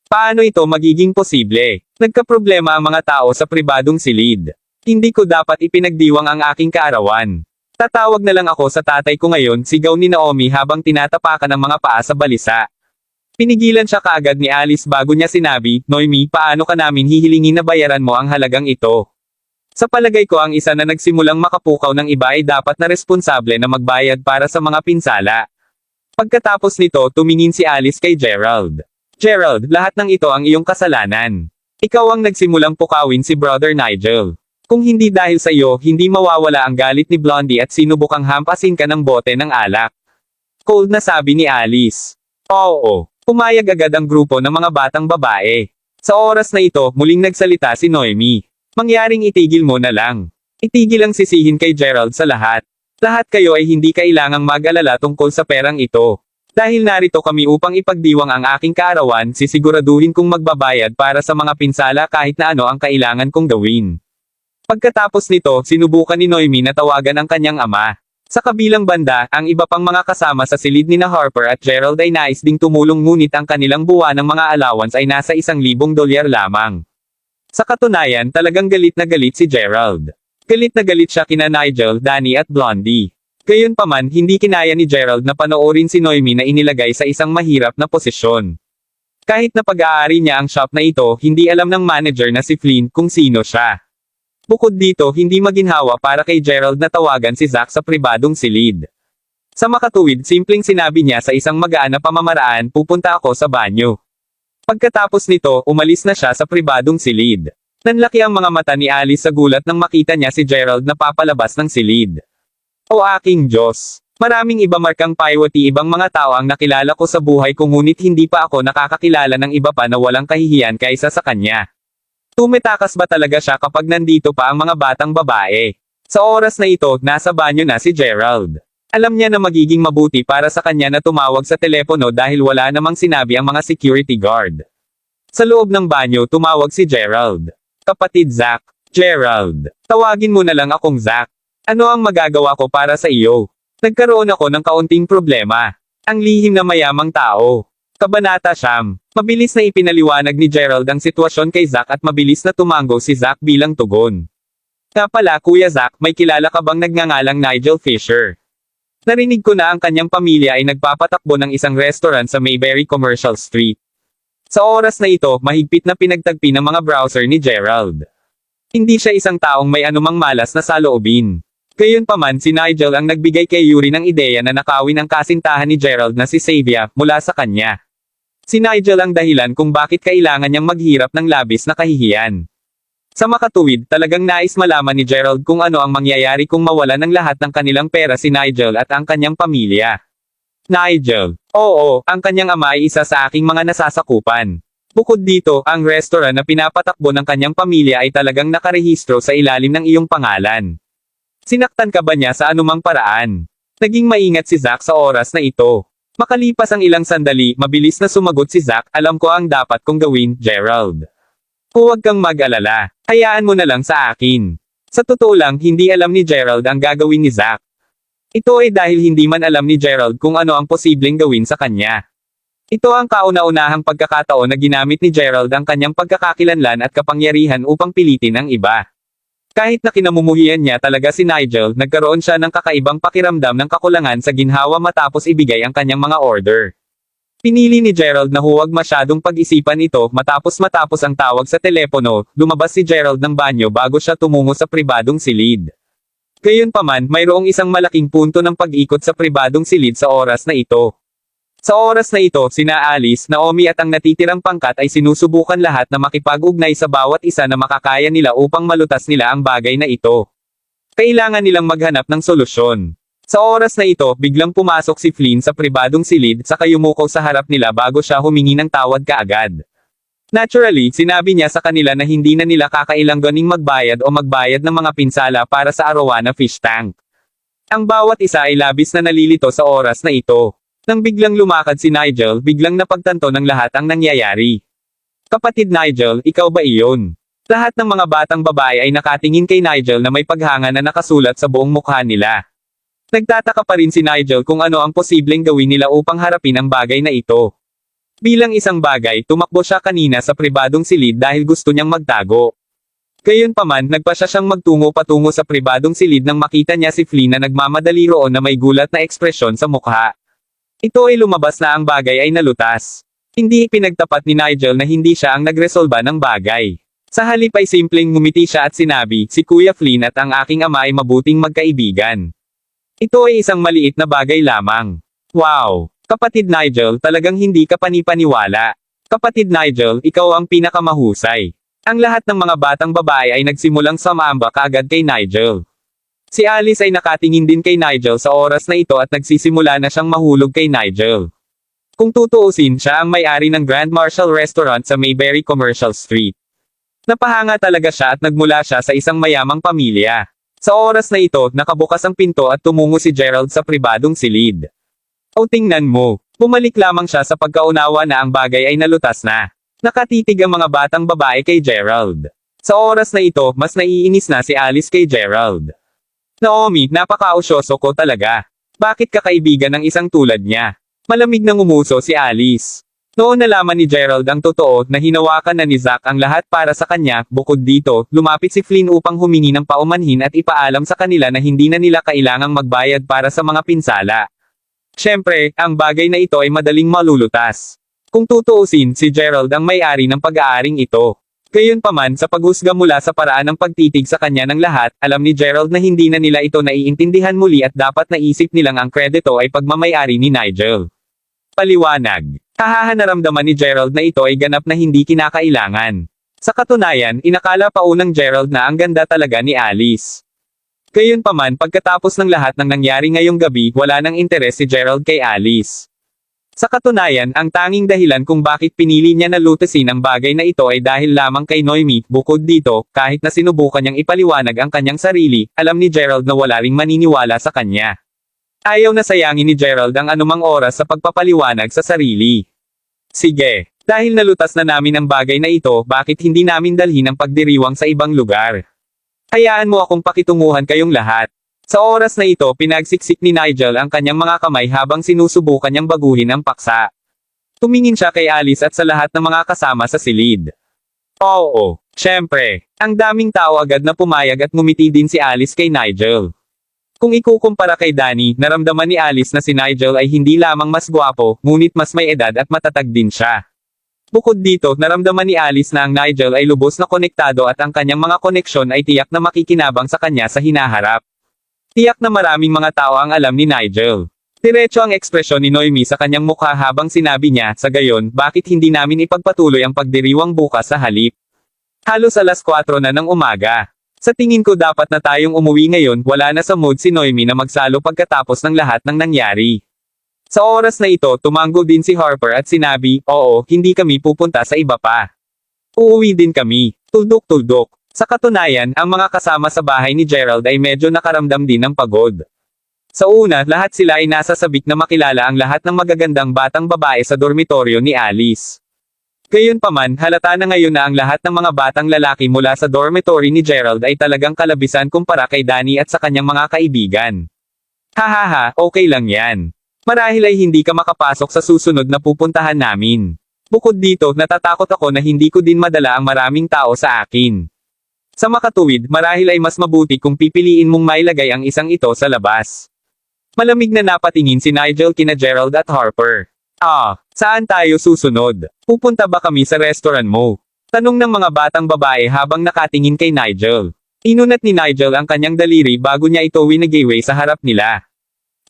Paano ito magiging posible? Nagkaproblema ang mga tao sa pribadong silid. Hindi ko dapat ipinagdiwang ang aking kaarawan. Tatawag na lang ako sa tatay ko ngayon, sigaw ni Naomi habang tinatapakan ang mga paa sa balisa. Pinigilan siya kaagad ni Alice bago niya sinabi, Noemi, paano ka namin hihilingin na bayaran mo ang halagang ito? Sa palagay ko ang isa na nagsimulang makapukaw ng iba ay dapat na responsable na magbayad para sa mga pinsala. Pagkatapos nito, tumingin si Alice kay Gerald. Gerald, lahat ng ito ang iyong kasalanan. Ikaw ang nagsimulang pukawin si Brother Nigel. Kung hindi dahil sa iyo, hindi mawawala ang galit ni Blondie at sinubukang hampasin ka ng bote ng alak. Cold na sabi ni Alice. Oo. Pumayag agad ang grupo ng mga batang babae. Sa oras na ito, muling nagsalita si Noemi. Mangyaring itigil mo na lang. Itigil ang sisihin kay Gerald sa lahat. Lahat kayo ay hindi kailangang mag-alala tungkol sa perang ito. Dahil narito kami upang ipagdiwang ang aking kaarawan, sisiguraduhin kong magbabayad para sa mga pinsala kahit na ano ang kailangan kong gawin. Pagkatapos nito, sinubukan ni Noemi na tawagan ang kanyang ama. Sa kabilang banda, ang iba pang mga kasama sa silid ni na Harper at Gerald ay nais ding tumulong ngunit ang kanilang buwan ng mga allowance ay nasa $1,000 lamang. Sa katunayan, talagang galit na galit si Gerald. Galit na galit siya kina Nigel, Danny at Blondie. Gayunpaman, hindi kinaya ni Gerald na panoorin si Noemi na inilagay sa isang mahirap na posisyon. Kahit na pag-aari niya ang shop na ito, hindi alam ng manager na si Flynn kung sino siya. Bukod dito, hindi maginhawa para kay Gerald na tawagan si Zach sa pribadong silid. Sa makatuwid, simpleng sinabi niya sa isang magaan na pamamaraan, pupunta ako sa banyo. Pagkatapos nito, umalis na siya sa pribadong silid. Nanlaki ang mga mata ni Alice sa gulat nang makita niya si Gerald na papalabas ng silid. O aking Diyos! Maraming iba markang paiwati ibang mga tao ang nakilala ko sa buhay ko ngunit hindi pa ako nakakakilala ng iba pa na walang kahihiyan kaysa sa kanya. Tumetakas ba talaga siya kapag nandito pa ang mga batang babae? Sa oras na ito, nasa banyo na si Gerald. Alam niya na magiging mabuti para sa kanya na tumawag sa telepono dahil wala namang sinabi ang mga security guard. Sa loob ng banyo tumawag si Gerald. Kapatid Zack, Gerald, tawagin mo na lang akong Zack. Ano ang magagawa ko para sa iyo? Nagkaroon ako ng kaunting problema. Ang lihim na mayamang tao. Kabanata Siyam. Mabilis na ipinaliwanag ni Gerald ang sitwasyon kay Zack at mabilis na tumango si Zack bilang tugon. Nga pala Kuya Zack, may kilala ka bang nagngangalang Nigel Fisher? Narinig ko na ang kanyang pamilya ay nagpapatakbo ng isang restaurant sa Mayberry Commercial Street. Sa oras na ito, mahigpit na pinagtagpi ng mga browser ni Gerald. Hindi siya isang taong may anumang malas na saloobin. Gayunpaman si Nigel ang nagbigay kay Yuri ng ideya na nakawin ang kasintahan ni Gerald na si Xavier mula sa kanya. Si Nigel ang dahilan kung bakit kailangan niyang maghirap ng labis na kahihiyan. Sa makatuwid, talagang nais malaman ni Gerald kung ano ang mangyayari kung mawala ng lahat ng kanilang pera si Nigel at ang kanyang pamilya. Nigel, oo, ang kanyang ama ay isa sa aking mga nasasakupan. Bukod dito, ang restaurant na pinapatakbo ng kanyang pamilya ay talagang nakarehistro sa ilalim ng iyong pangalan. Sinaktan ka ba niya sa anumang paraan? Naging maingat si Zack sa oras na ito. Makalipas ang ilang sandali, mabilis na sumagot si Zack, alam ko ang dapat kong gawin, Gerald. Huwag kang mag-alala. Hayaan mo na lang sa akin. Sa totoo lang, hindi alam ni Gerald ang gagawin ni Zack. Ito ay dahil hindi man alam ni Gerald kung ano ang posibleng gawin sa kanya. Ito ang kauna-unahang pagkakataon na ginamit ni Gerald ang kanyang pagkakakilanlan at kapangyarihan upang pilitin ang iba. Kahit na kinamumuhian niya talaga si Nigel, nagkaroon siya ng kakaibang pakiramdam ng kakulangan sa ginhawa matapos ibigay ang kanyang mga order. Pinili ni Gerald na huwag masyadong pag-isipan ito matapos ang tawag sa telepono, lumabas si Gerald ng banyo bago siya tumungo sa pribadong silid. Gayunpaman, mayroong isang malaking punto ng pag-ikot sa pribadong silid sa oras na ito. Sa oras na ito, sina Alice, Naomi at ang natitirang pangkat ay sinusubukan lahat na makipag-ugnay sa bawat isa na makakaya nila upang malutas nila ang bagay na ito. Kailangan nilang maghanap ng solusyon. Sa oras na ito, biglang pumasok si Flynn sa pribadong silid saka yumuko sa harap nila bago siya humingi ng tawad kaagad. Naturally, sinabi niya sa kanila na hindi na nila kakailanganing magbayad o magbayad ng mga pinsala para sa Arowana Fish Tank. Ang bawat isa ay labis na nalilito sa oras na ito. Nang biglang lumakad si Nigel, biglang napagtanto ng lahat ang nangyayari. Kapatid Nigel, ikaw ba iyon? Lahat ng mga batang babae ay nakatingin kay Nigel na may paghanga na nakasulat sa buong mukha nila. Nagtataka pa rin si Nigel kung ano ang posibleng gawin nila upang harapin ang bagay na ito. Bilang isang bagay, tumakbo siya kanina sa pribadong silid dahil gusto niyang magtago. Gayunpaman, nagpa siya siyang magtungo patungo sa pribadong silid nang makita niya si Flynn na nagmamadali roon na may gulat na ekspresyon sa mukha. Ito ay lumabas na ang bagay ay nalutas. Hindi ipinagtapat ni Nigel na hindi siya ang nagresolba ng bagay. Sa halip ay simpleng ngumiti siya at sinabi, si Kuya Flynn at ang aking ama ay mabuting magkaibigan. Ito ay isang maliit na bagay lamang. Wow! Kapatid Nigel, talagang hindi ka panipaniwala. Kapatid Nigel, ikaw ang pinakamahusay. Ang lahat ng mga batang babae ay nagsimulang sumamba kaagad kay Nigel. Si Alice ay nakatingin din kay Nigel sa oras na ito at nagsisimula na siyang mahulog kay Nigel. Kung tutuusin, siya ang may-ari ng Grand Marshal Restaurant sa Mayberry Commercial Street. Napahanga talaga siya at nagmula siya sa isang mayamang pamilya. Sa oras na ito, nakabukas ang pinto at tumungo si Gerald sa pribadong silid. O tingnan mo, bumalik lamang siya sa pagkaunawa na ang bagay ay nalutas na. Nakatitig ang mga batang babae kay Gerald. Sa oras na ito, mas naiinis na si Alice kay Gerald. Naomi, napaka-usyoso ko talaga. Bakit kakaibigan ng isang tulad niya? Malamig nang umuso si Alice. Noon nalaman ni Gerald ang totoo na hinawakan na ni Zack ang lahat para sa kanya, bukod dito, lumapit si Flynn upang humingi ng paumanhin at ipaalam sa kanila na hindi na nila kailangang magbayad para sa mga pinsala. Siyempre, ang bagay na ito ay madaling malulutas. Kung tutuusin, si Gerald ang may-ari ng pag-aaring ito. Gayunpaman, sa paghusga mula sa paraan ng pagtitig sa kanya ng lahat, alam ni Gerald na hindi na nila ito naiintindihan muli at dapat naisip nilang ang kredito ay pagmamay-ari ni Nigel. Paliwanag. Naramdaman ni Gerald na ito ay ganap na hindi kinakailangan. Sa katunayan, inakala pa unang Gerald na ang ganda talaga ni Alice. Gayunpaman, pagkatapos ng lahat ng nangyari ngayong gabi, wala nang interes si Gerald kay Alice. Sa katunayan, ang tanging dahilan kung bakit pinili niya na lutasin ang bagay na ito ay dahil lamang kay Noemi. Bukod dito, kahit na sinubukan niyang ipaliwanag ang kanyang sarili, alam ni Gerald na wala ring maniniwala sa kanya. Ayaw na sayangin ni Gerald ang anumang oras sa pagpapaliwanag sa sarili. Sige, Dahil nalutas na namin ang bagay na ito, bakit hindi namin dalhin ang pagdiriwang sa ibang lugar? Hayaan mo akong pakitunguhan kayong lahat. Sa oras na ito, pinagsiksik ni Nigel ang kanyang mga kamay habang sinusubukan niyang baguhin ang paksa. Tumingin siya kay Alice at sa lahat ng mga kasama sa silid. Oo, syempre. Ang daming tao agad na pumayag at ngumiti din si Alice kay Nigel. Kung ikukumpara kay Danny, naramdaman ni Alice na si Nigel ay hindi lamang mas gwapo, ngunit mas may edad at matatag din siya. Bukod dito, naramdaman ni Alice na ang Nigel ay lubos na konektado at ang kanyang mga koneksyon ay tiyak na makikinabang sa kanya sa hinaharap. Tiyak na maraming mga tao ang alam ni Nigel. Diretso ang ekspresyon ni Noemi sa kanyang mukha habang sinabi niya, sa gayon, bakit hindi namin ipagpatuloy ang pagdiriwang bukas sa halip? Halos alas 4 na ng umaga. Sa tingin ko dapat na tayong umuwi ngayon, wala na sa mood si Noemi na magsalo pagkatapos ng lahat ng nangyari. Sa oras na ito, tumango din si Harper at sinabi, oo, hindi kami pupunta sa iba pa. Uuwi din kami. Tuldok-tuldok. Sa katunayan, ang mga kasama sa bahay ni Gerald ay medyo nakaramdam din ng pagod. Sa una, lahat sila ay nasa sabik na makilala ang lahat ng magagandang batang babae sa dormitoryo ni Alice. Gayunpaman, halata na ngayon na ang lahat ng mga batang lalaki mula sa dormitory ni Gerald ay talagang kalabisan kumpara kay Danny at sa kanyang mga kaibigan. Hahaha, okay lang yan. Marahil ay hindi ka makapasok sa susunod na pupuntahan namin. Bukod dito, natatakot ako na hindi ko din madala ang maraming tao sa akin. Sa makatuwid, marahil ay mas mabuti kung pipiliin mong mailagay ang isang ito sa labas. Malamig na napatingin si Nigel kina Gerald at Harper. Saan tayo susunod? Pupunta ba kami sa restaurant mo? Tanong ng mga batang babae habang nakatingin kay Nigel. Inunat ni Nigel ang kanyang daliri bago niya ito winagiway sa harap nila.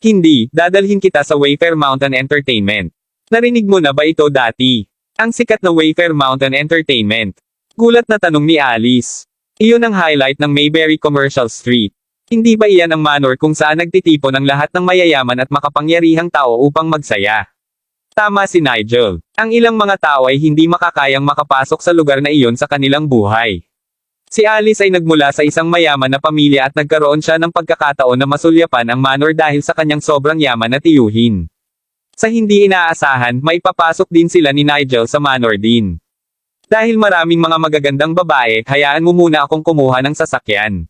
Hindi, dadalhin kita sa Wayfair Mountain Entertainment. Narinig mo na ba ito dati? Ang sikat na Wayfair Mountain Entertainment. Gulat na tanong ni Alice. Iyon ang highlight ng Mayberry Commercial Street. Hindi ba iyan ang manor kung saan nagtitipon ang lahat ng mayayaman at makapangyarihang tao upang magsaya? Tama si Nigel. Ang ilang mga tao ay hindi makakayang makapasok sa lugar na iyon sa kanilang buhay. Si Alice ay nagmula sa isang mayaman na pamilya at nagkaroon siya ng pagkakataon na masulyapan ang manor dahil sa kanyang sobrang yaman na tiyuhin. Sa hindi inaasahan, may papasok din sila ni Nigel sa manor din. Dahil maraming mga magagandang babae, hayaan mo muna akong kumuha ng sasakyan.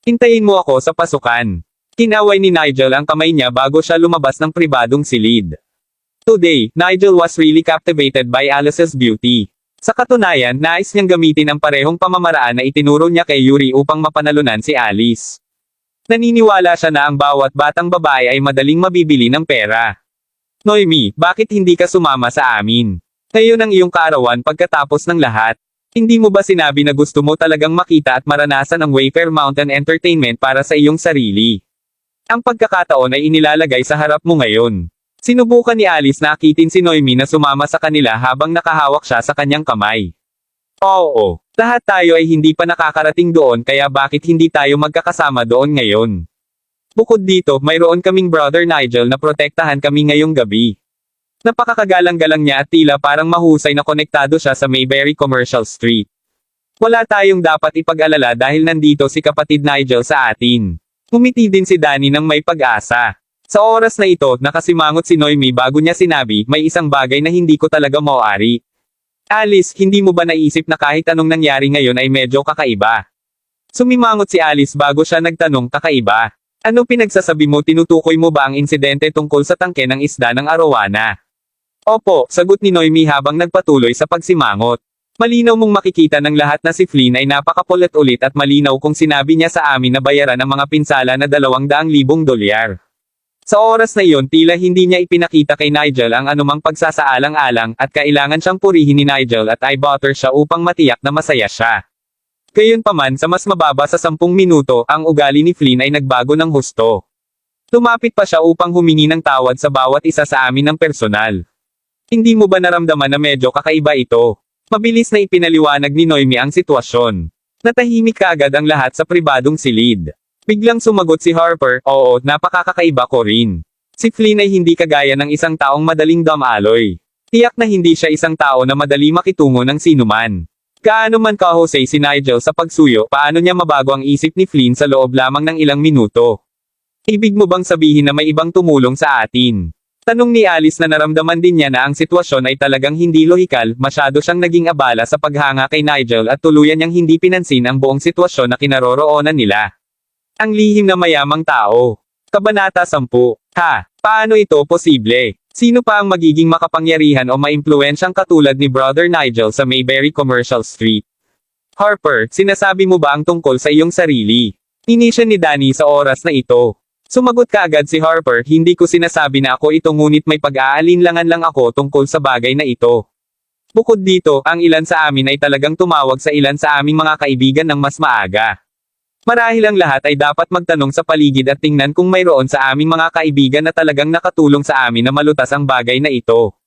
Hintayin mo ako sa pasukan. Kinaway ni Nigel ang kamay niya bago siya lumabas ng pribadong silid. Today, Nigel was really captivated by Alice's beauty. Sa katunayan, nais niyang gamitin ang parehong pamamaraan na itinuro niya kay Yuri upang mapanalunan si Alice. Naniniwala siya na ang bawat batang babae ay madaling mabibili ng pera. Noemi, bakit hindi ka sumama sa amin? Ngayon ang iyong kaarawan pagkatapos ng lahat. Hindi mo ba sinabi na gusto mo talagang makita at maranasan ang Wayfair Mountain Entertainment para sa iyong sarili? Ang pagkakataon ay inilalagay sa harap mo ngayon. Sinubukan ni Alice na akitin si Noemi na sumama sa kanila habang nakahawak siya sa kanyang kamay. Oo, lahat tayo ay hindi pa nakakarating doon kaya bakit hindi tayo magkakasama doon ngayon? Bukod dito, mayroon kaming brother Nigel na protektahan kami ngayong gabi. Napakakagalang-galang niya at tila parang mahusay na konektado siya sa Mayberry Commercial Street. Wala tayong dapat ipag-alala dahil nandito si kapatid Nigel sa atin. Ngumiti din si Danny ng may pag-asa. Sa oras na ito, nakasimangot si Noemi bago niya sinabi, may isang bagay na hindi ko talaga maaari. Alice, hindi mo ba naisip na kahit anong nangyari ngayon ay medyo kakaiba? Sumimangot si Alice bago siya nagtanong, kakaiba? Ano pinagsasabi mo, tinutukoy mo ba ang insidente tungkol sa tangke ng isda ng Arowana? Opo, sagot ni Noemi habang nagpatuloy sa pagsimangot. Malinaw mong makikita ng lahat na si Flynn ay napakakulit-ulit at malinaw kung sinabi niya sa amin na bayaran ang mga pinsala na $200,000. Sa oras na iyon tila hindi niya ipinakita kay Nigel ang anumang pagsasaalang-alang at kailangan siyang purihin ni Nigel at i-butter siya upang matiyak na masaya siya. Gayunpaman sa mas mababa sa 10 minuto, ang ugali ni Flynn ay nagbago ng husto. Lumapit pa siya upang humingi ng tawad sa bawat isa sa amin ng personal. Hindi mo ba naramdaman na medyo kakaiba ito? Mabilis na ipinaliwanag ni Noemi ang sitwasyon. Natahimik kaagad ang lahat sa pribadong silid. Biglang sumagot si Harper, oo, napakakakaiba ko rin. Si Flynn ay hindi kagaya ng isang taong madaling damaloy. Tiyak na hindi siya isang tao na madali makitungo ng sinuman. Gaano man kahusay si Nigel sa pagsuyo, paano niya mabago ang isip ni Flynn sa loob lamang ng ilang minuto? Ibig mo bang sabihin na may ibang tumulong sa atin? Tanong ni Alice na naramdaman din niya na ang sitwasyon ay talagang hindi lohikal, masyado siyang naging abala sa paghanga kay Nigel at tuluyan niyang hindi pinansin ang buong sitwasyon na kinaroroonan nila. Ang lihim na mayamang tao. Kabanata 10. Ha? Paano ito posible? Sino pa ang magiging makapangyarihan o maimpluwensyang katulad ni Brother Nigel sa Mayberry Commercial Street? Harper, sinasabi mo ba ang tungkol sa iyong sarili? Inisya ni Danny sa oras na ito. Sumagot kaagad si Harper, hindi ko sinasabi na ako ito ngunit may pag-aalinlangan lang ako tungkol sa bagay na ito. Bukod dito, ang ilan sa amin ay talagang tumawag sa ilan sa aming mga kaibigan ng mas maaga. Marahil ang lahat ay dapat magtanong sa paligid at tingnan kung mayroon sa aming mga kaibigan na talagang nakatulong sa amin na malutas ang bagay na ito.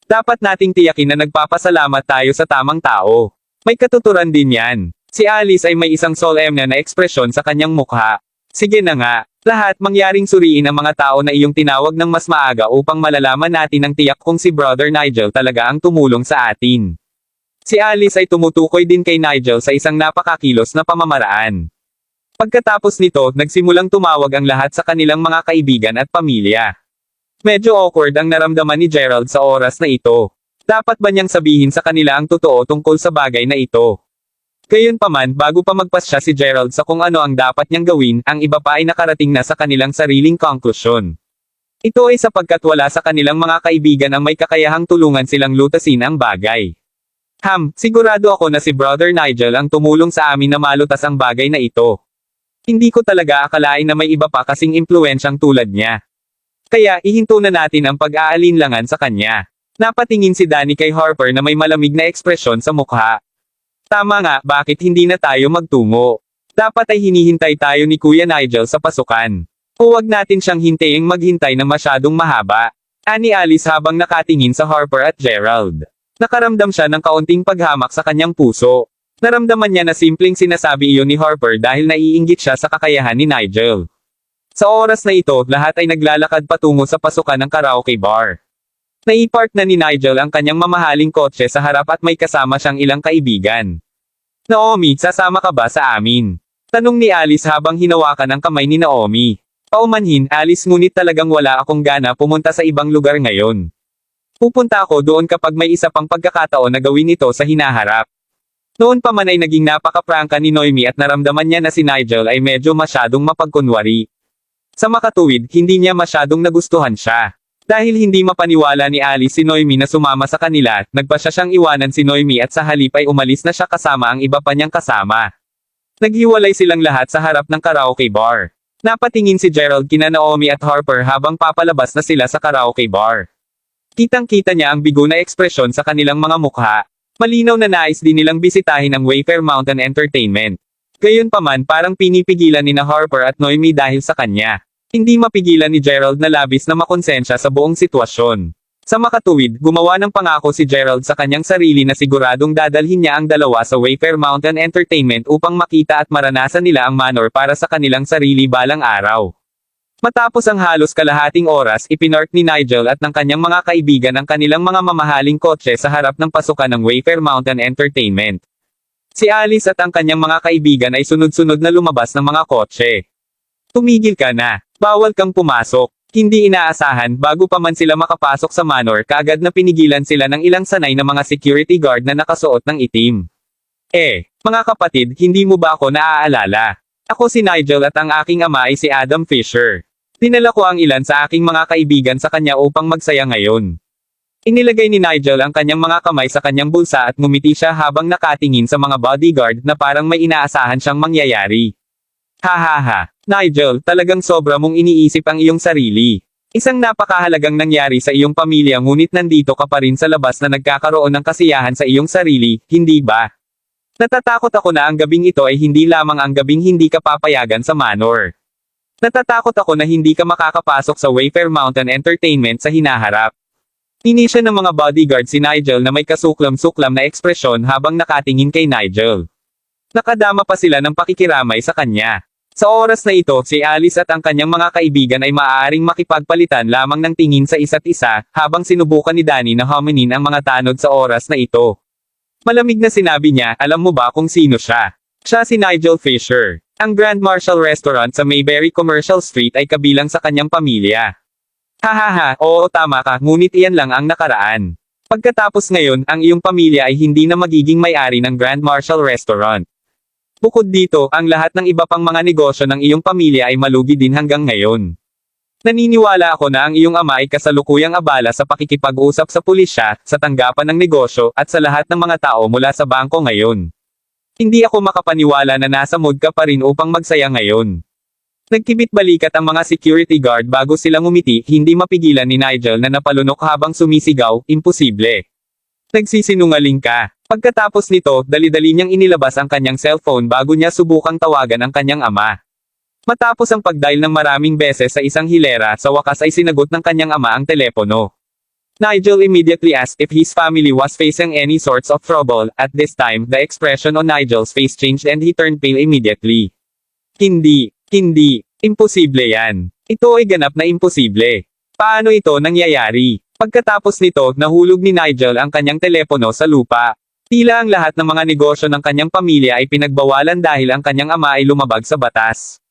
Dapat nating tiyakin na nagpapasalamat tayo sa tamang tao. May katuturan din yan. Si Alice ay may isang solemn na ekspresyon sa kanyang mukha. Sige na nga, lahat mangyaring suriin ang mga tao na iyong tinawag ng mas maaga upang malalaman natin ang tiyak kung si Brother Nigel talaga ang tumulong sa atin. Si Alice ay tumutukoy din kay Nigel sa isang napakakilos na pamamaraan. Pagkatapos nito, nagsimulang tumawag ang lahat sa kanilang mga kaibigan at pamilya. Medyo awkward ang naramdaman ni Gerald sa oras na ito. Dapat ba niyang sabihin sa kanila ang totoo tungkol sa bagay na ito? Gayunpaman, bago pa magpasya si Gerald sa kung ano ang dapat niyang gawin, ang iba pa ay nakarating na sa kanilang sariling konklusyon. Ito ay sapagkat wala sa kanilang mga kaibigan ang may kakayahang tulungan silang lutasin ang bagay. Sigurado ako na si Brother Nigel ang tumulong sa amin na malutas ang bagay na ito. Hindi ko talaga akalain na may iba pa kasing impluwensyang tulad niya. Kaya, ihinto na natin ang pag-aalinlangan sa kanya. Napatingin si Danny kay Harper na may malamig na ekspresyon sa mukha. Tama nga, bakit hindi na tayo magtungo? Dapat ay hinihintay tayo ni Kuya Nigel sa pasukan. O wag natin siyang hintayin maghintay ng masyadong mahaba. Ani Alice habang nakatingin sa Harper at Gerald. Nakaramdam siya ng kaunting paghamak sa kanyang puso. Naramdaman niya na simpleng sinasabi iyon ni Harper dahil naiinggit siya sa kakayahan ni Nigel. Sa oras na ito, lahat ay naglalakad patungo sa pasukan ng karaoke bar. Naipark na ni Nigel ang kanyang mamahaling kotse sa harap at may kasama siyang ilang kaibigan. Naomi, sasama ka ba sa amin? Tanong ni Alice habang hinawakan ang kamay ni Naomi. Paumanhin, Alice, ngunit talagang wala akong gana pumunta sa ibang lugar ngayon. Pupunta ako doon kapag may isa pang pagkakataon na gawin ito sa hinaharap. Noon pa man ay naging napaka-prangka ni Noemi at naramdaman niya na si Nigel ay medyo masyadong mapagkunwari. Sa makatuwid, hindi niya masyadong nagustuhan siya. Dahil hindi mapaniwala ni Alice si Noemi na sumama sa kanila, nagpasya siyang iwanan si Noemi at sa halip ay umalis na siya kasama ang iba pa niyang kasama. Naghiwalay silang lahat sa harap ng karaoke bar. Napatingin si Gerald kina Naomi at Harper habang papalabas na sila sa karaoke bar. Kitang-kita niya ang bigo na ekspresyon sa kanilang mga mukha. Malinaw na nais din nilang bisitahin ang Wayfair Mountain Entertainment. Gayunpaman parang pinipigilan ni na Harper at Noemi dahil sa kanya. Hindi mapigilan ni Gerald na labis na makonsensya sa buong sitwasyon. Sa makatuwid, gumawa ng pangako si Gerald sa kanyang sarili na siguradong dadalhin niya ang dalawa sa Wayfair Mountain Entertainment upang makita at maranasan nila ang manor para sa kanilang sarili balang araw. Matapos ang halos kalahating oras, ipinark ni Nigel at ng kanyang mga kaibigan ang kanilang mga mamahaling kotse sa harap ng pasukan ng Wayfair Mountain Entertainment. Si Alice at ang kanyang mga kaibigan ay sunod-sunod na lumabas ng mga kotse. Tumigil ka na. Bawal kang pumasok. Hindi inaasahan, bago pa man sila makapasok sa manor, kaagad na pinigilan sila ng ilang sanay na mga security guard na nakasuot ng itim. Mga kapatid, hindi mo ba ako naaalala? Ako si Nigel at ang aking ama ay si Adam Fisher. Dinala ko ang ilan sa aking mga kaibigan sa kanya upang magsaya ngayon. Inilagay ni Nigel ang kanyang mga kamay sa kanyang bulsa at ngumiti siya habang nakatingin sa mga bodyguard na parang may inaasahan siyang mangyayari. Hahaha. Nigel, talagang sobra mong iniisip ang iyong sarili. Isang napakahalagang nangyari sa iyong pamilya ngunit nandito ka pa rin sa labas na nagkakaroon ng kasiyahan sa iyong sarili, hindi ba? Natatakot ako na ang gabing ito ay hindi lamang ang gabing hindi ka papayagan sa manor. Natatakot ako na hindi ka makakapasok sa Wayfair Mountain Entertainment sa hinaharap. Inisya ng mga bodyguard si Nigel na may kasuklam-suklam na ekspresyon habang nakatingin kay Nigel. Nakadama pa sila ng pakikiramay sa kanya. Sa oras na ito, si Alice at ang kanyang mga kaibigan ay maaaring makipagpalitan lamang ng tingin sa isa't isa, habang sinubukan ni Danny na huminin ang mga tanod sa oras na ito. Malamig na sinabi niya, alam mo ba kung sino siya? Siya si Nigel Fisher. Ang Grand Marshal Restaurant sa Mayberry Commercial Street ay kabilang sa kanyang pamilya. Hahaha, oo tama ka, ngunit iyan lang ang nakaraan. Pagkatapos ngayon, ang iyong pamilya ay hindi na magiging may-ari ng Grand Marshal Restaurant. Bukod dito, ang lahat ng iba pang mga negosyo ng iyong pamilya ay malugi din hanggang ngayon. Naniniwala ako na ang iyong ama ay kasalukuyang abala sa pakikipag-usap sa pulisya, sa tanggapan ng negosyo, at sa lahat ng mga tao mula sa bangko ngayon. Hindi ako makapaniwala na nasa mood ka pa rin upang magsaya ngayon. Nagkibit-balikat ang mga security guard bago sila ngumiti, hindi mapigilan ni Nigel na napalunok habang sumisigaw, imposible. Nagsisinungaling ka. Pagkatapos nito, dali-dali niyang inilabas ang kanyang cellphone bago niya subukang tawagan ang kanyang ama. Matapos ang pagdial ng maraming beses sa isang hilera, sa wakas ay sinagot ng kanyang ama ang telepono. Nigel immediately asked if his family was facing any sorts of trouble. At this time, the expression on Nigel's face changed and he turned pale immediately. Hindi, imposible yan. Ito ay ganap na imposible. Paano ito nangyayari? Pagkatapos nito, nahulog ni Nigel ang kanyang telepono sa lupa. Tila ang lahat ng mga negosyo ng kanyang pamilya ay pinagbawalan dahil ang kanyang ama ay lumabag sa batas.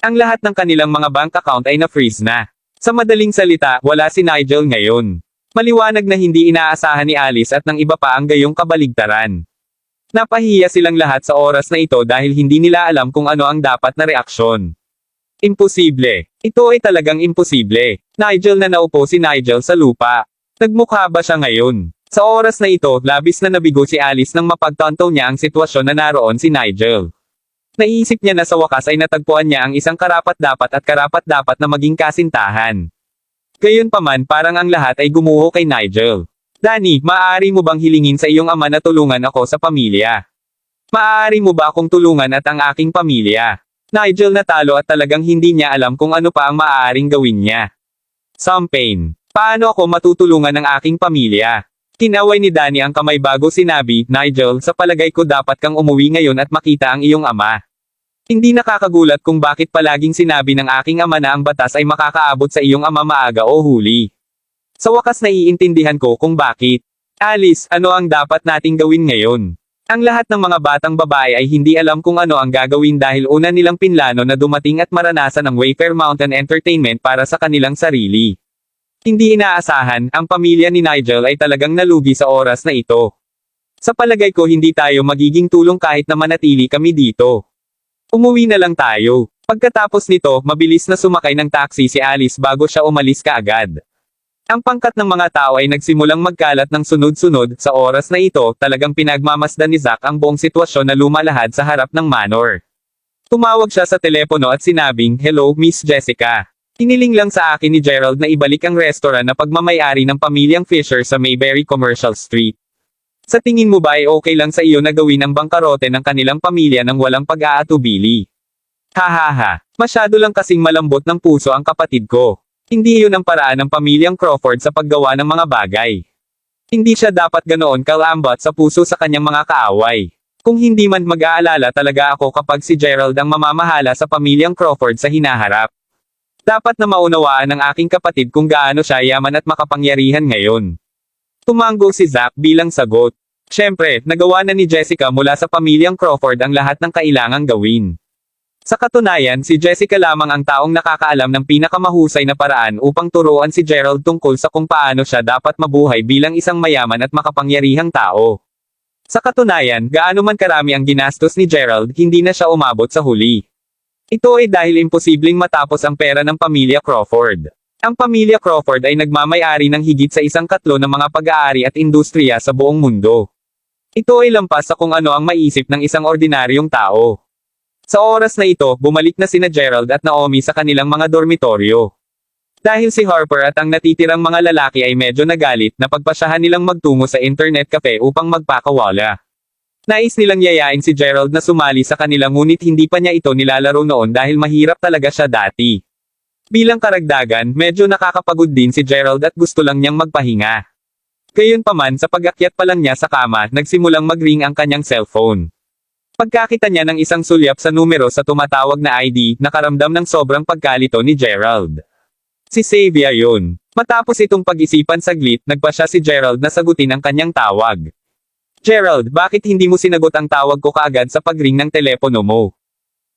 Ang lahat ng kanilang mga bank account ay na-freeze na. Sa madaling salita, wala si Nigel ngayon. Maliwanag na hindi inaasahan ni Alice at ng iba pa ang gayong kabaligtaran. Napahiya silang lahat sa oras na ito dahil hindi nila alam kung ano ang dapat na reaksyon. Imposible. Ito ay talagang imposible. Nigel na naupo si Nigel sa lupa. Nagmukha ba siya ngayon? Sa oras na ito, labis na nabigo si Alice nang mapagtanto niya ang sitwasyon na naroon si Nigel. Naisip niya na sa wakas ay natagpuan niya ang isang karapat-dapat at karapat-dapat na maging kasintahan. Gayunpaman parang ang lahat ay gumuho kay Nigel. Danny, maaari mo bang hilingin sa iyong ama na tulungan ako sa pamilya? Maaari mo ba akong tulungan at ang aking pamilya? Nigel natalo at talagang hindi niya alam kung ano pa ang maaaring gawin niya. Some pain. Paano ako matutulungan ng aking pamilya? Kinaway ni Danny ang kamay bago sinabi, Nigel, sa palagay ko dapat kang umuwi ngayon at makita ang iyong ama. Hindi nakakagulat kung bakit palaging sinabi ng aking ama na ang batas ay makakaabot sa iyong ama maaga o huli. Sa wakas naiintindihan ko kung bakit. Alice, ano ang dapat nating gawin ngayon? Ang lahat ng mga batang babae ay hindi alam kung ano ang gagawin dahil una nilang pinlano na dumating at maranasan ang Wayfair Mountain Entertainment para sa kanilang sarili. Hindi inaasahan, ang pamilya ni Nigel ay talagang nalugi sa oras na ito. Sa palagay ko hindi tayo magiging tulong kahit na manatili kami dito. Umuwi na lang tayo. Pagkatapos nito, mabilis na sumakay ng taxi si Alice bago siya umalis kaagad. Ang pangkat ng mga tao ay nagsimulang magkalat ng sunod-sunod, sa oras na ito, talagang pinagmamasdan ni Zack ang buong sitwasyon na lumalahad sa harap ng manor. Tumawag siya sa telepono at sinabing, Hello, Miss Jessica. Hiniling lang sa akin ni Gerald na ibalik ang restaurant na pagmamayari ng pamilyang Fisher sa Mayberry Commercial Street. Sa tingin mo ba ay okay lang sa iyo na gawin ang bangkarote ng kanilang pamilya nang walang pag-aatubili? Hahaha, masyado lang kasing malambot ng puso ang kapatid ko. Hindi iyon ang paraan ng pamilyang Crawford sa paggawa ng mga bagay. Hindi siya dapat ganoon kalambot sa puso sa kanyang mga kaaway. Kung hindi man mag-aalala talaga ako kapag si Gerald ang mamamahala sa pamilyang Crawford sa hinaharap. Dapat na maunawaan ng aking kapatid kung gaano siya yaman at makapangyarihan ngayon. Tumango si Zack bilang sagot. Siyempre, nagawa na ni Jessica mula sa pamilyang Crawford ang lahat ng kailangang gawin. Sa katunayan, si Jessica lamang ang taong nakakaalam ng pinakamahusay na paraan upang turuan si Gerald tungkol sa kung paano siya dapat mabuhay bilang isang mayaman at makapangyarihang tao. Sa katunayan, gaano man karami ang ginastos ni Gerald, hindi na siya umabot sa huli. Ito ay dahil imposibleng matapos ang pera ng pamilya Crawford. Ang pamilya Crawford ay nagmamay-ari ng higit sa 1/3 ng mga pag-aari at industriya sa buong mundo. Ito ay lampas sa kung ano ang maisip ng isang ordinaryong tao. Sa oras na ito, bumalik na sina Gerald at Naomi sa kanilang mga dormitoryo. Dahil si Harper at ang natitirang mga lalaki ay medyo nagalit, napagpasyahan nilang magtungo sa internet cafe upang magpakawala. Nais nilang yayain si Gerald na sumali sa kanila ngunit hindi pa niya ito nilalaro noon dahil mahirap talaga siya dati. Bilang karagdagan, medyo nakakapagod din si Gerald at gusto lang niyang magpahinga. Gayunpaman sa pag-akyat pa lang niya sa kama, nagsimulang mag-ring ang kanyang cellphone. Pagkakita niya ng isang sulyap sa numero sa tumatawag na ID, nakaramdam ng sobrang pagkalito ni Gerald. Si Xavier yun. Matapos itong pag-isipan saglit, nagpasya si Gerald na sagutin ang kanyang tawag. Gerald, bakit hindi mo sinagot ang tawag ko kaagad sa pag-ring ng telepono mo?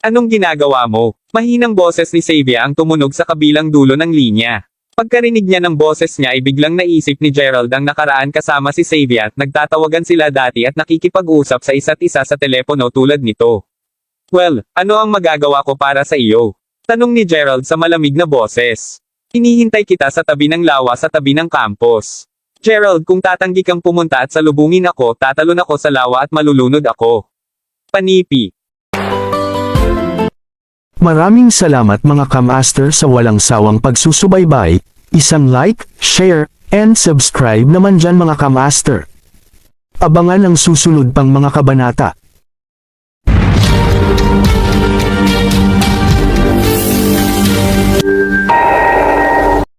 Anong ginagawa mo? Mahinang boses ni Xavier ang tumunog sa kabilang dulo ng linya. Pagkarinig niya ng boses niya ay biglang naisip ni Gerald ang nakaraan kasama si Xavier at nagtatawagan sila dati at nakikipag-usap sa isa't isa sa telepono tulad nito. Well, ano ang magagawa ko para sa iyo? Tanong ni Gerald sa malamig na boses. Hinihintay kita sa tabi ng lawa sa tabi ng campus. Gerald, kung tatanggi kang pumunta at salubungin ako, tatalon ako sa lawa at malulunod ako. Panipi. Maraming salamat mga ka-master sa walang sawang pagsusubaybay, isang like, share, and subscribe naman dyan mga ka-master. Abangan ang susunod pang mga kabanata.